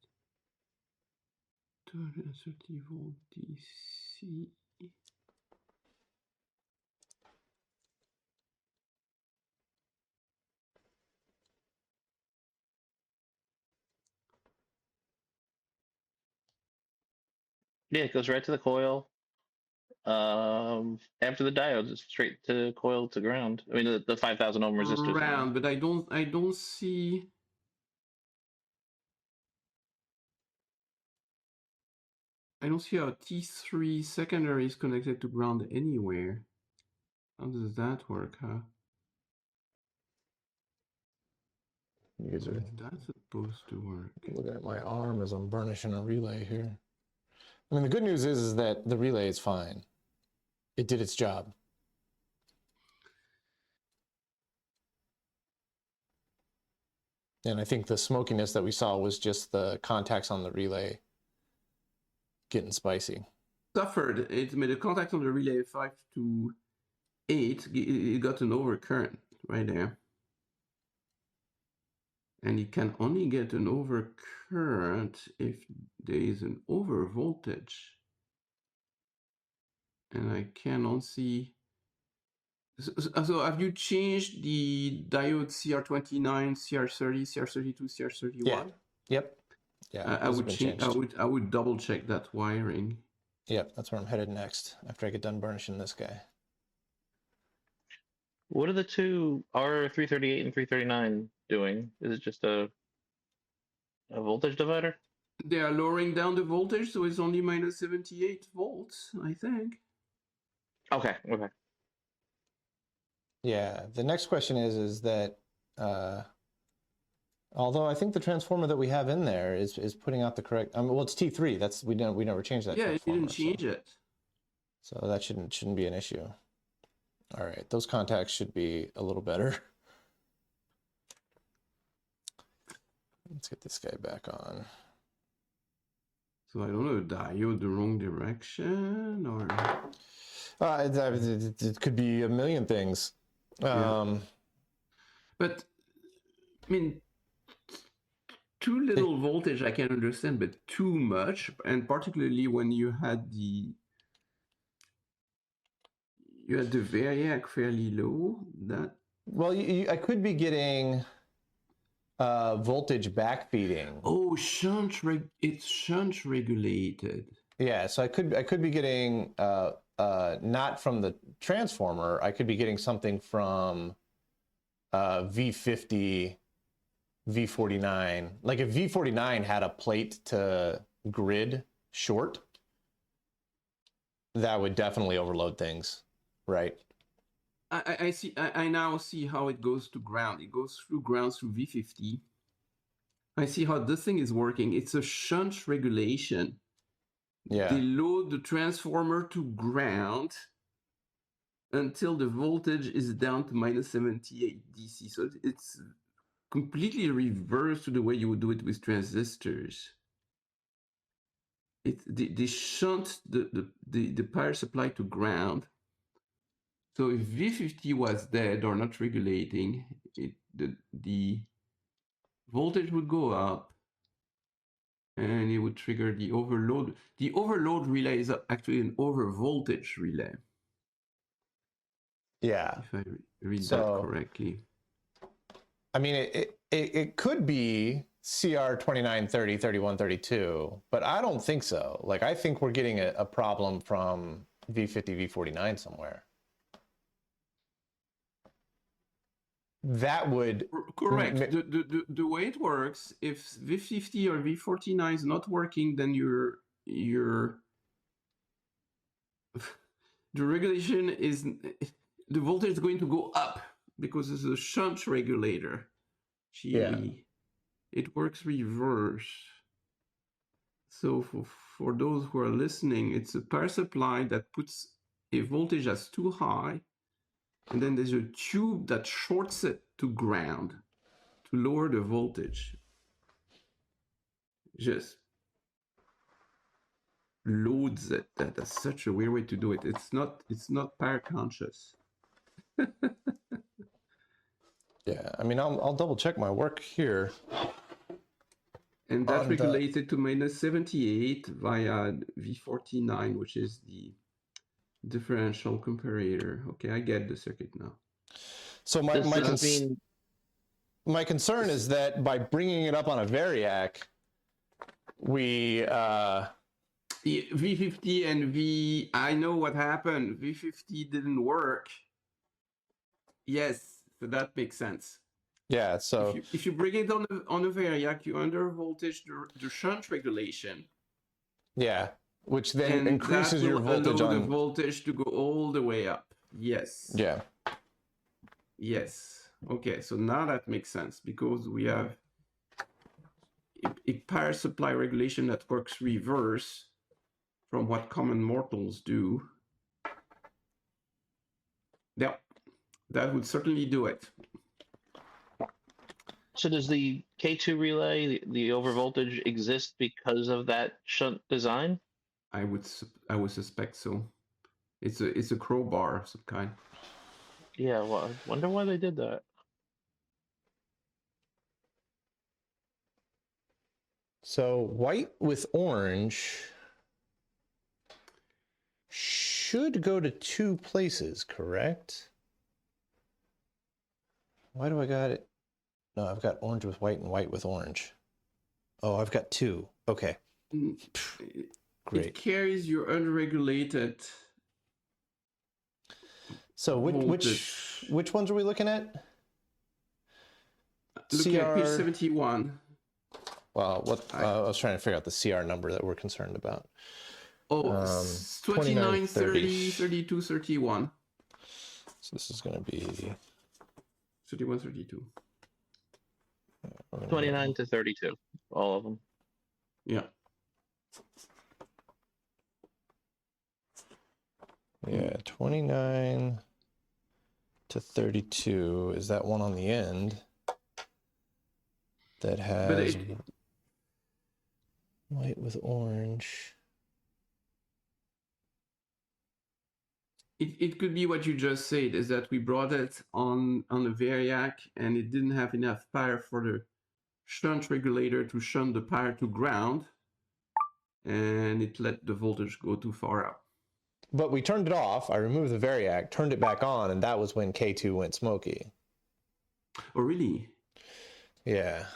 230 volt DC. Yeah, it goes right to the coil. After the diodes, it's straight to coil to ground. I mean, the 5,000 ohm resistors. Ground, but I don't see. I don't see how T3 secondary is connected to ground anywhere. How does that work, huh? You guys are That's supposed to work. looking at my arm as I'm burnishing a relay here. I mean, the good news is that the relay is fine. It did its job. And I think the smokiness that we saw was just the contacts on the relay getting spicy. Suffered. It made a contact on the relay 5 to 8. It got an overcurrent right there. And it can only get an overcurrent if there is an overvoltage. And I cannot see. So have you changed the diode CR29, CR30, CR32, CR31? Yeah. Yep. Yeah. I would change. I would double check that wiring. Yep, that's where I'm headed next after I get done burnishing this guy. What are the two R338 and 339 doing? Is it just a voltage divider? They are lowering down the voltage, so it's only minus 78 volts, I think. Okay. Okay. Yeah. The next question is that although I think the transformer that we have in there is putting out the correct. Well, it's T3. That's we never changed that. Yeah, it didn't change it. So that shouldn't be an issue. All right, those contacts should be a little better. Let's get this guy back on. So I don't know, diode the wrong direction or. It could be a million things. Yeah. But I mean, too little voltage I can understand, but too much, and particularly when you had the variac fairly low. That well, I could be getting voltage backfeeding. Oh, it's shunt regulated. Yeah, so I could be getting not from the transformer. I could be getting something from V50, V49. Like if V49 had a plate to grid short, that would definitely overload things, right? I see. I now see how it goes to ground. It goes through ground through V50. I see how this thing is working. It's a shunt regulation. Yeah. They load the transformer to ground, until the voltage is down to -78 DC. So it's completely reverse to the way you would do it with transistors. They shunt the power supply to ground. So if V50 was dead or not regulating, the voltage would go up, and it would trigger the overload. The overload relay is actually an overvoltage relay. Yeah. If I read that So- correctly. I mean, it could be CR 2930, 3132, but I don't think so. Like, I think we're getting a problem from V50, V49 somewhere. That would Correct. The way it works, if V50 or V49 is not working, then the regulation is, the voltage is going to go up because it's a shunt regulator. Yeah. It works reverse. So for those who are listening, it's a power supply that puts a voltage that's too high, and then there's a tube that shorts it to ground to lower the voltage. Just loads it. That's such a weird way to do it. It's not power conscious. Yeah, I mean, I'll double check my work here. And that regulated to -78 via V49, which is the differential comparator. Okay, I get the circuit now. So my concern is that by bringing it up on a variac, we V50 and I know what happened. V50 didn't work. Yes, so that makes sense. Yeah, so if you bring it on a variac, you under voltage the shunt regulation. Yeah, which then increases your voltage on the voltage to go all the way up. Yes. Yeah. Yes. Okay, so now that makes sense because we have a power supply regulation that works reverse from what common mortals do. Yeah, that would certainly do it. So does the K2 relay, the overvoltage, exist because of that shunt design? I would suspect so. It's a crowbar of some kind. Yeah, well, I wonder why they did that. So white with orange should go to two places, correct? Why do I got it? No, I've got orange with white and white with orange. Oh, I've got two. Okay. Great. It carries your unregulated. So which ones are we looking at? Look at page 71. Well, I was trying to figure out the CR number that we're concerned about. Oh, 29, 30, 32, 31. So this is going to be 31, 32. 29 to 32, all of them. Yeah. Yeah, 29 to 32 is that one on the end that has white with orange. It could be what you just said, is that we brought it on a variac and it didn't have enough power for the shunt regulator to shunt the power to ground, and it let the voltage go too far up. But we turned it off, I removed the variac, turned it back on, and that was when K2 went smoky. Oh, really? Yeah,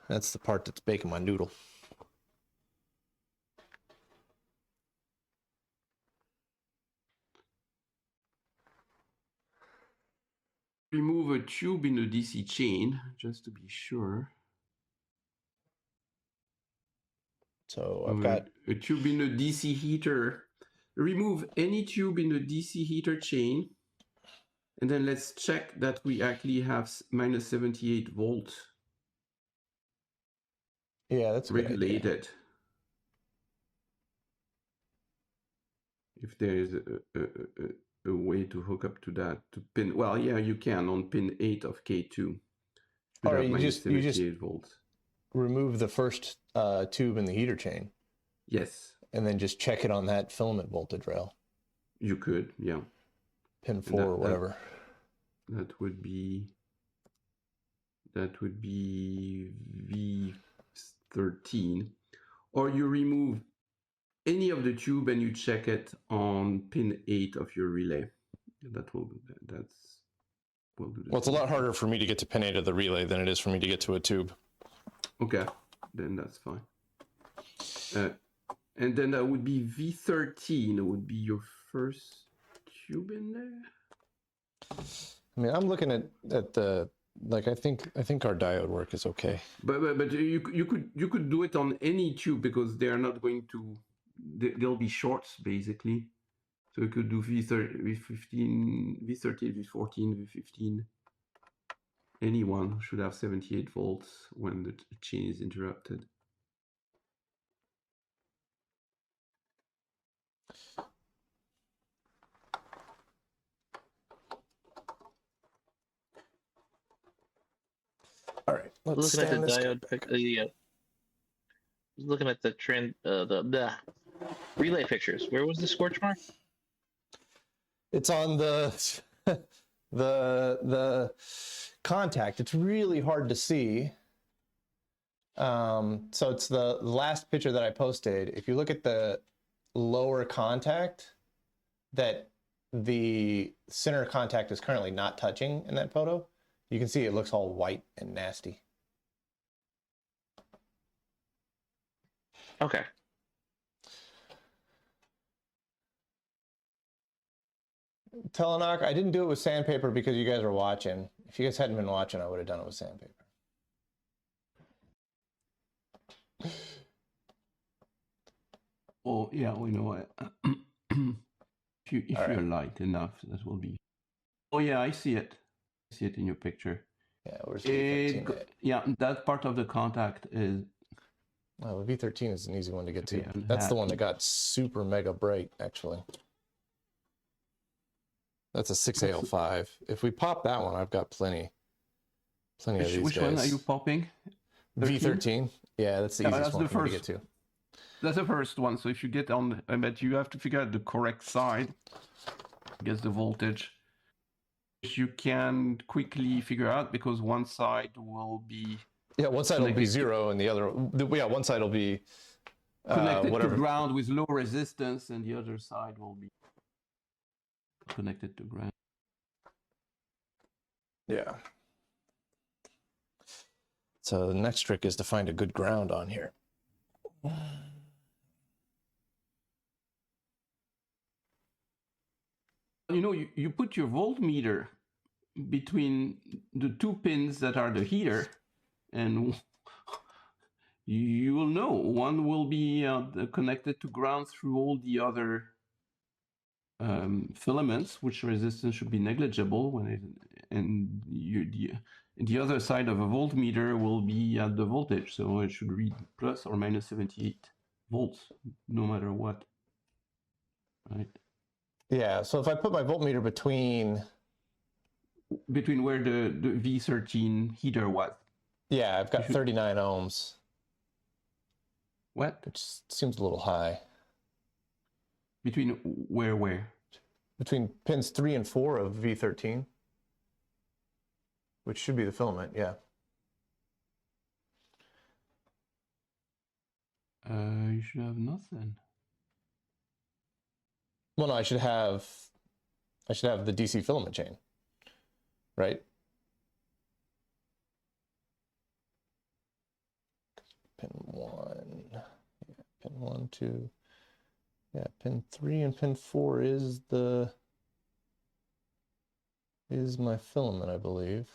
that's the part that's baking my noodle. Remove a tube in the DC chain, just to be sure. So I've got a tube in the DC heater. Remove any tube in the DC heater chain. And then let's check that we actually have -78 volts. Yeah, that's regulated. If there is a a way to hook up to that to pin. Well, yeah, you can on pin 8 of K2. Should Or have you minus just 78 volts. remove the first tube in the heater chain, Yes, and then just check it on that filament voltage rail, you could. Yeah, pin 4 or whatever. that would be V13, or you remove any of the tube and you check it on pin 8 of your relay. That will do the Well, it's a same lot thing. harder for me to get to pin 8 of the relay than it is for me to get to a tube. Okay, then that's fine. And then that would be V13 would be your first tube in there. I mean, I'm looking at the, like, I think our diode work is okay. But you could do it on any tube because they are not going to. They'll be shorts basically. So you could do V13, V14, V15. Anyone should have 78 volts when the chain is interrupted. All right, let's Looking at stand the this. diode, looking at the the relay pictures. Where was the scorch mark? It's on the the contact. It's really hard to see. So it's the last picture that I posted. If you look at the lower contact, that the center contact is currently not touching in that photo, you can see it looks all white and nasty. Okay. Teleknock, I didn't do it with sandpaper because you guys were watching. If you guys hadn't been watching, I would have done it with sandpaper. Oh yeah, we know it. If you're light enough, that will be. Oh yeah, I see it. I see it in your picture. Yeah, where's V13? Yeah, that part of the contact is. Well, V13 is an easy one to get to. Yeah, That's the one that got super mega bright, actually. That's a 6A05. If we pop that one, I've got plenty of these Which guys. one are you popping? 13? V13. Yeah, that's the easiest one for me to get to. That's the first one. So if you get on, I bet you have to figure out the correct side. Guess the voltage. Which you can quickly figure out because one side will be. Yeah, one side will be 0 and the other. Yeah, one side will be connected whatever. to ground with low resistance, and the other side will be connected to ground. Yeah. So the next trick is to find a good ground on here. You know, you put your voltmeter between the two pins that are the heater, and you will know one will be connected to ground through all the other filaments, which resistance should be negligible and the other side of a voltmeter will be at the voltage, so it should read plus or minus 78 volts no matter what, right? Yeah, so if I put my voltmeter between where the V13 heater was. Yeah, I've got 39 ohms. What? Which seems a little high. Between where? Between pins 3 and 4 of V13, which should be the filament, yeah. You should have nothing. Well, no, I should have the DC filament chain, right? Pin 1, yeah, pin 1, 2, yeah, pin 3 and pin 4 is my filament, I believe.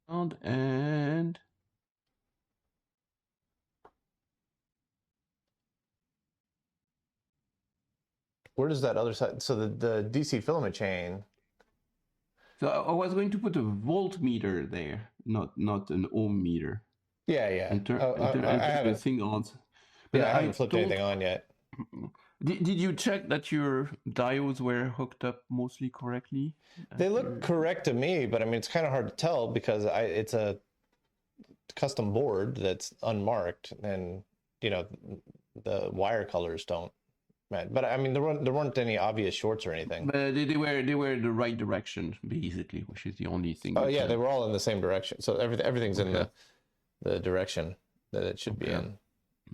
And where does that other side? So the DC filament chain. So I was going to put a voltmeter there, not an ohm meter. Yeah, yeah. I haven't flipped anything on yet. Did you check that your diodes were hooked up mostly correctly? They look correct to me, but I mean, it's kind of hard to tell because it's a custom board that's unmarked, and you know, the wire colors don't match. But I mean, there weren't any obvious shorts or anything. But they were the right direction basically, which is the only thing. Oh yeah, they were all in the same direction. So everything's in Okay. the direction that it should be Okay. in.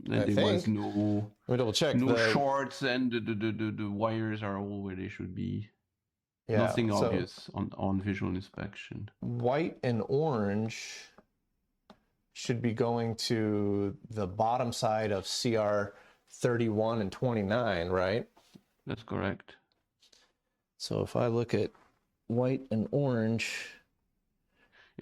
And I there was think. no Let me double check. no shorts, and the wires are all where they should be. Yeah, Nothing so obvious on visual inspection. white and orange should be going to the bottom side of CR 31 and 29, right? That's correct. So if I look at white and orange,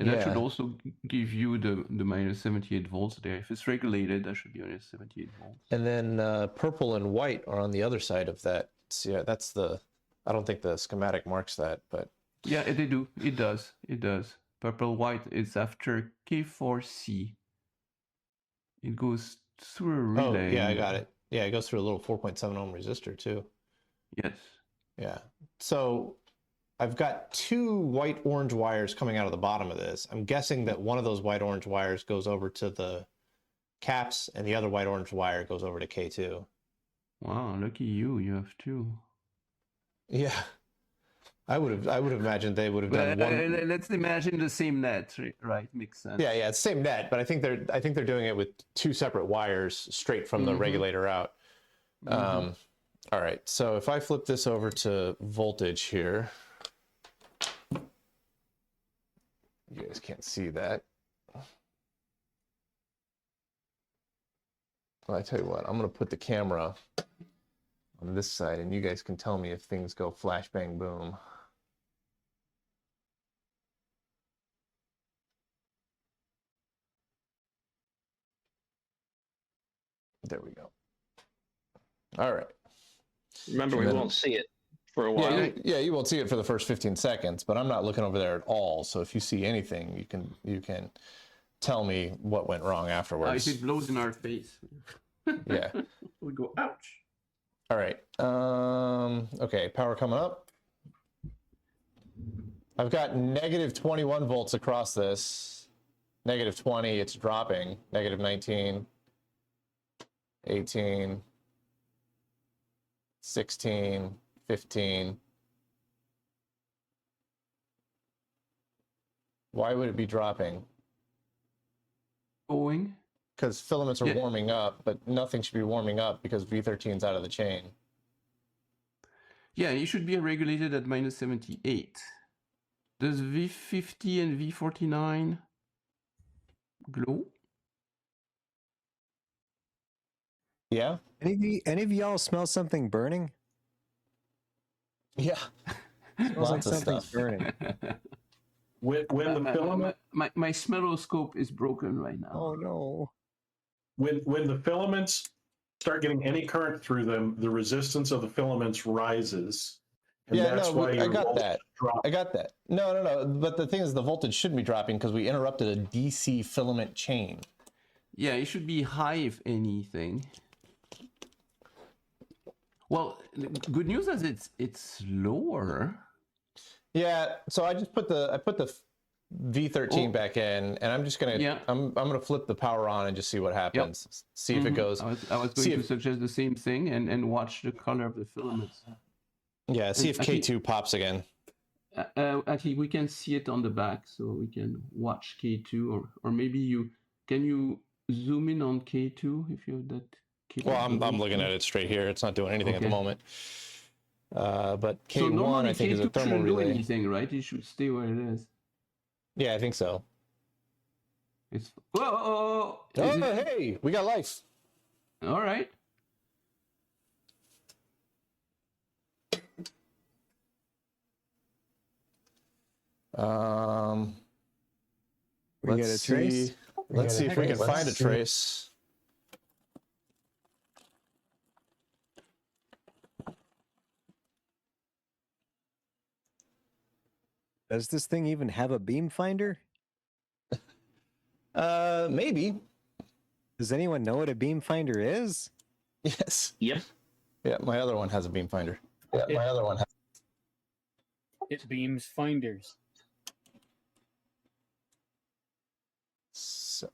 And that should yeah. also give you the minus 78 volts there. If it's regulated, that should be minus 78 volts. and then purple and white are on the other side of that. So yeah, that's the, I don't think the schematic marks that, but Yeah, they do. It does. It does. Purple white is after K4C. It goes through a relay. oh yeah, I got it. Yeah, it goes through a little 4.7 ohm resistor too. Yes. Yeah. So I've got two white-orange wires coming out of the bottom of this. I'm guessing that one of those white-orange wires goes over to the caps and the other white-orange wire goes over to K2. Wow, lucky you. You have two. Yeah. I would have imagined they would have done one. Let's imagine the same net, right? Makes sense. Yeah, it's same net, but I think they're doing it with two separate wires straight from the regulator out. All right, so if I flip this over to voltage here, you guys can't see that. Well, I tell you what, I'm gonna put the camera on this side, and you guys can tell me if things go flash bang boom. There we go. All right. Remember, we won't see it for a while. Yeah, you won't see it for the first 15 seconds, but I'm not looking over there at all. So if you see anything, you can tell me what went wrong afterwards. If it blows in our face. Yeah. We go, ouch. All right. Okay, power coming up. I've got negative 21 volts across this. Negative 20, it's dropping. Negative 19, 18, 16, 15. Why would it be dropping? Going? Because filaments are warming up, but nothing should be warming up because V13 is out of the chain. Yeah, you should be regulated at minus 78. Does V50 and V49 glow? Yeah? Any of y'all smell something burning? Yeah. Smells like Lots of something's stuff. burning. When the filament my Spectroscope is broken right now. Oh no. when the filaments start getting any current through them, the resistance of the filaments rises. And Yeah, that's no, why I your got voltage that. drops. I got that. No. But the thing is, the voltage shouldn't be dropping because we interrupted a DC filament chain. Yeah, it should be high if anything. Well, the good news is it's lower. Yeah, so I just put the V13 back in, and I'm just gonna I'm gonna flip the power on and just see what happens. See if it goes. I was going to suggest the same thing and watch the color of the filaments. Yeah, see if K2 pops again. Actually, we can see it on the back, so we can watch K2, or maybe you zoom in on K2 if you have that. Well, I'm looking at it straight here. It's not doing anything at the moment. But K1 I think is a thermal relay. Do anything, right? It should stay where it is. Yeah, I think so. It's whoa! Hey, we got life. All right. We get a trace. Let's see if we can find a trace. Does this thing even have a beam finder? Maybe. Does anyone know what a beam finder is? Yes. Yep. Yeah, my other one has a beam finder. Yeah, my other one has. It beams finders. So,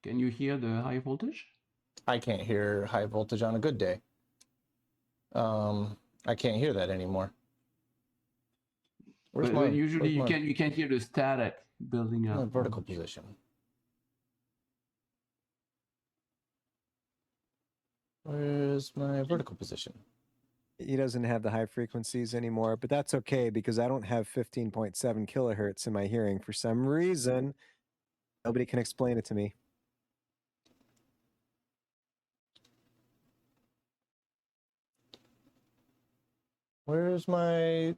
Can you hear the high voltage? I can't hear high voltage on a good day. I can't hear that anymore. But usually you can't hear the static building up. My vertical position. Where's my vertical position? He doesn't have the high frequencies anymore, but that's okay because I don't have 15.7 kilohertz in my hearing for some reason. Nobody can explain it to me. Where's my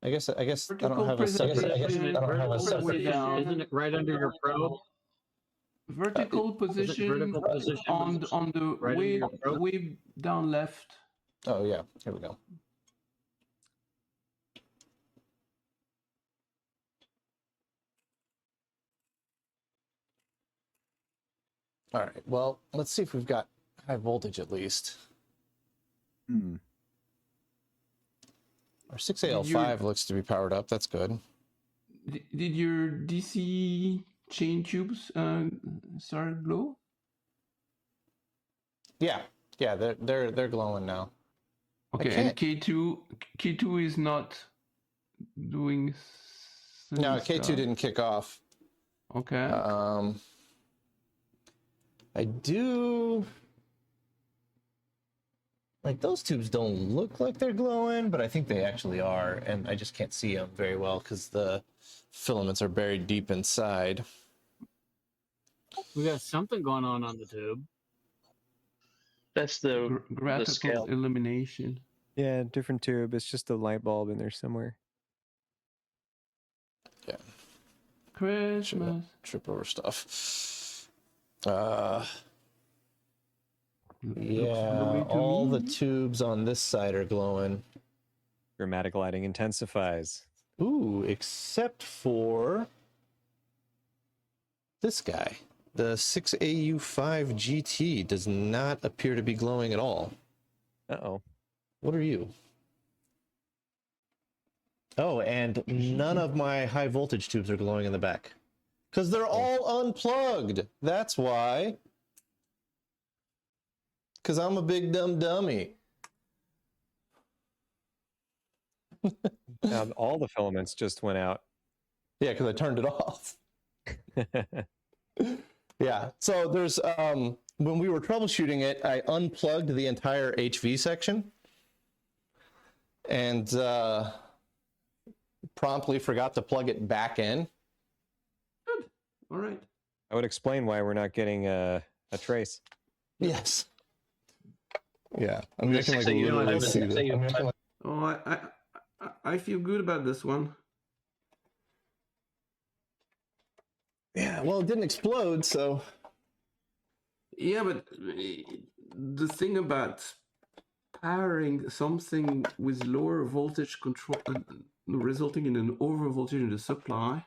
I guess I don't have a separate. Isn't it right under your probe? Vertical position on the way down left. Oh yeah, here we go. All right. Well, let's see if we've got high voltage at least. Our 6AL5 looks to be powered up. That's good. Did your DC chain tubes start glow? Yeah, they're glowing now. Okay, and K2 is not doing. No, K2 didn't kick off. Okay. I do. Like, those tubes don't look like they're glowing, but I think they actually are, and I just can't see them very well because the filaments are buried deep inside. We got something going on the tube. That's the graphical scale. illumination. Yeah, different tube. It's just a light bulb in there somewhere. Yeah. Christmas. Trip over stuff. Yeah, all the tubes on this side are glowing. Dramatic lighting intensifies. Ooh, except for this guy. The 6AU5 GT does not appear to be glowing at all. Uh-oh. What are you? Oh, and none of my high voltage tubes are glowing in the back. Because they're all unplugged. That's why. Because I'm a big dumb dummy. All the filaments just went out. Yeah, because I turned it off. Yeah, so there's, when we were troubleshooting it, I unplugged the entire HV section and promptly forgot to plug it back in. Good. All right. I would explain why we're not getting a trace. Yes. Yeah, I'm making like a little see that. Oh, I feel good about this one. Yeah, well, it didn't explode, so. Yeah, but the thing about powering something with lower voltage control, resulting in an over voltage in the supply.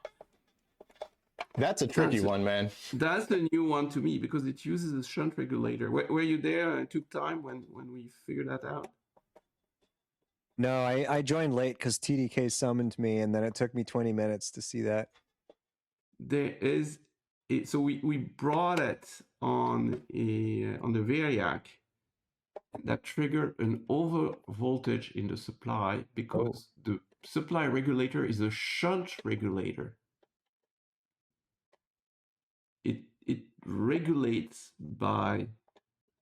That's a tricky one, man. That's the new one to me because it uses a shunt regulator. Were you there? It took time when we figured that out. No, I joined late because TDK summoned me, and then it took me 20 minutes to see that. There is, so we brought it on the Variac that triggered an over voltage in the supply because the supply regulator is a shunt regulator. It regulates by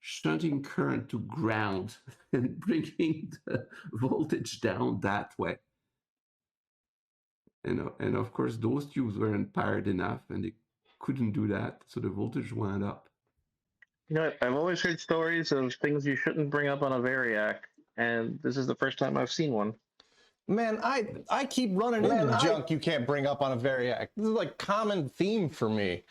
shunting current to ground and bringing the voltage down that way. And of course, those tubes weren't powered enough and they couldn't do that, so the voltage went up. You know, I've always heard stories of things you shouldn't bring up on a Variac, and this is the first time I've seen one. Man, I keep running into junk you can't bring up on a Variac. This is like common theme for me.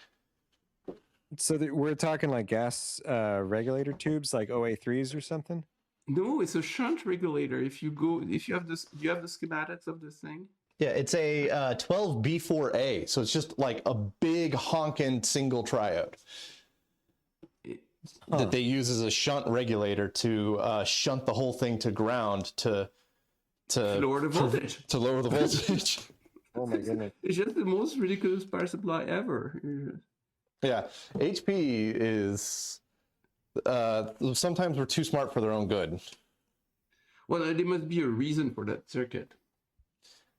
So we're talking like gas regulator tubes, like OA3s or something? No, it's a shunt regulator. If you have this, do you have the schematics of this thing? Yeah, it's a 12B4A, so it's just like a big honking single triode that they use as a shunt regulator to shunt the whole thing to ground to lower the voltage. To lower the voltage. Oh my goodness. It's just the most ridiculous power supply ever. Yeah, HP is sometimes we're too smart for their own good. Well, there must be a reason for that circuit.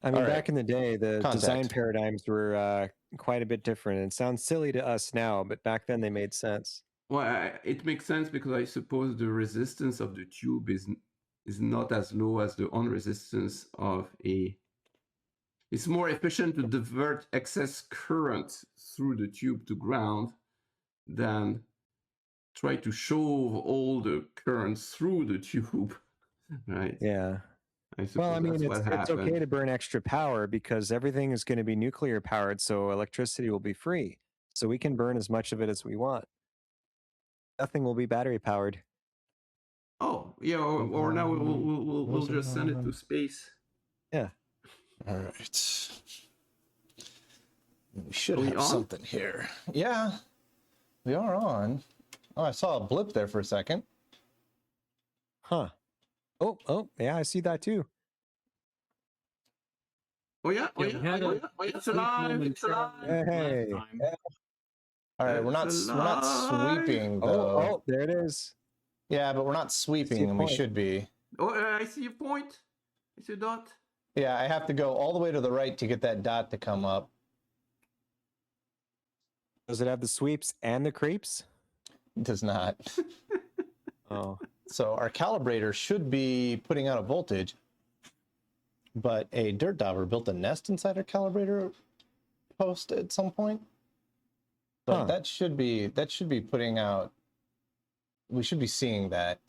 I mean, back in the day, the Contact. design paradigms were quite a bit different. It sounds silly to us now, but back then they made sense. Well, it makes sense because I suppose the resistance of the tube is not as low as the on resistance of a. It's more efficient to divert excess current through the tube to ground than try to shove all the currents through the tube, right? Yeah. Well, I mean, it's okay to burn extra power because everything is going to be nuclear powered, so electricity will be free. So we can burn as much of it as we want. Nothing will be battery powered. Oh, yeah, or now we'll just send it to space. Yeah. All right. We should Are we have on? something here. Yeah, we are on. Oh, I saw a blip there for a second. Huh. Oh, yeah, I see that too. Oh yeah, It's alive. It's alive. Hey. All right, we're not sweeping though. Oh, there it is. Yeah, but we're not sweeping, and we should be. Oh, I see a point. I see a dot. Yeah, I have to go all the way to the right to get that dot to come up. Does it have the sweeps and the creeps? It does not. Oh. So our calibrator should be putting out a voltage, but a dirt dauber built a nest inside our calibrator post at some point. But that should be putting out. We should be seeing that.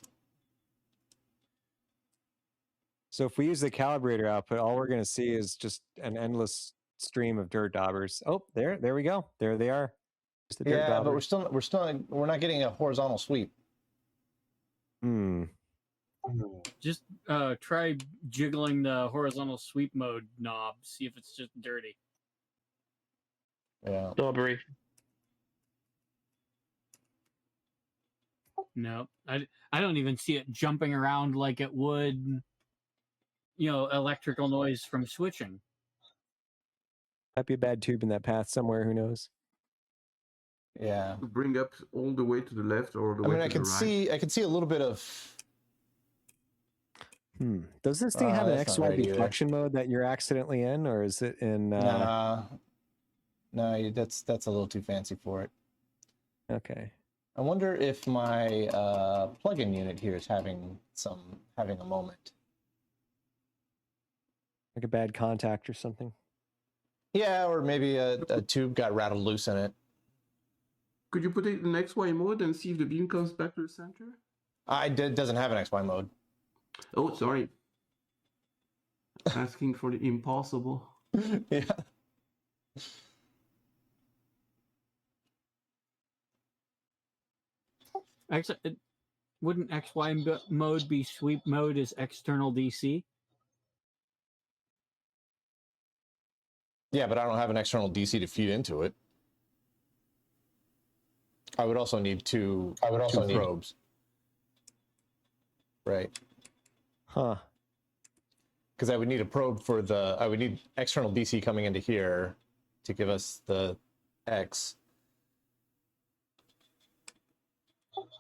So if we use the calibrator output, all we're going to see is just an endless stream of dirt daubers. Oh, there we go. There they are. The dirt Yeah, but daubers. we're not getting a horizontal sweep. Just try jiggling the horizontal sweep mode knob. See if it's just dirty. Yeah. Strawberry. No, I don't even see it jumping around like it would, electrical noise from switching. Might be a bad tube in that path somewhere. Who knows? Yeah. Bring up all the way to the left or the way to the right. I can see a little bit of. Does this thing have an that's not XY right either. deflection mode that you're accidentally in, or is it in? No, that's a little too fancy for it. Okay. I wonder if my plug-in unit here is having a moment. Like a bad contact or something. Yeah, or maybe a tube got rattled loose in it. Could you put it in XY mode and see if the beam comes back to the center? It doesn't have an XY mode. Oh, sorry. Asking for the impossible. Yeah. Actually, wouldn't XY mode be sweep mode as external DC? Yeah, but I don't have an external DC to feed into it. I would also need two probes. Right. Huh. Because I would need a probe for I would need external DC coming into here to give us the X.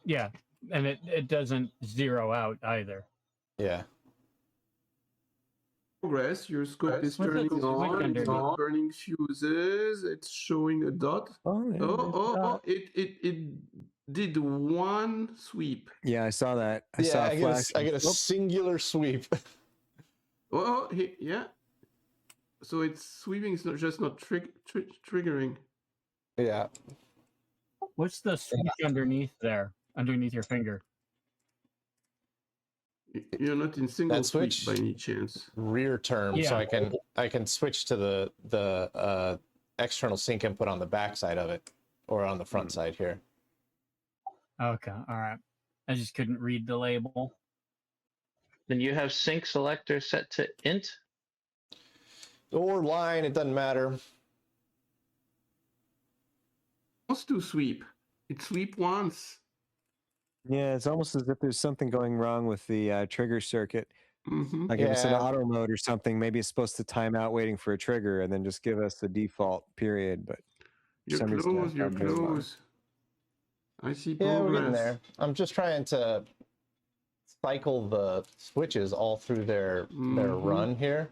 Yeah, and it doesn't zero out either. Yeah. Progress, your scope is turning on, it's not burning fuses, it's showing a dot. It did one sweep. Yeah, I saw that. I saw a flash. I get a singular sweep. Yeah. So it's sweeping, it's not triggering. Yeah. What's the switch underneath there? Underneath your finger? You're not in single switch by any chance. Rear term, Yeah. so I can switch to the external sync input on the back side of it, or on the front side here. Okay, all right. I just couldn't read the label. Then you have sync selector set to int. Or line, it doesn't matter. Let's do sweep. It sweep once. Yeah, it's almost as if there's something going wrong with the trigger circuit. Mm-hmm. Like if it's an auto mode or something, maybe it's supposed to time out waiting for a trigger and then just give us the default period. But You're close. You're close. I see progress. Yeah, we're getting there. I'm just trying to cycle the switches all through their run here.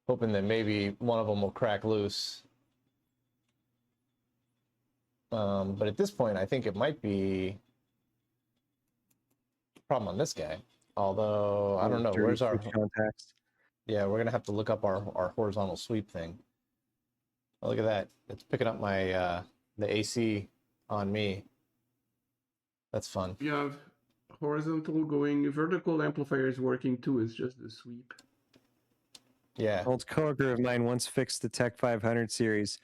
Hoping that maybe one of them will crack loose. But at this point, I think it might be a problem on this guy. Although, I don't know. Where's our context? Yeah, we're going to have to look up our horizontal sweep thing. Oh, look at that. It's picking up my the AC on me. That's fun. You have horizontal going, vertical amplifier is working too. It's just the sweep. Yeah. Old coworker of mine once fixed the Tech 500 series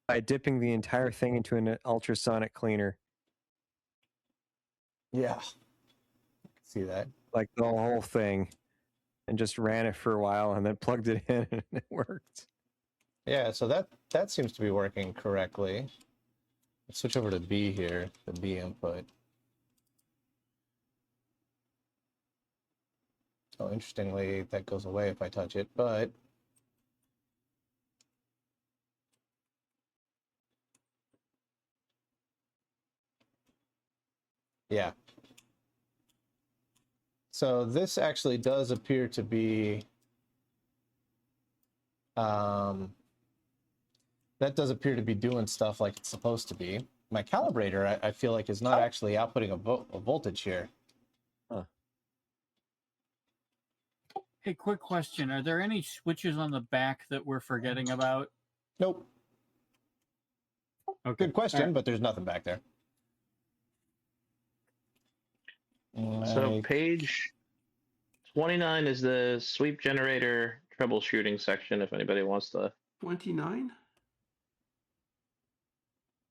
by dipping the entire thing into an ultrasonic cleaner. Yeah. I can see that. Like the whole thing. And just ran it for a while and then plugged it in and it worked. Yeah, so that seems to be working correctly. Let's switch over to B here, the B input. Oh, interestingly, that goes away if I touch it, but yeah. So this actually does appear to be that does appear to be doing stuff like it's supposed to be. My calibrator, I feel like, is not actually outputting a voltage here. Huh. Hey, quick question. Are there any switches on the back that we're forgetting about? Nope. Okay. Good question, but there's nothing back there. So page 29 is the sweep generator troubleshooting section, if anybody wants to. 29?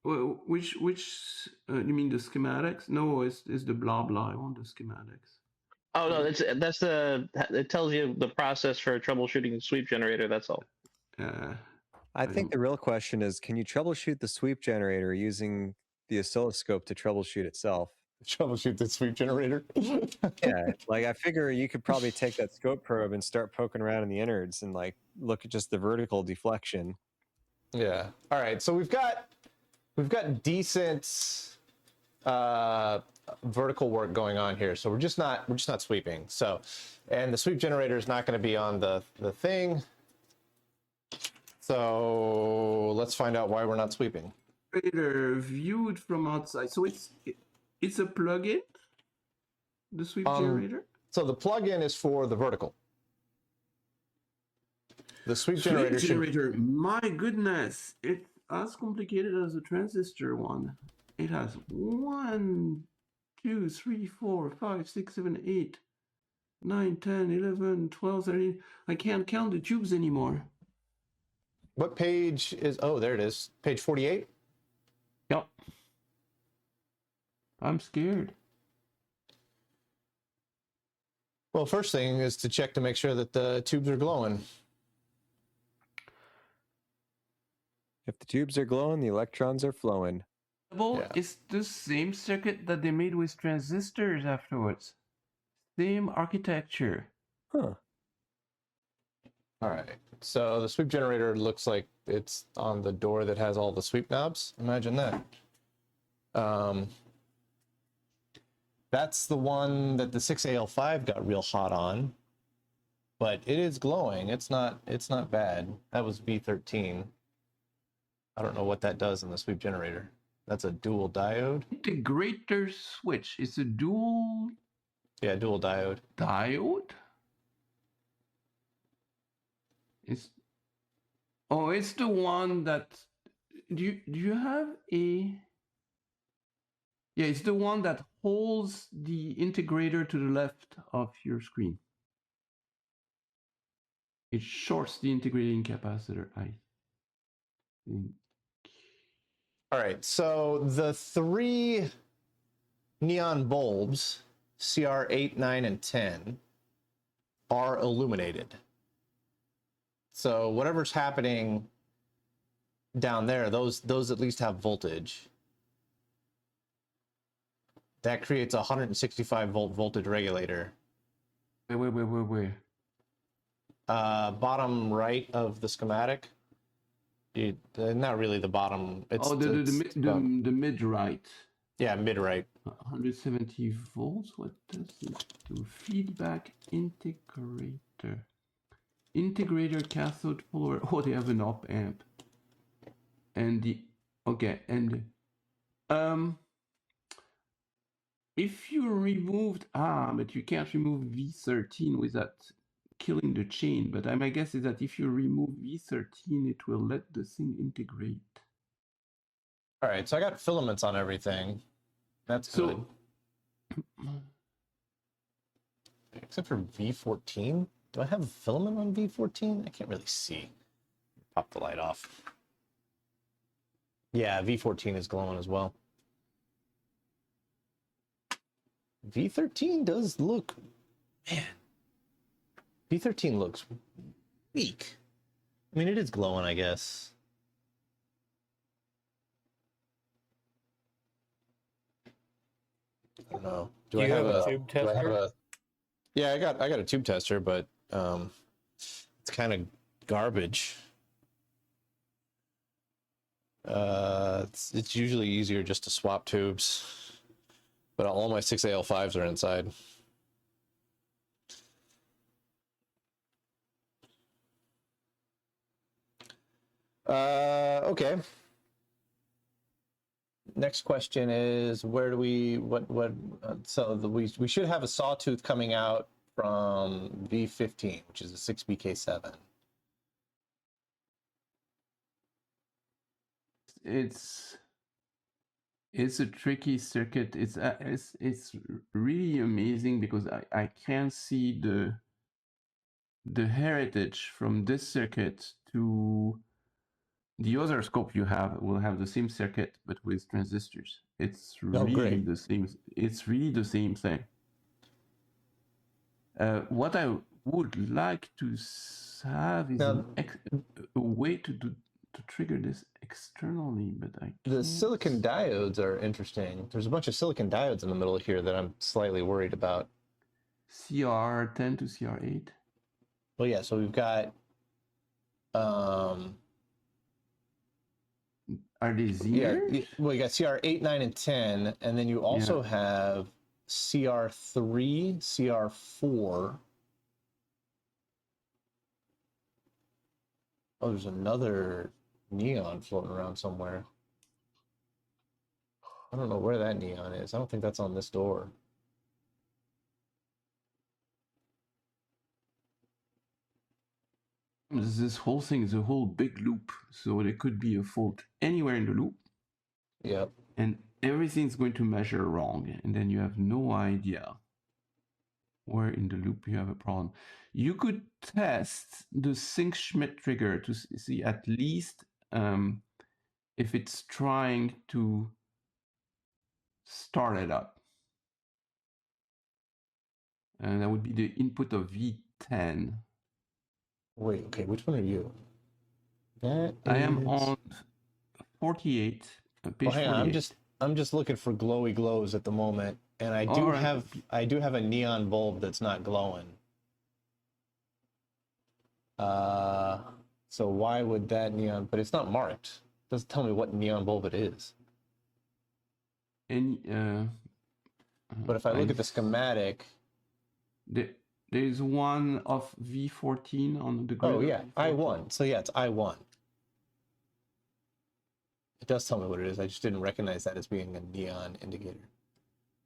Well, which you mean the schematics? No, it's the blah blah. I want the schematics. Oh no, that's the, it tells you the process for troubleshooting the sweep generator. That's all. I think the real question is, can you troubleshoot the sweep generator using the oscilloscope to troubleshoot itself? Troubleshoot the sweep generator? Yeah, like I figure you could probably take that scope probe and start poking around in the innards and like look at just the vertical deflection. Yeah. All right. So we've got decent vertical work going on here. So we're just not sweeping. So, and the sweep generator is not going to be on the thing. So let's find out why we're not sweeping. Generator viewed from outside. So it's a plug-in. The sweep generator. So the plug-in is for the vertical. The sweep generator. My goodness, it's as complicated as a transistor one. It has 1, 2, 3, 4, 5, 6, 7, 8, 9, 10, 11, 12, 13. I can't count the tubes anymore. What page is? Oh, there it is. Page 48. Yep. I'm scared. Well, first thing is to check to make sure that the tubes are glowing. If the tubes are glowing, the electrons are flowing. Well, it's the same circuit that they made with transistors afterwards. Same architecture. Huh. All right. So the sweep generator looks like it's on the door that has all the sweep knobs. Imagine that. That's the one that the 6AL5 got real hot on. But it is glowing. It's not bad. That was V13. I don't know what that does in the sweep generator. That's a dual diode. Integrator switch. It's a dual. Yeah, dual diode. Diode? It's the one that do you have a Yeah, it's the one that holds the integrator to the left of your screen. It shorts the integrating capacitor, I think. All right, so the three neon bulbs, CR8, 9, and 10, are illuminated. So whatever's happening down there, those at least have voltage. That creates a 165 volt voltage regulator. Wait. Bottom right of the schematic. Not really the bottom. It's the mid right. Yeah, mid right. 170 volts. What does it do? Feedback integrator. Integrator cathode polar. Oh, they have an op amp. And the if you removed but you can't remove V13 without killing the chain. But my guess is that if you remove V13, it will let the thing integrate. All right, so I got filaments on everything. That's good. Except for V14. Do I have a filament on V14? I can't really see. Pop the light off. Yeah, V14 is glowing as well. V13 does look, man. V13 looks weak. I mean, it is glowing, I guess. I don't know. Do I have a tube tester? Yeah, I got a tube tester, but it's kind of garbage. It's usually easier just to swap tubes, but all my 6AL5s are inside. Okay. Next question is, where do we, we should have a sawtooth coming out from V15, which is a 6BK7. It's a tricky circuit. It's really amazing because I can see the heritage from this circuit to the other scope you have will have the same circuit but with transistors. It's really the same. It's really the same thing. What I would like to have is a way to trigger this externally, but I can't. The silicon diodes are interesting. There's a bunch of silicon diodes in the middle here that I'm slightly worried about. CR10 to CR8. Well, yeah. So we've got. Are they Zeners? Yeah, well, you got CR8, 9, and 10, and then you also have CR3, CR4. Oh, there's another neon floating around somewhere. I don't know where that neon is. I don't think that's on this door. This whole thing is a whole big loop, so there could be a fault anywhere in the loop. Yep. And everything's going to measure wrong, and then you have no idea where in the loop you have a problem. You could test the sync Schmidt trigger to see at least if it's trying to start it up. And that would be the input of V10. Wait, okay, which one are you? I am on 48. Page hang on, 48. I'm just looking for glowy glows at the moment, and I do have a neon bulb that's not glowing. So why would that neon? But it's not marked. It doesn't tell me what neon bulb it is. But if I look at the schematic, there's one of V14 on the grid. Oh yeah, I1. So yeah, it's I1. It does tell me what it is. I just didn't recognize that as being a neon indicator.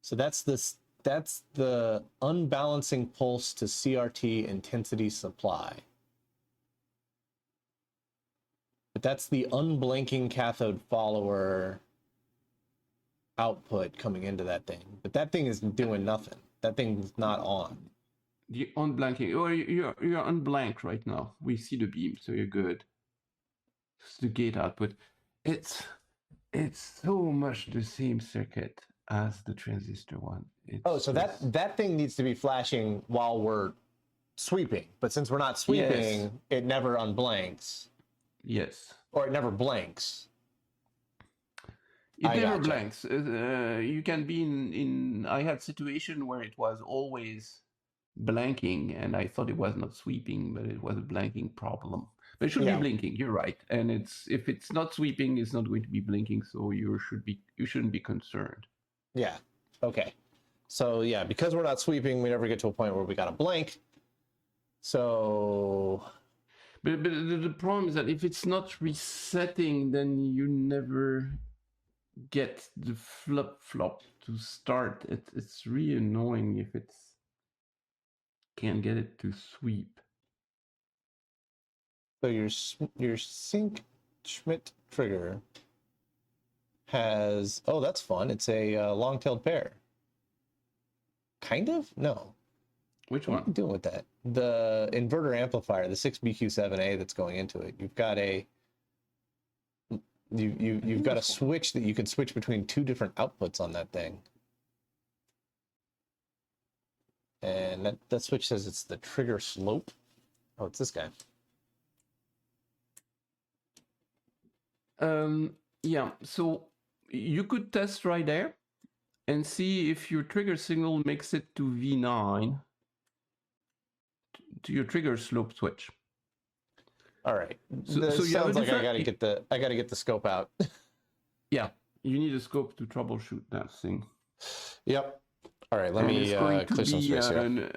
So that's the unbalancing pulse to CRT intensity supply. But that's the unblinking cathode follower output coming into that thing. But that thing isn't doing nothing. That thing's not on. The unblanking. Oh, you're unblanked right now. We see the beam, so you're good. It's the gate output. It's so much the same circuit. as the transistor one. Oh, so that thing needs to be flashing while we're sweeping, but since we're not sweeping, it never unblanks. Yes. Or it never blanks. It never blanks. You can be in. I had situation where it was always blanking, and I thought it was not sweeping, but it was a blanking problem. But it should be blinking. You're right, and if it's not sweeping, it's not going to be blinking. So you shouldn't be concerned. Yeah. Okay. So yeah, because we're not sweeping, we never get to a point where we got a blank. So. But the problem is that if it's not resetting, then you never get the flip-flop to start. It's really annoying if it's can't get it to sweep. So your sync Schmidt trigger has, oh, that's fun. It's a long-tailed pair. Kind of? No. Which one? What are you doing with that? The inverter amplifier, the 6BQ7A that's going into it. You've got a you've got a switch that you can switch between two different outputs on that thing. And that switch says it's the trigger slope. Oh, it's this guy. Yeah, so you could test right there and see if your trigger signal makes it to V9 to your trigger slope switch. All right. So sounds like I gotta get the scope out. Yeah, you need a scope to troubleshoot that thing. Yep. All right, let me clear some space here.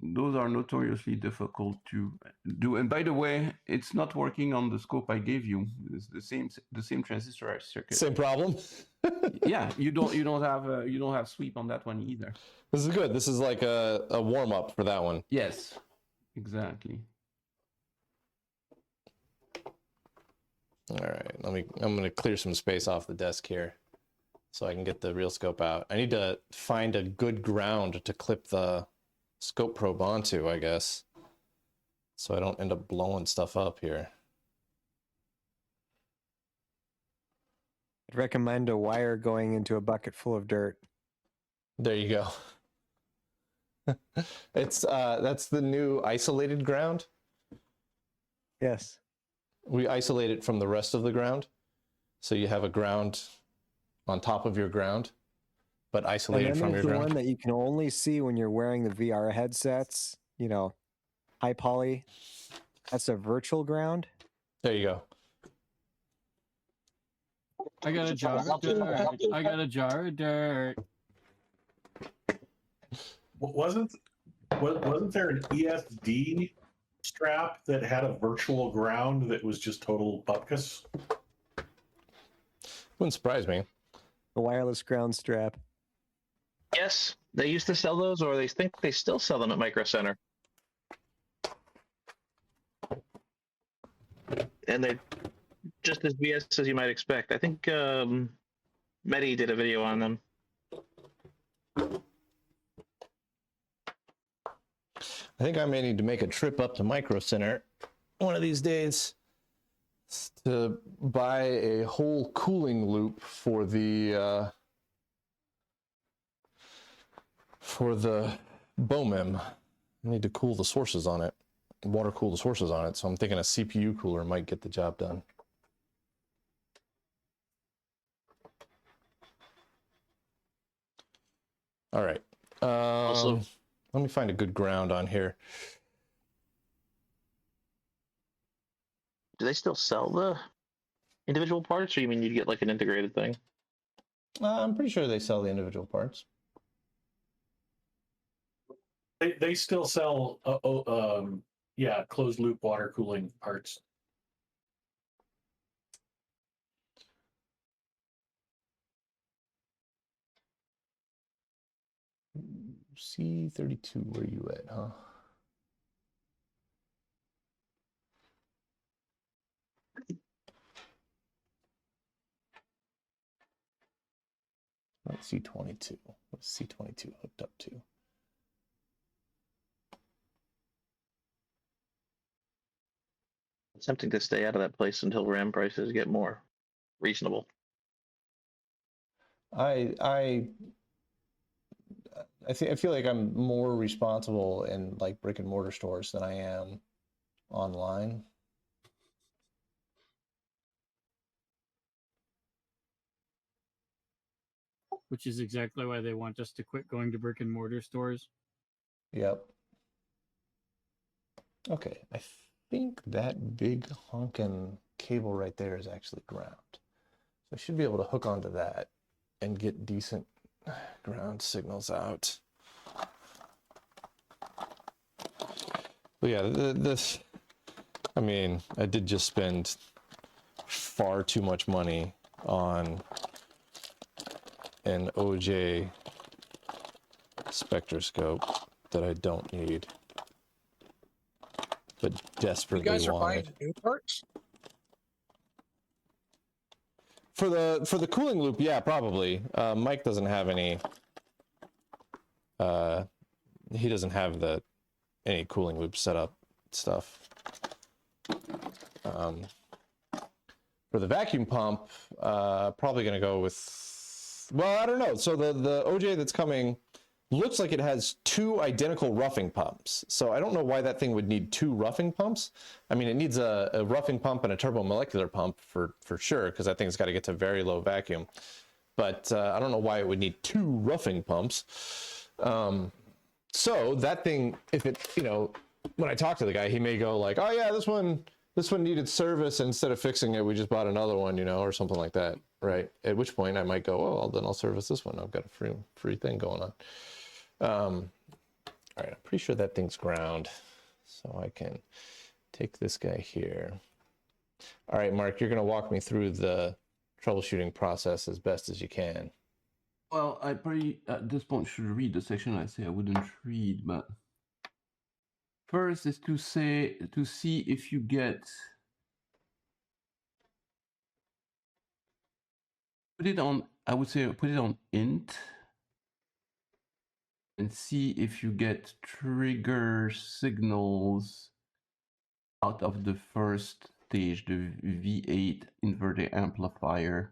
Those are notoriously difficult to do. And by the way, it's not working on the scope I gave you. It's the same transistor circuit. Same problem. Yeah, you don't have sweep on that one either. This is good. This is like a warm up for that one. Yes, exactly. All right, I'm gonna clear some space off the desk here so I can get the real scope out. I need to find a good ground to clip the scope probe onto, I guess, so I don't end up blowing stuff up here. I'd recommend a wire going into a bucket full of dirt. There you go. It's that's the new isolated ground. Yes. We isolate it from the rest of the ground. So you have a ground on top of your ground, but isolated from your ground. The one that you can only see when you're wearing the VR headsets, you know, high poly. That's a virtual ground. There you go. I got a jar of dirt. I got a jar of dirt. Wasn't there an ESD strap that had a virtual ground that was just total bupkis? Wouldn't surprise me. The wireless ground strap. Yes, they used to sell those, or they think they still sell them at Micro Center. And they're just as BS as you might expect. I think Medi did a video on them. I think I may need to make a trip up to Micro Center one of these days to buy a whole cooling loop for the BOMEM. I need to cool the sources on it, water cool the sources on it. So I'm thinking a CPU cooler might get the job done. All right. Also, let me find a good ground on here. do they still sell the individual parts, or you mean you'd get like an integrated thing? I'm pretty sure they sell the individual parts. They still sell closed loop water cooling parts. C32, where are you at, huh? Not C22. What's C22 hooked up to? It's tempting to stay out of that place until RAM prices get more reasonable. I feel like I'm more responsible in like brick and mortar stores than I am online. Which is exactly why they want us to quit going to brick and mortar stores. Yep. Okay, I think that big honking cable right there is actually ground. So I should be able to hook onto that and get decent ground signals out. But yeah, this, I mean, I did just spend far too much money on an OJ spectroscope that I don't need, but desperately You guys are wanted. buying new parts? For the cooling loop, yeah, probably. Mike doesn't have any. He doesn't have any cooling loop setup stuff. For the vacuum pump, probably gonna go with. Well, I don't know. So the OJ that's coming looks like it has 2 identical roughing pumps. So I don't know why that thing would need 2 roughing pumps. I mean, it needs a roughing pump and a turbomolecular pump for sure, because that thing's got to get to very low vacuum. But I don't know why it would need 2 roughing pumps. So that thing, if it, you know, when I talk to the guy, he may go like, oh yeah, this one needed service. Instead of fixing it, we just bought another one, you know, or something like that, right? At which point I might go, oh, well, then I'll service this one. I've got a free thing going on. All right, I'm pretty sure that thing's ground, so I can take this guy here. All right, Mark, you're going to walk me through the troubleshooting process as best as you can. Well, I probably at this point should read the section I say I wouldn't read, but first is to see if you get put it on. I would say put it on int. And see if you get trigger signals out of the first stage, the V8 inverter amplifier,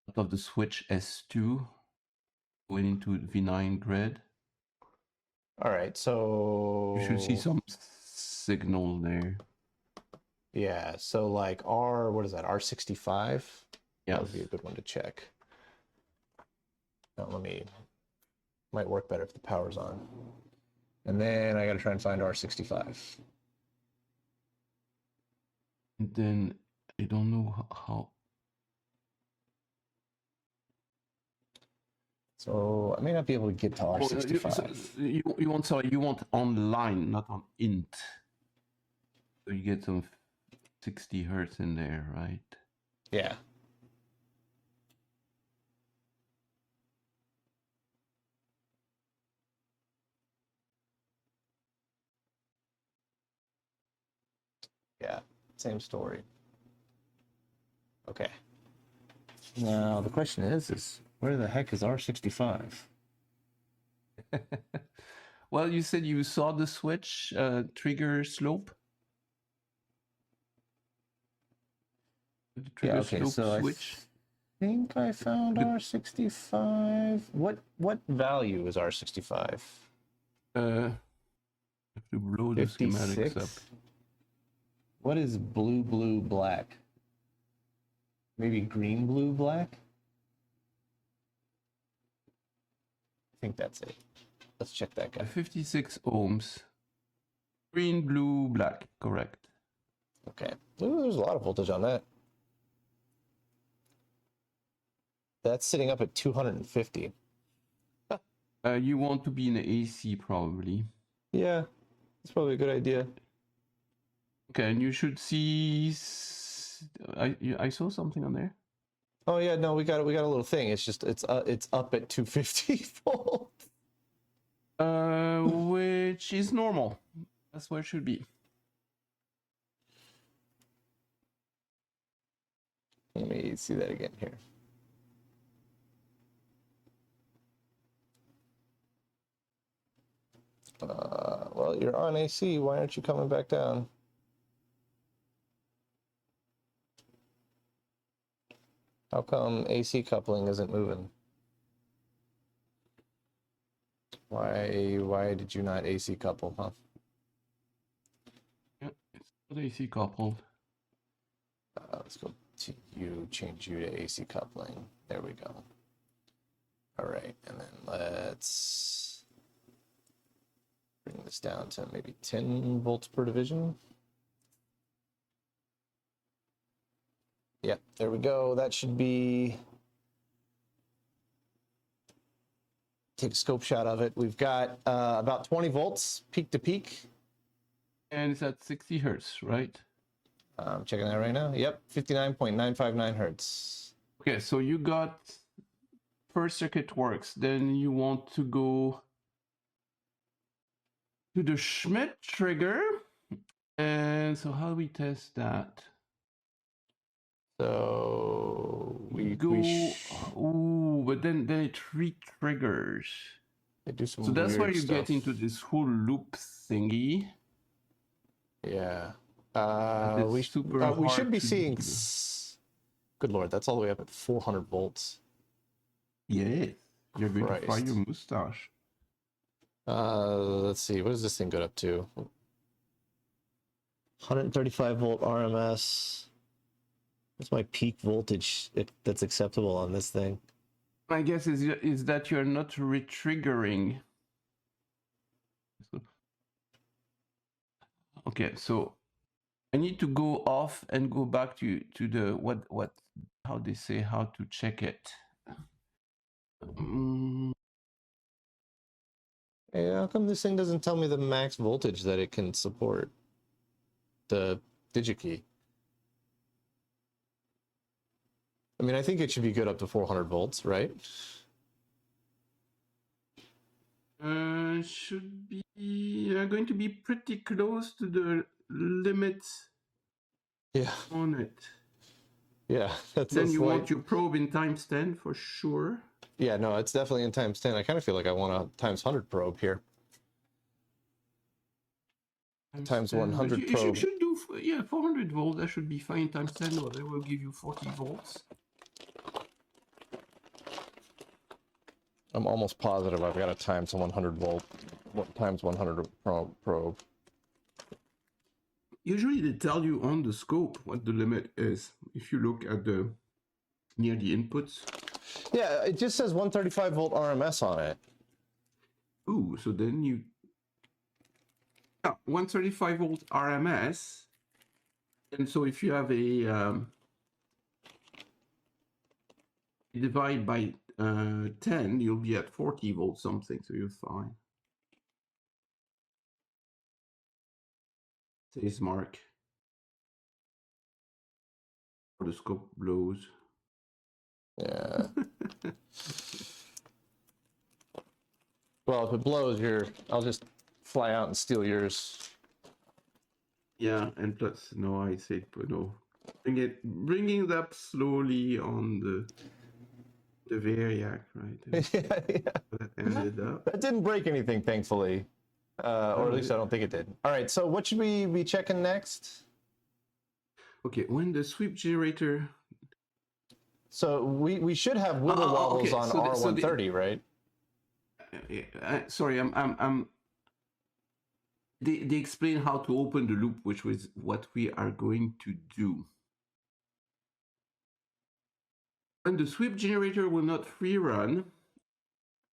out of the switch S2, going into V9 grid. All right, so you should see some signal there. Yeah, so like what is that, R65? Yeah, that would be a good one to check. Now might work better if the power's on. And then I got to try and find R65. And then I don't know how. So I may not be able to get to R65. You want online, not on int. So you get some 60 hertz in there, right? Yeah. Yeah, same story. Okay. Now the question is where the heck is R65? Well, you said you saw the switch trigger slope. The trigger okay, so switch. I think I found R65. What value is R65? I have to blow the schematics up. What is blue, blue, black? Maybe green, blue, black? I think that's it. Let's check that guy. 56 ohms. Green, blue, black. Correct. Okay. Ooh, there's a lot of voltage on that. That's sitting up at 250. You want to be in the AC probably. Yeah, that's probably a good idea. Okay, and you should see. I saw something on there. Oh yeah, no, we got a little thing. It's just it's up at 250 volts. Which is normal. That's where it should be. Let me see that again here. Well, you're on AC. Why aren't you coming back down? How come AC coupling isn't moving? Why did you not AC couple, huh? Yeah, it's not AC coupled. Let's go to you, change you to AC coupling. There we go. All right, and then let's bring this down to maybe 10 volts per division. Yeah, there we go. That should be, take a scope shot of it. We've got about 20 volts peak to peak. And it's at 60 hertz, right? I'm checking that right now. Yep, 59.959 hertz. Okay, so you got first circuit works. Then you want to go to the Schmidt trigger. And so how do we test that? So we go. Ooh, but then it re-triggers. They do some so that's where you stuff. get into this whole loop thingy. Yeah. We should be seeing. Good lord, that's all the way up at 400 volts. Yeah, you're going to fry Christ. your mustache. Let's see. What does this thing go up to? 135 volt RMS. What's my peak voltage that's acceptable on this thing? My guess is that you're not re-triggering. Okay, so I need to go off and go back to the what how they say how to check it. Hey, how come this thing doesn't tell me the max voltage that it can support? The DigiKey. I mean, I think it should be good up to 400 volts, right? Should be going to be pretty close to the limit. Yeah. On it. Yeah, that's. Then you want your probe in times 10 for sure. Yeah, no, it's definitely in times 10. I kind of feel like I want a times 100 probe here. Times 100 you probe. should do 400 volts. That should be fine. Times 10, or they will give you 40 volts. I'm almost positive I've got a times 100 volt, times 100 probe. Usually they tell you on the scope what the limit is. If you look at near the inputs. Yeah, it just says 135 volt RMS on it. Ooh, so then you... 135 volt RMS. And so if you have a... divide by 10, you'll be at 40 volts something, so you're fine. Says Mark. Or the scope blows. Yeah. Well, if it blows, I'll just fly out and steal yours. Yeah, and plus, no, I say no. Bringing it up slowly on the Variac, right? Yeah. That ended up. That didn't break anything, thankfully. Or at least I don't think it did. All right, so what should we be checking next? Okay, when the sweep generator... So we should have wiggle wobbles on R130, right? Sorry, they explain how to open the loop, which was what we are going to do. When the sweep generator will not free run,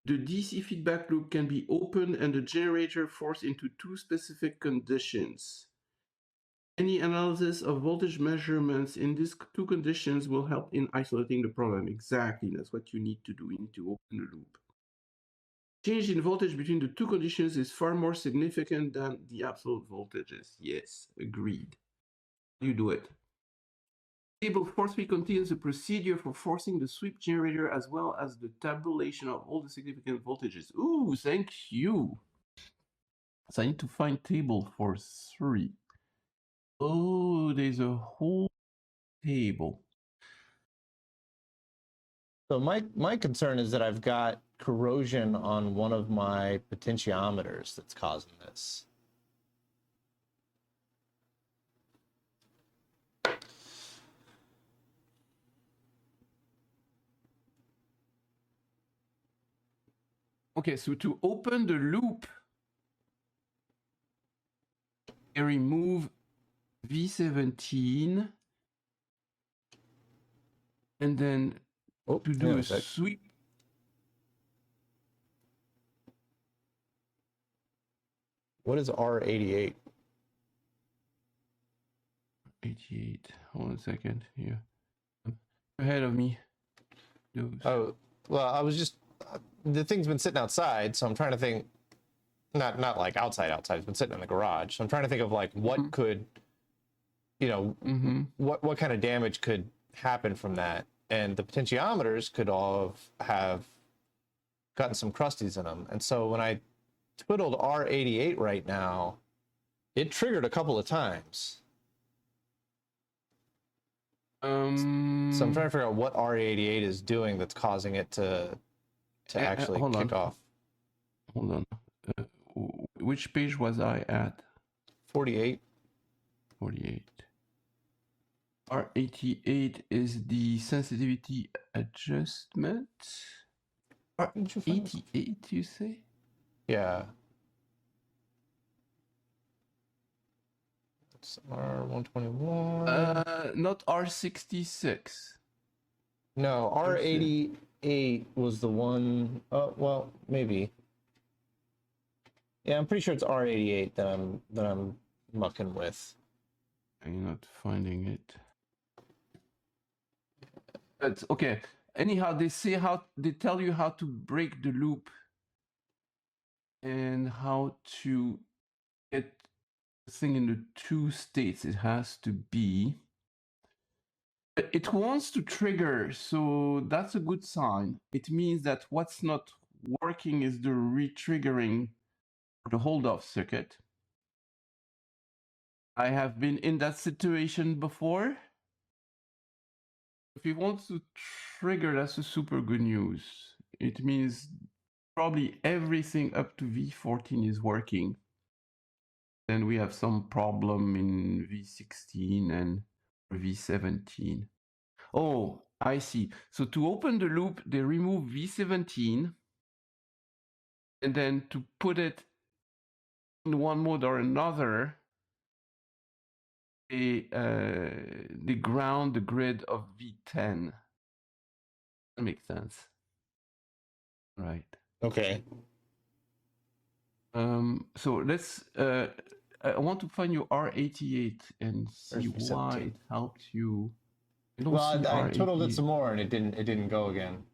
the DC feedback loop can be opened and the generator forced into two specific conditions. Any analysis of voltage measurements in these two conditions will help in isolating the problem. Exactly, that's what you need to do. You need to open the loop. Change in voltage between the two conditions is far more significant than the absolute voltages. Yes, agreed. How do you do it? Table force feed contains a procedure for forcing the sweep generator as well as the tabulation of all the significant voltages. Ooh, thank you. So I need to find table for 3. Oh, there's a whole table. So my concern is that I've got corrosion on one of my potentiometers that's causing this. Okay, so to open the loop, I remove V17, and then to do a sweep. What is R88? 88. Hold on a second. Here, ahead of me. Those. Oh, well, I was just the thing's been sitting outside, so I'm trying to think. Not like outside. It's been sitting in the garage. So I'm trying to think of like what could, what kind of damage could happen from that, and the potentiometers could all have gotten some crusties in them. And so when I twiddled R88 right now, it triggered a couple of times. So I'm trying to figure out what R88 is doing that's causing it to actually kick off. Hold on. Which page was I at? 48. 48. R88 is the sensitivity adjustment. R88, you say? Yeah. It's R121. Not R66. No, R88 was the one. Oh, well, maybe. Yeah, I'm pretty sure it's R88 that I'm mucking with. I'm not finding it. But okay. Anyhow, they tell you how to break the loop and how to get the thing in the two states it has to be. It wants to trigger, so that's a good sign. It means that what's not working is the re-triggering the hold-off circuit. I have been in that situation before. If it wants to trigger, that's a super good news. It means probably everything up to V14 is working. Then we have some problem in V16 and V17. Oh, I see. So to open the loop, they remove V17, and then to put it in one mode or another, they ground the grid of V10. That makes sense. Right. Okay. So let's. I want to find your R88 and see why it helped you. Well, I twiddled it some more and it didn't go again.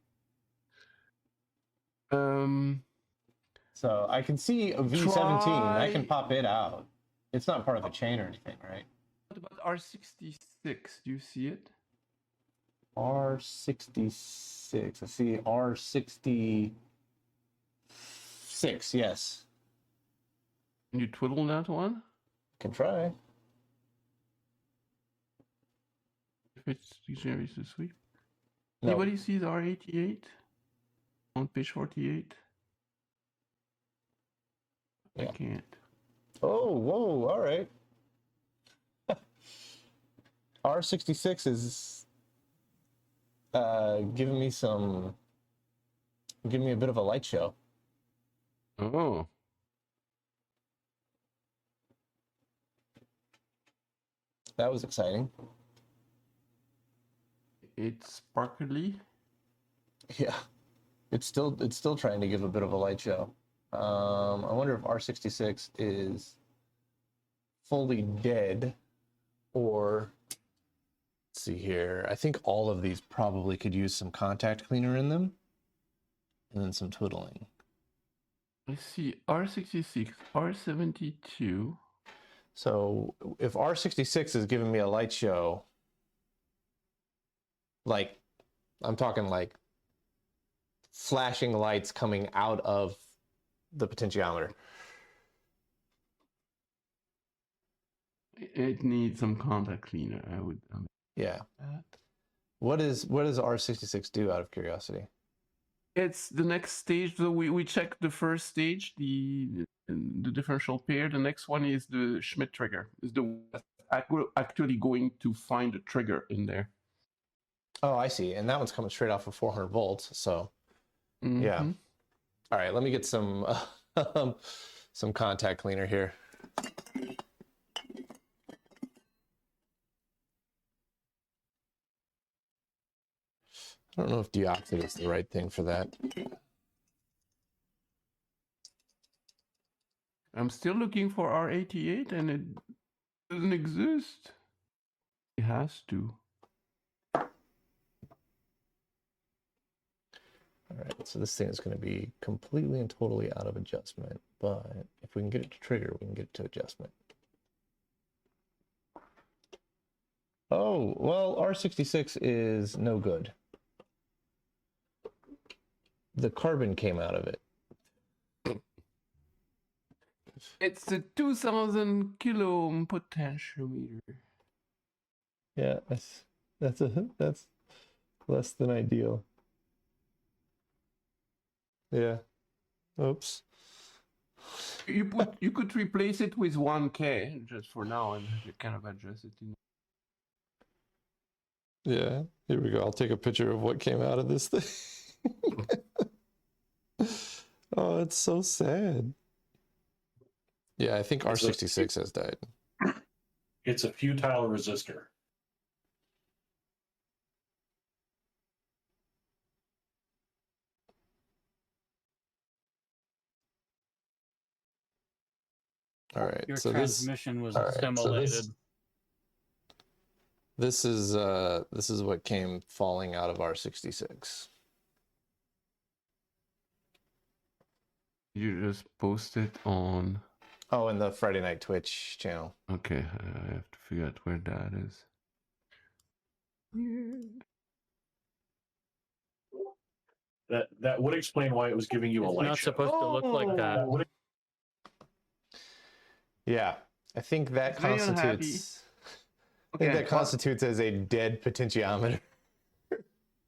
So I can see a V17. I can pop it out. It's not part of the chain or anything, right? What about R66? Do you see it? R66. I see R66. Yes. Can you twiddle that one? Can try. If it's easier to sweep. No. Anybody sees R88 on page 48? Yeah. I can't. Oh, whoa! All right. R66 is giving me a bit of a light show. Oh. That was exciting. It's sparkly. Yeah. It's still trying to give a bit of a light show. I wonder if R66 is fully dead or let's see here. I think all of these probably could use some contact cleaner in them and then some twiddling. I see R66, R72. So if R66 is giving me a light show, like I'm talking like flashing lights coming out of the potentiometer. It needs some contact cleaner. I would. Yeah. What does R66 do out of curiosity? It's the next stage. So we checked the first stage, the differential pair. The next one is the Schmidt trigger. Is the actually going to find a trigger in there. Oh, I see. And that one's coming straight off of 400 volts. So, yeah. All right, let me get some contact cleaner here. I don't know if deoxide is the right thing for that. I'm still looking for R88 and it doesn't exist. It has to. All right, so this thing is going to be completely and totally out of adjustment, but if we can get it to trigger, we can get it to adjustment. Oh, well, R66 is no good. The carbon came out of it. It's a 2000 kilo ohm potentiometer. Yeah, that's less than ideal. Yeah. Oops. You could replace it with 1K just for now and kind of adjust it. Yeah. Here we go. I'll take a picture of what came out of this thing. Oh, it's so sad. Yeah, I think R66 has died. It's a futile resistor. All right. Your so transmission was all right, assimilated. This is what came falling out of R66. You just post it on... Oh, in the Friday Night Twitch channel. Okay, I have to figure out where that is. Yeah. That would explain why it was giving you a It's light not show. supposed to look like that. Yeah, I think that Very constitutes. I think that constitutes as a dead potentiometer.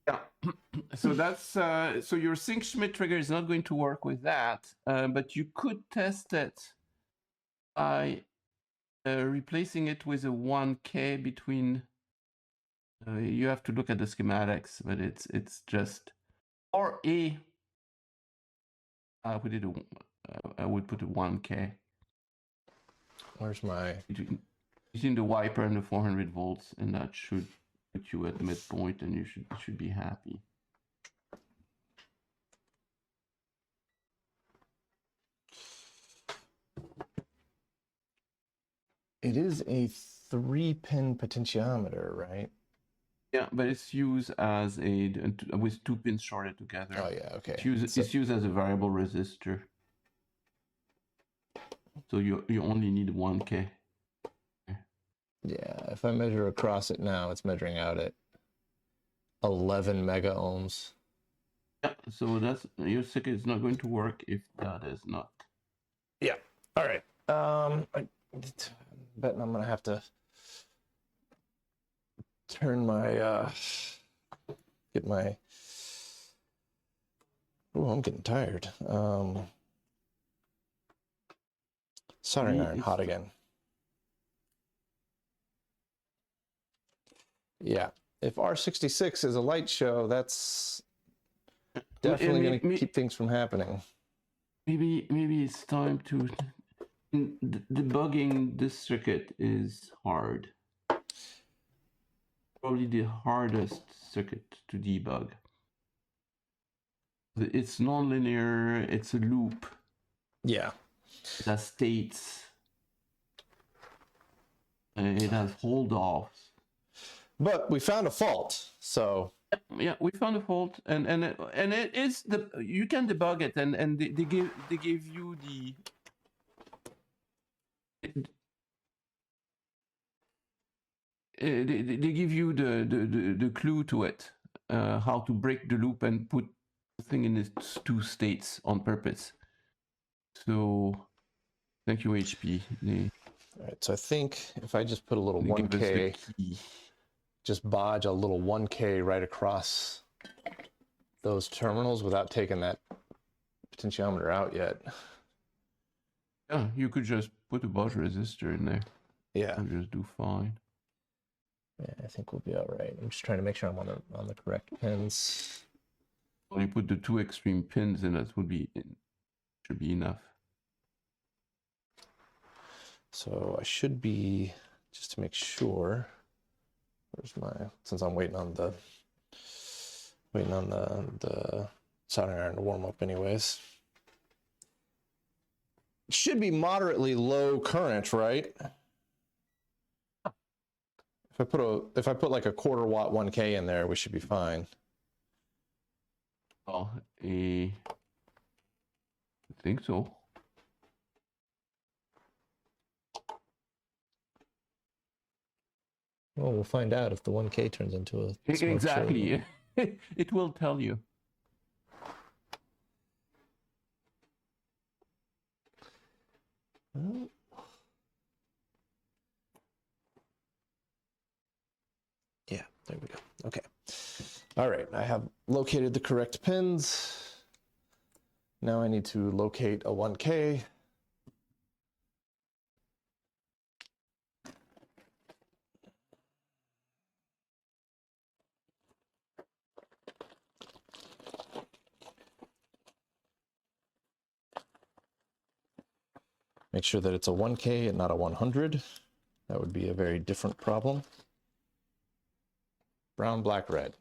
Yeah. So that's so your sync Schmidt trigger is not going to work with that, but you could test it by replacing it with a 1K between. You have to look at the schematics, but it's just or a. I would put a 1K. Where's my between the wiper and the 400 volts, and that should put you at the midpoint, and you should be happy. It is a 3-pin potentiometer, right? Yeah, but it's used as with 2 pins shorted together. Oh yeah, okay. It's used as a variable resistor. So you only need 1K. Yeah, if I measure across it now, it's measuring out at 11 mega ohms. Yeah, so that's your circuit is not going to work if that is not. Yeah. All right. I betting I'm gonna have to turn my get my. Oh, I'm getting tired. Soldering iron hot again. Yeah, if R66 is a light show, that's definitely going to keep things from happening. Maybe it's time to debugging this circuit is hard. Probably the hardest circuit to debug. It's nonlinear. It's a loop. Yeah. It has states. It has hold-offs. But we found a fault, so yeah, we found a fault, and it is you can debug it, and they give you the they give you the clue to it, how to break the loop and put the thing in its 2 states on purpose. So thank you, HP. All right, so I think if I just put a little 1K, just bodge a little 1K right across those terminals without taking that potentiometer out yet. Yeah, you could just put a bodge resistor in there. Yeah. And just do fine. Yeah, I think we'll be all right. I'm just trying to make sure I'm on the correct pins. Well, you put the 2 extreme pins and that should be enough. So I should be, just to make sure, where's my, since I'm waiting on the soldering iron to warm up anyways. It should be moderately low current, right? If I put like a 1/4 watt 1K in there, we should be fine. Oh, I think so. Well, we'll find out if the 1K turns into a smoke Exactly. show. It will tell you. Well, yeah, there we go. Okay. All right, I have located the correct pins. Now I need to locate a 1K. Make sure that it's a 1K and not a 100. That would be a very different problem. Brown, black, red.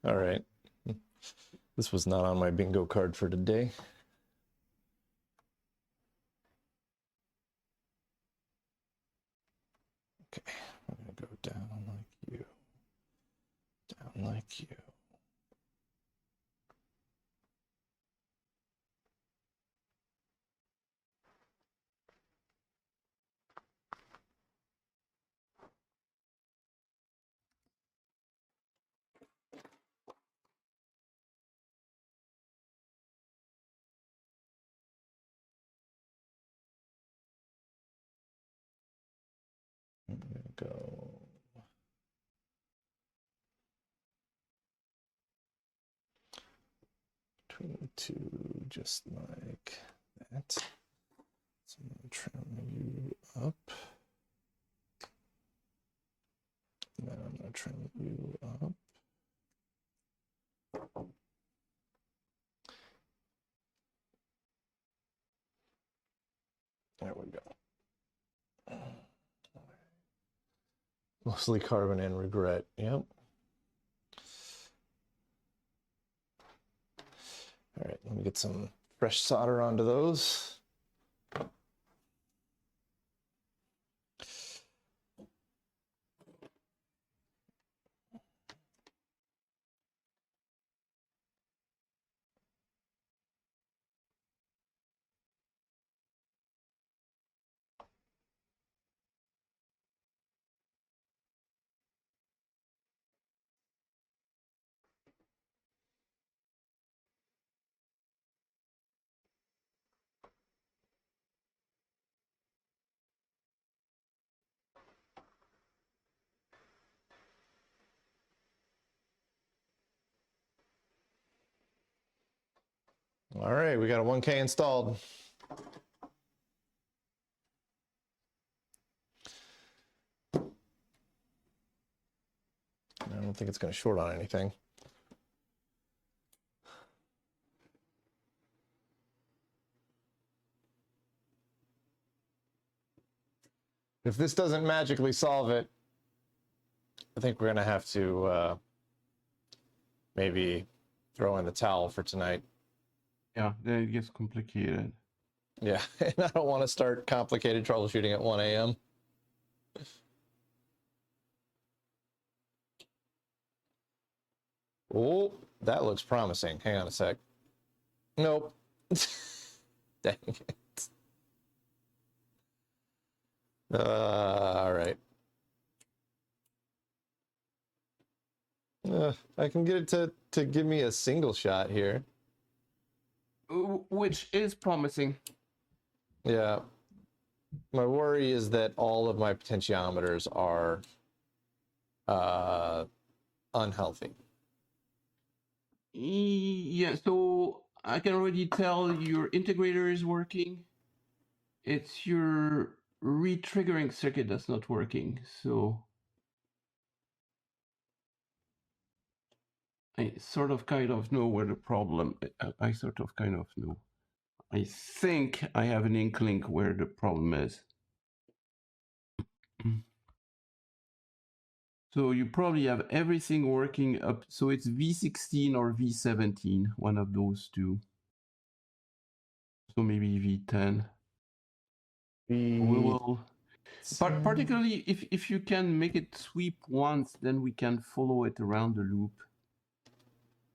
All right. This was not on my bingo card for today. Okay, I'm gonna go down like you. Down like you. I'm gonna go between the two, just like that. So I'm gonna trim you up. And then I'm gonna trim you up. There we go. Mostly carbon and regret. Yep. All right, let me get some fresh solder onto those. All right, we got a 1K installed. I don't think it's going to short on anything. If this doesn't magically solve it, I think we're going to have to maybe throw in the towel for tonight. Yeah, then it gets complicated. Yeah, and I don't want to start complicated troubleshooting at 1 a.m. Oh, that looks promising. Hang on a sec. Nope. Dang it. All right. I can get it to give me a single shot here. Which is promising. Yeah. My worry is that all of my potentiometers are unhealthy. Yeah, so I can already tell your integrator is working. It's your re-triggering circuit that's not working. So I sort of kind of know where the problem. I sort of kind of know. I think I have an inkling where the problem is. So you probably have everything working up. So it's V16 or V17, one of those two. So maybe V10. We will, particularly if you can make it sweep once, then we can follow it around the loop.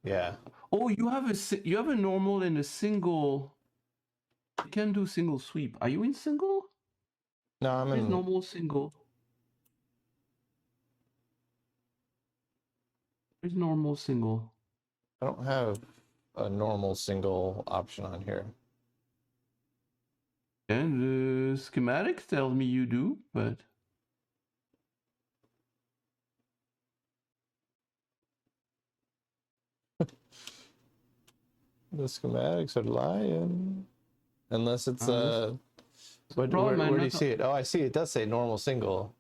Yeah. Oh, you have a normal and a single. You can do single sweep. Are you in single? No, I'm in normal single. There's normal single. I don't have a normal single option on here. And the schematics tell me you do, but the schematics are lying. Unless it's where do you see it? Oh, I see. It does say normal single.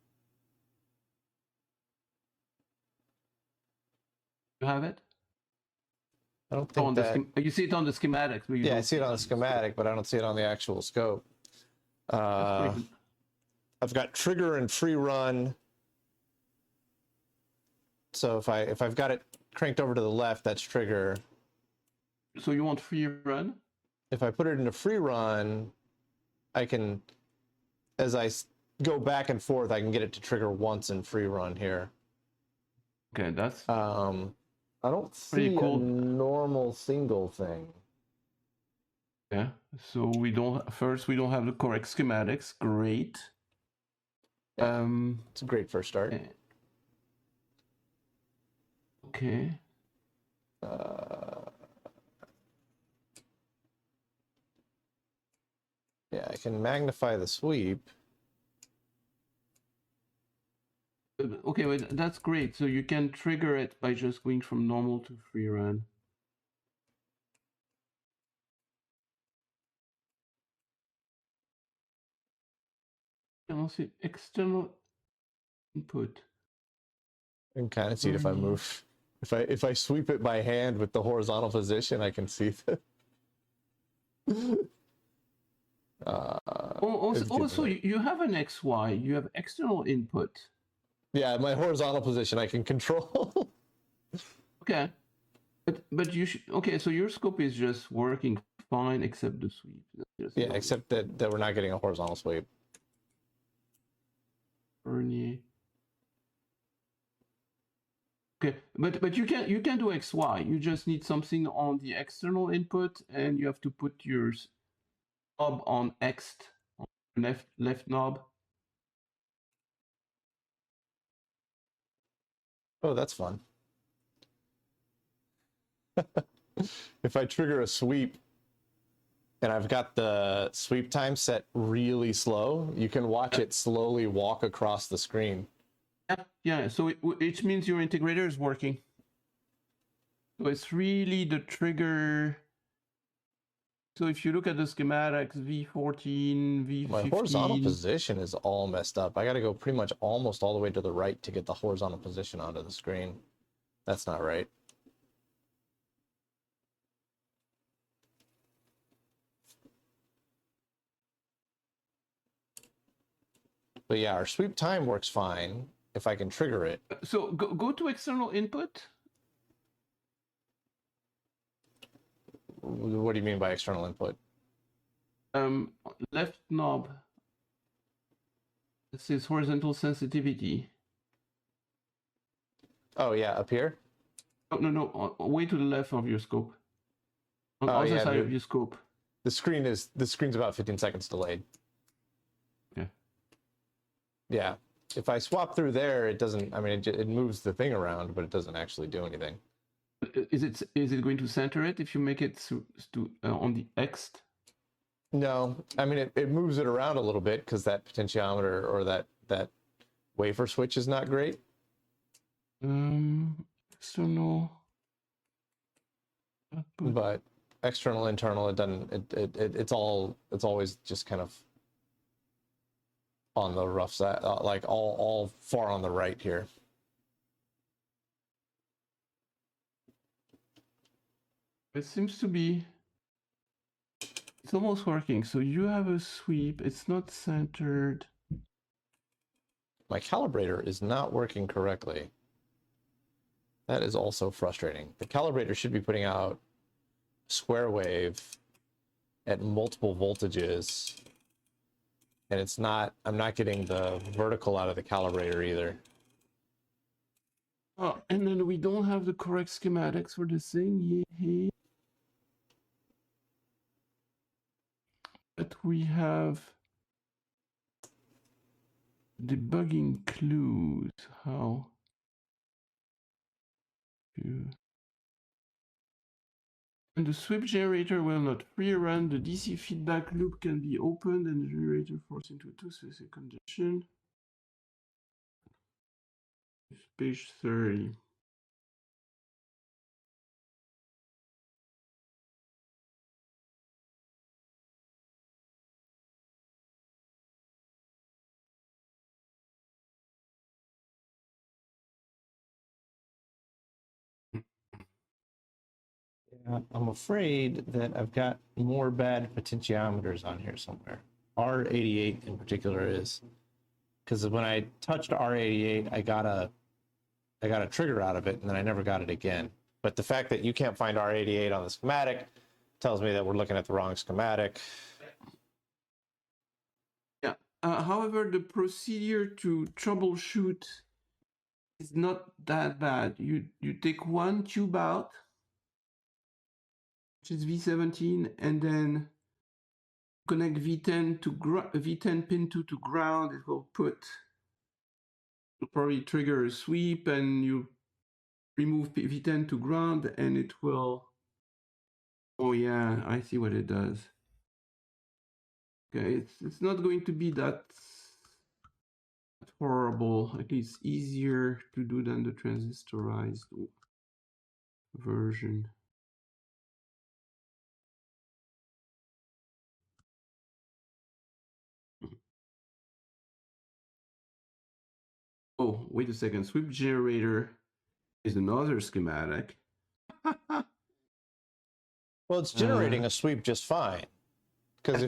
You have it? I don't think that. You see it on the schematics. But Yeah, I see it on the schematic, but I don't see it on the actual scope. I've got trigger and free run. So if I've got it cranked over to the left, that's trigger. So you want free run? If I put it into free run, I can, as I go back and forth, I can get it to trigger once in free run here. Okay, that's I don't see a normal single thing. Yeah, so we don't have the correct schematics. Great. Yeah, it's a great first start. Okay. Yeah, I can magnify the sweep. Okay, wait, that's great. So you can trigger it by just going from normal to free run. And also external input. I can kind of see it if I move. If I sweep it by hand with the horizontal position, I can see that. Also, you have an XY. You have external input. Yeah, my horizontal position I can control. Okay, but you should. Okay, so your scope is just working fine except the sweep. Yeah, except that we're not getting a horizontal sweep. Bernier. Okay, but you can do XY. You just need something on the external input, and you have to put your knob on X, on left knob. Oh, that's fun. If I trigger a sweep and I've got the sweep time set really slow, you can watch it slowly walk across the screen. Yeah. So it means your integrator is working. So it's really the trigger. So if you look at the schematics, V14, V15. My horizontal position is all messed up. I got to go pretty much almost all the way to the right to get the horizontal position onto the screen. That's not right. But yeah, our sweep time works fine if I can trigger it. So go to external input. What do you mean by external input? Left knob. This is horizontal sensitivity. Oh yeah, up here? Oh, no, way to the left of your scope. On the other side of your scope. The screen's about 15 seconds delayed. Yeah. Yeah. If I swap through there, it doesn't. I mean, it moves the thing around, but it doesn't actually do anything. Is it going to center it if you make it on the X? No, I mean it moves it around a little bit because that potentiometer or that wafer switch is not great. External. But external, internal, it doesn't. It's always just kind of. on the rough side, like all far on the right here. It seems to be. It's almost working. So you have a sweep. It's not centered. My calibrator is not working correctly. That is also frustrating. The calibrator should be putting out square wave at multiple voltages, and it's not. I'm not getting the vertical out of the calibrator either. Oh, and then we don't have the correct schematics for the thing. Yeah. But we have debugging clues. How to... And the sweep generator will not rerun. The DC feedback loop can be opened and the generator forced into a two-specific condition. It's page 30. I'm afraid that I've got more bad potentiometers on here somewhere. R88 in particular is, because when I touched R88, I got a trigger out of it, and then I never got it again. But the fact that you can't find R88 on the schematic tells me that we're looking at the wrong schematic. Yeah. However, the procedure to troubleshoot is not that bad. You take one tube out, which is V17, and then connect V10 to V10 pin 2 to ground. It will probably trigger a sweep, and you remove V10 to ground, and it will. Oh yeah, I see what it does. Okay, it's not going to be that horrible. At least easier to do than the transistorized version. Oh, wait a second. Sweep generator is another schematic. Well, it's generating a sweep just fine. Because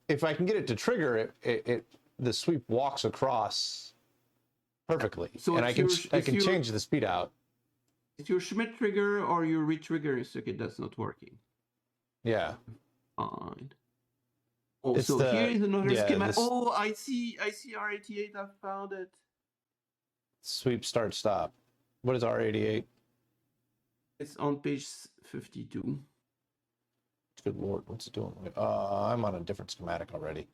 if I can get it to trigger it, the sweep walks across perfectly, so and I can change the speed out. It's your Schmidt trigger or your retrigger circuit that's not working. Yeah. Fine. Oh, so here is another schematic. Oh, I see R88. I found it. Sweep start stop. What is R88? It's on page 52. Good Lord, what's it doing? I'm on a different schematic already.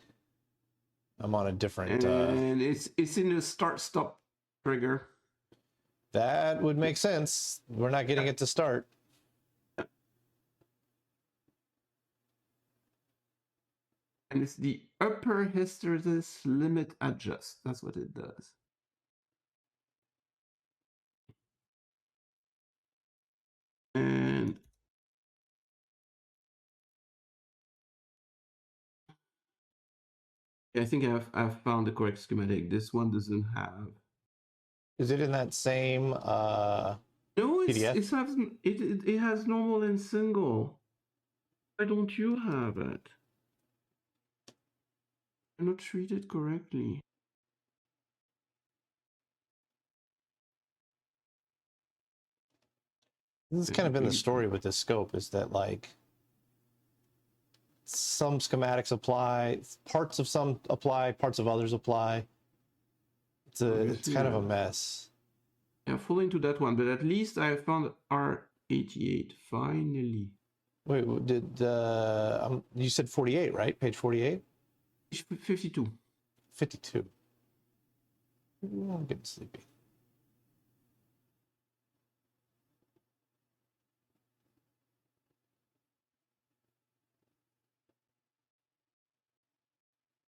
I'm on a different. And it's in the start stop trigger. That would make sense. We're not getting it to start. And it's the upper hysteresis limit adjust. That's what it does. And I think I've found the correct schematic. This one doesn't have. Is it in that same no, PDF? It has normal and single. Why don't you have it? You're not treated correctly. This has kind of been the story with this scope, is that like some schematics apply, parts of some apply, parts of others apply. It's kind of a mess. Yeah, fall into that one, but at least I found R88 finally. Wait, you said 48, right? Page 48? 52. 52. I'm getting sleepy.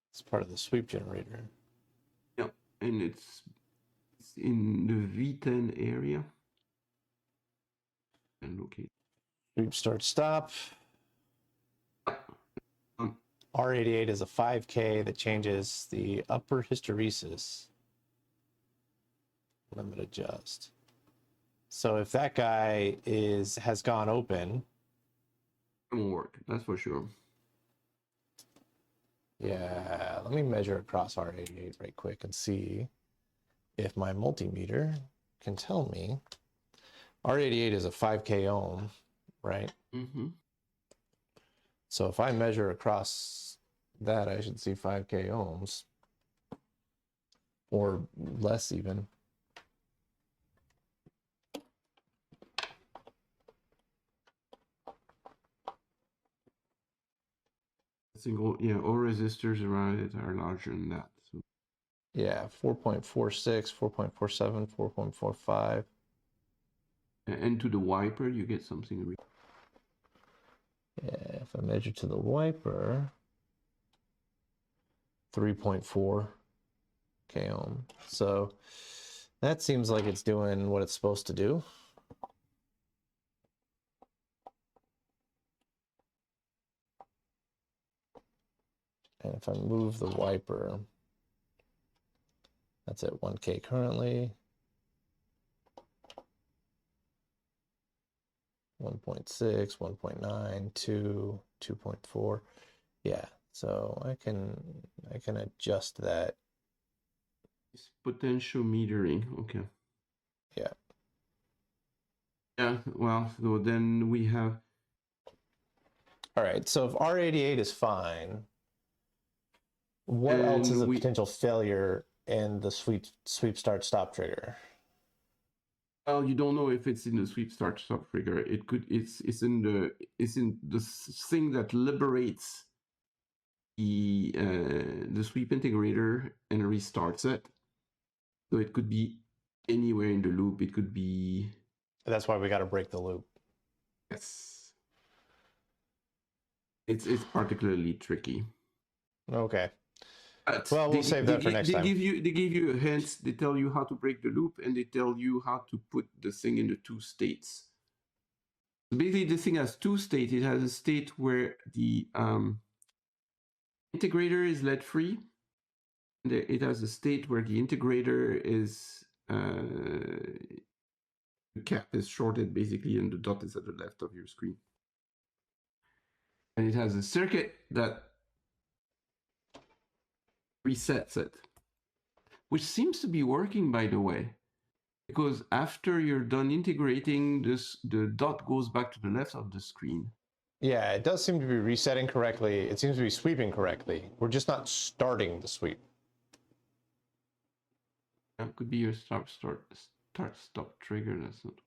It's part of the sweep generator. Yeah, and it's in the V10 area. And okay. Sweep start stop. R88 is a 5K that changes the upper hysteresis limit adjust. So if that guy has gone open, it won't work. That's for sure. Yeah, let me measure across R88 right quick and see if my multimeter can tell me. R88 is a 5K ohm, right? Mm-hmm. So if I measure across that, I should see 5K ohms or less even. Single, yeah, all resistors around it are larger than that. So. Yeah, 4.46, 4.47, 4.45. And to the wiper, you get something. Yeah, if I measure to the wiper, 3.4 K ohm. So that seems like it's doing what it's supposed to do. And if I move the wiper, that's at 1K currently. 1.6, 1.9, 2, 2.4. Yeah, so I can adjust that. It's potential metering. Okay. Yeah. Yeah, well, so then we have. All right, so if R88 is fine, what else is a potential failure in the sweep start stop trigger? Well, you don't know if it's in the sweep start stop trigger. It could. It's in the thing that liberates the sweep integrator and restarts it. So it could be anywhere in the loop. It could be. That's why we got to break the loop. Yes. It's particularly tricky. Okay. But well, we'll save that for next time. They give you a hint. They tell you how to break the loop, and they tell you how to put the thing in the two states. Basically, the thing has two states. It has a state where the integrator is let free, and it has a state where the integrator is the cap is shorted basically, and the dot is at the left of your screen. And it has a circuit that resets it, which seems to be working, by the way, because after you're done integrating this, the dot goes back to the left of the screen. Yeah, it does seem to be resetting correctly. It seems to be sweeping correctly. We're just not starting the sweep. That could be your start stop trigger. That's not.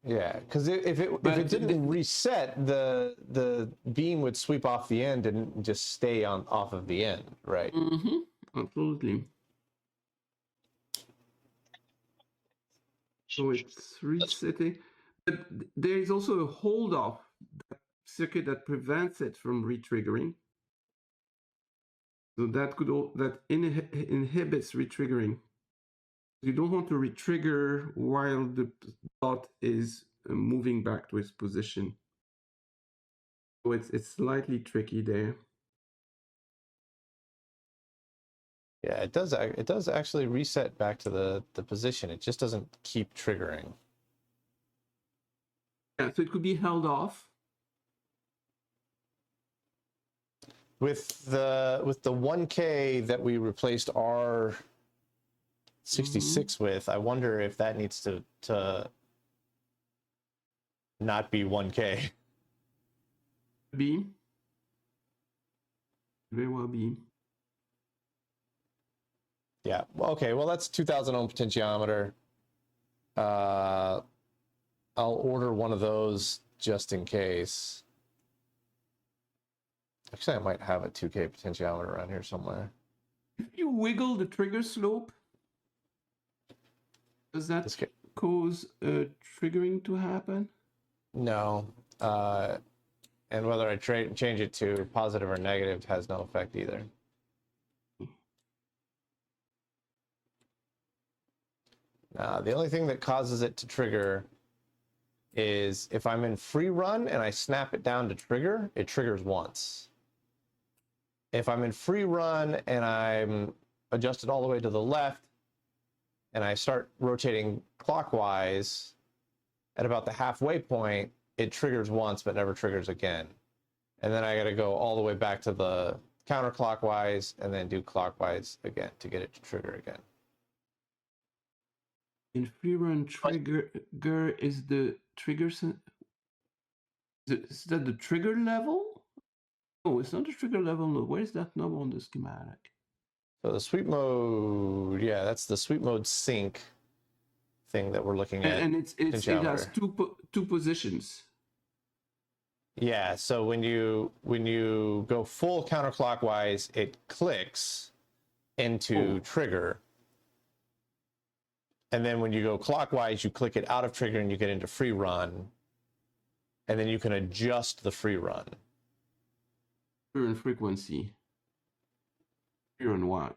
Yeah, because if it didn't reset, the beam would sweep off the end and just stay off of the end, right? Mm-hmm. Absolutely. So it's resetting, but there is also a hold off circuit that prevents it from retriggering. So that inhibits retriggering. You don't want to retrigger while the dot is moving back to its position. So it's slightly tricky there. Yeah, it does actually reset back to the position. It just doesn't keep triggering. Yeah, so it could be held off. With the 1K that we replaced R66 with, I wonder if that needs to not be 1K. Be. Very well be. Yeah. Okay. Well, that's 2,000 ohm potentiometer. I'll order one of those just in case. Actually, I might have a 2K potentiometer around here somewhere. If you wiggle the trigger slope, does that cause triggering to happen? No. And whether I change it to positive or negative has no effect either. The only thing that causes it to trigger is if I'm in free run and I snap it down to trigger, it triggers once. if I'm in free run and I'm adjusted all the way to the left and I start rotating clockwise at about the halfway point, it triggers once but never triggers again. And then I got to go all the way back to the counterclockwise and then do clockwise again to get it to trigger again. In free run trigger is the trigger. Is that the trigger level? Oh, it's not the trigger level. No, where is that knob on the schematic? So the sweep mode, yeah, that's the sweep mode sync thing that we're looking at. And it has two positions. Yeah, so when you go full counterclockwise, it clicks into trigger. And then when you go clockwise, you click it out of trigger and you get into free run. And then you can adjust the free run. Free run frequency. Free run what?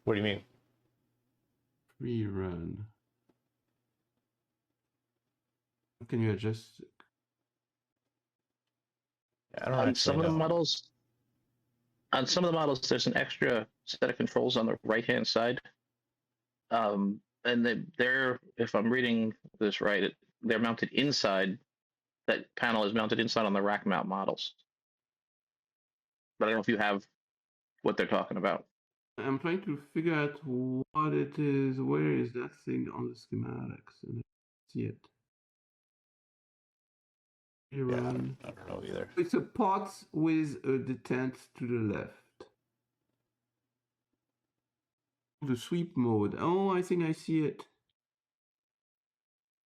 What do you mean? Free run. How can you adjust? I don't on some of the models. On some of the models, there's an extra set of controls on the right-hand side. And they're, if I'm reading this right, they're mounted inside. That panel is mounted inside on the rack mount models. But I don't know if you have what they're talking about. I'm trying to figure out what it is. Where is that thing on the schematics? And I see it. Yeah, I don't know either. It's a pot with a detent to the left. The sweep mode. Oh, I think I see it.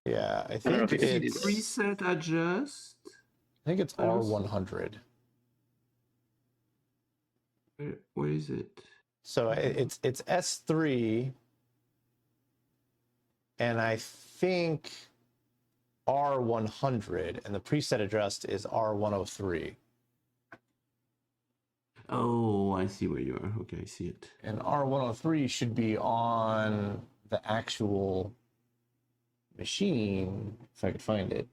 Yeah, I think it's preset adjust. I think it's R100. Where is it? So it's S3, and I think R100, and the preset adjust is R103. Oh, I see where you are. Okay, I see it. And R103 should be on the actual machine, if I could find it.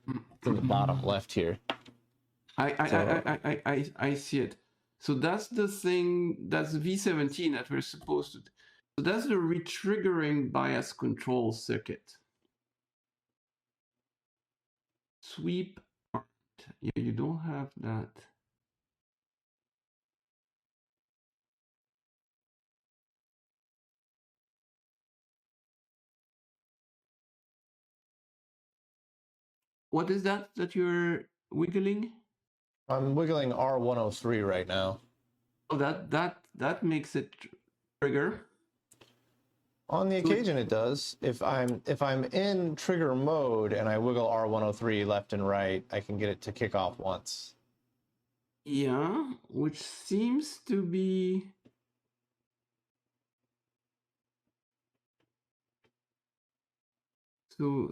It's in the bottom left here. I see it. So that's the thing, that's V17 that we're supposed to. So that's the retriggering bias control circuit. Sweep art. Yeah, you don't have that. What is that you're wiggling? I'm wiggling R103 right now. Oh, that makes it trigger. On the occasion it does. If I'm in trigger mode and I wiggle R103 left and right, I can get it to kick off once. Yeah, which seems to be so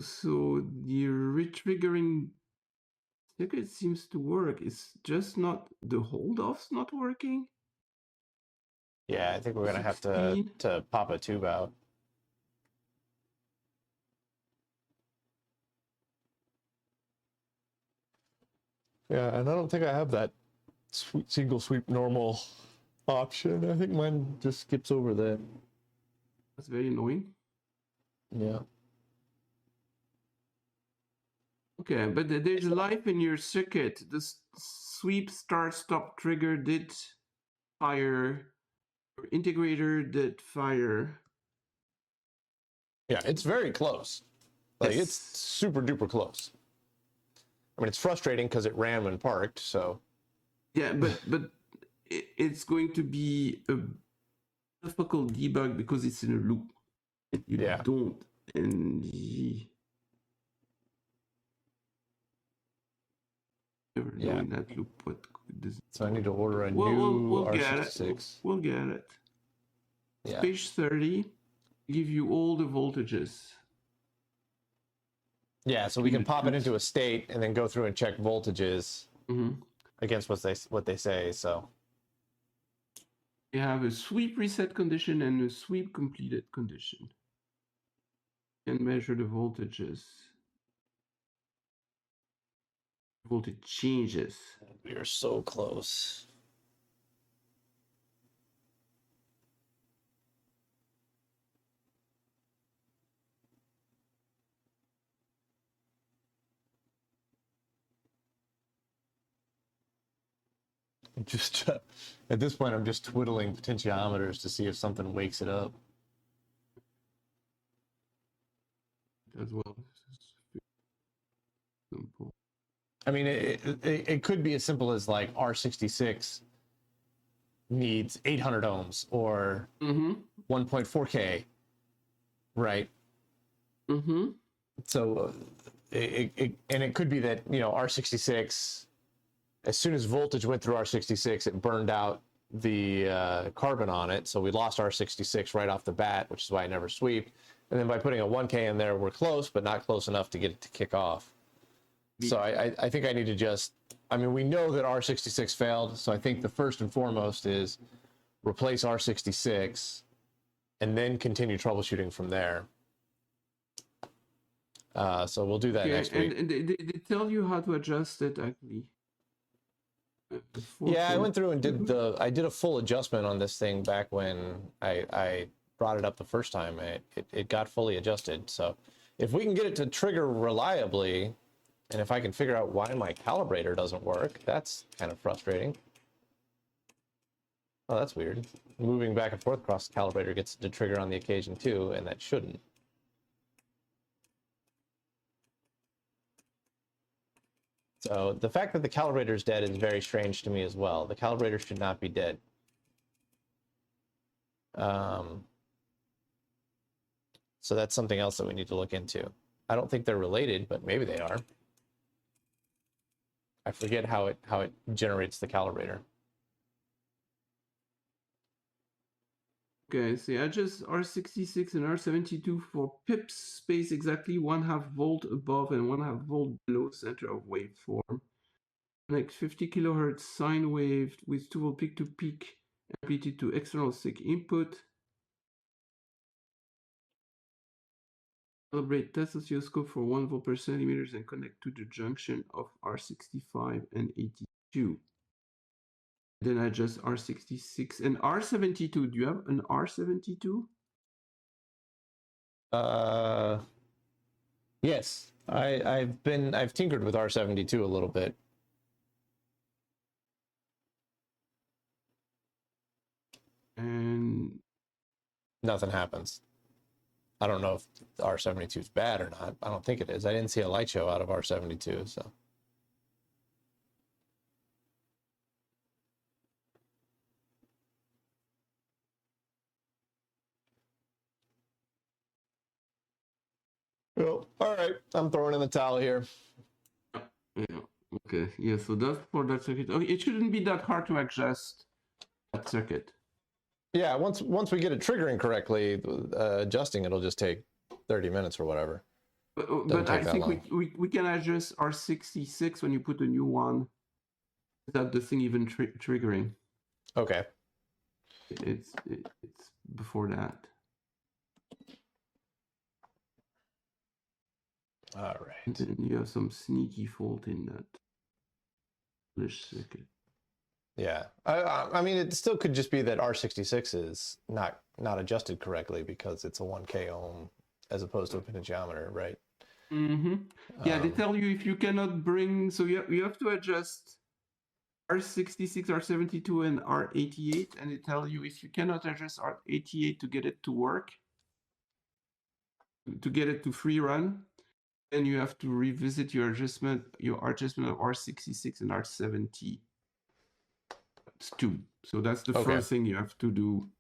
the retriggering circuit seems to work. It's just not the hold off's not working. Yeah, I think we're gonna have to pop a tube out. Yeah, and I don't think I have that single sweep normal option. I think mine just skips over that. That's very annoying. Yeah. Okay, but there's life in your circuit. The sweep start stop trigger did fire. Your integrator did fire. Yeah, it's very close. Like Yes. it's super duper close. I mean, it's frustrating because it ran when parked. So. Yeah, but it's going to be a difficult debug because it's in a loop. You don't ever know in that loop what does. So I need to order a new R66. We'll get it. Yeah. Page 30 give you all the voltages. Yeah, so we can pop it into a state and then go through and check voltages against what they say. So you have a sweep reset condition and a sweep completed condition. And measure the voltages. voltage changes. We are so close. Just at this point, I'm just twiddling potentiometers to see if something wakes it up. As well. Simple. I mean, it could be as simple as like R66 needs 800 ohms or 1.4K, right? So, and it could be that, you know, R66, as soon as voltage went through R66, it burned out the carbon on it. So we lost R66 right off the bat, which is why I never sweeped. And then by putting a 1K in there, we're close, but not close enough to get it to kick off. So I think I need to just, I mean, we know that R66 failed. So I think the first and foremost is replace R66 and then continue troubleshooting from there. So we'll do that next week. And they tell you how to adjust it, actually. Yeah, I went through and did I did a full adjustment on this thing back when I brought it up the first time. It got fully adjusted. So if we can get it to trigger reliably, and if I can figure out why my calibrator doesn't work, that's kind of frustrating. Oh, that's weird. Moving back and forth across the calibrator gets to trigger on the occasion too, and that shouldn't. So the fact that the calibrator is dead is very strange to me as well. The calibrator should not be dead. So that's something else that we need to look into. I don't think they're related, but maybe they are. I forget how it generates the calibrator. Okay, so I adjust R66 and R72 for pips space exactly 1/2 volt above and 1/2 volt below center of waveform. Connect 50 kilohertz sine wave with 2 volt peak to peak amplitude to external SIG input. Calibrate test oscilloscope for 1 volt per centimeters and connect to the junction of R65 and 82. Then I adjust R66 and R72. Do you have an R72? Yes. I've tinkered with R72 a little bit. And nothing happens. I don't know if R72 is bad or not. I don't think it is. I didn't see a light show out of R72, so. Well, all right. I'm throwing in the towel here. yeah, okay. Yeah, so that's for that circuit. Okay, it shouldn't be that hard to adjust that circuit. Yeah, once we get it triggering correctly, adjusting it'll just take 30 minutes or whatever. But I think we can adjust R66 when you put a new one without the thing even triggering. Okay. It's before that. All right. And then you have some sneaky fault in that circuit. Yeah, I mean, it still could just be that R66 is not adjusted correctly because it's a 1K ohm as opposed to a potentiometer, right? Yeah, they tell you if you cannot bring, so you have to adjust R66, R72, and R88, and they tell you if you cannot adjust R88 to get it to work, to get it to free run, then you have to revisit your adjustment of R66 and R72. So that's the first thing you have to do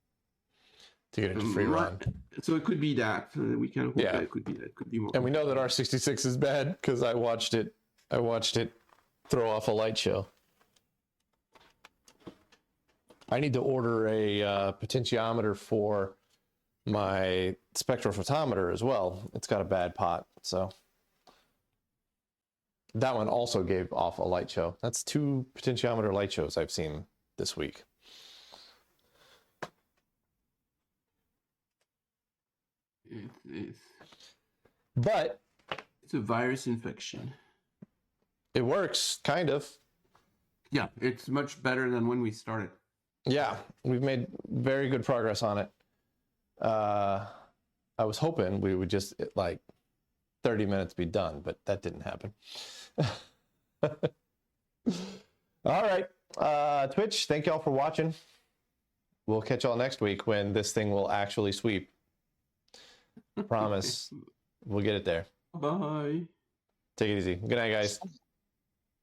to get it to free run. So it could be that. We can hope that it could be that. It could be more. And we know that R66 is bad because I watched it throw off a light show. I need to order a potentiometer for my spectrophotometer as well. It's got a bad pot, so that one also gave off a light show. That's 2 potentiometer light shows I've seen this week. But it's a virus infection. It works, kind of. Yeah, it's much better than when we started. Yeah, we've made very good progress on it. I was hoping we would just like 30 minutes be done, but that didn't happen. All right, Twitch, thank y'all for watching. We'll catch y'all next week when this thing will actually sweep. Promise, we'll get it there. Bye. Take it easy. Good night, guys.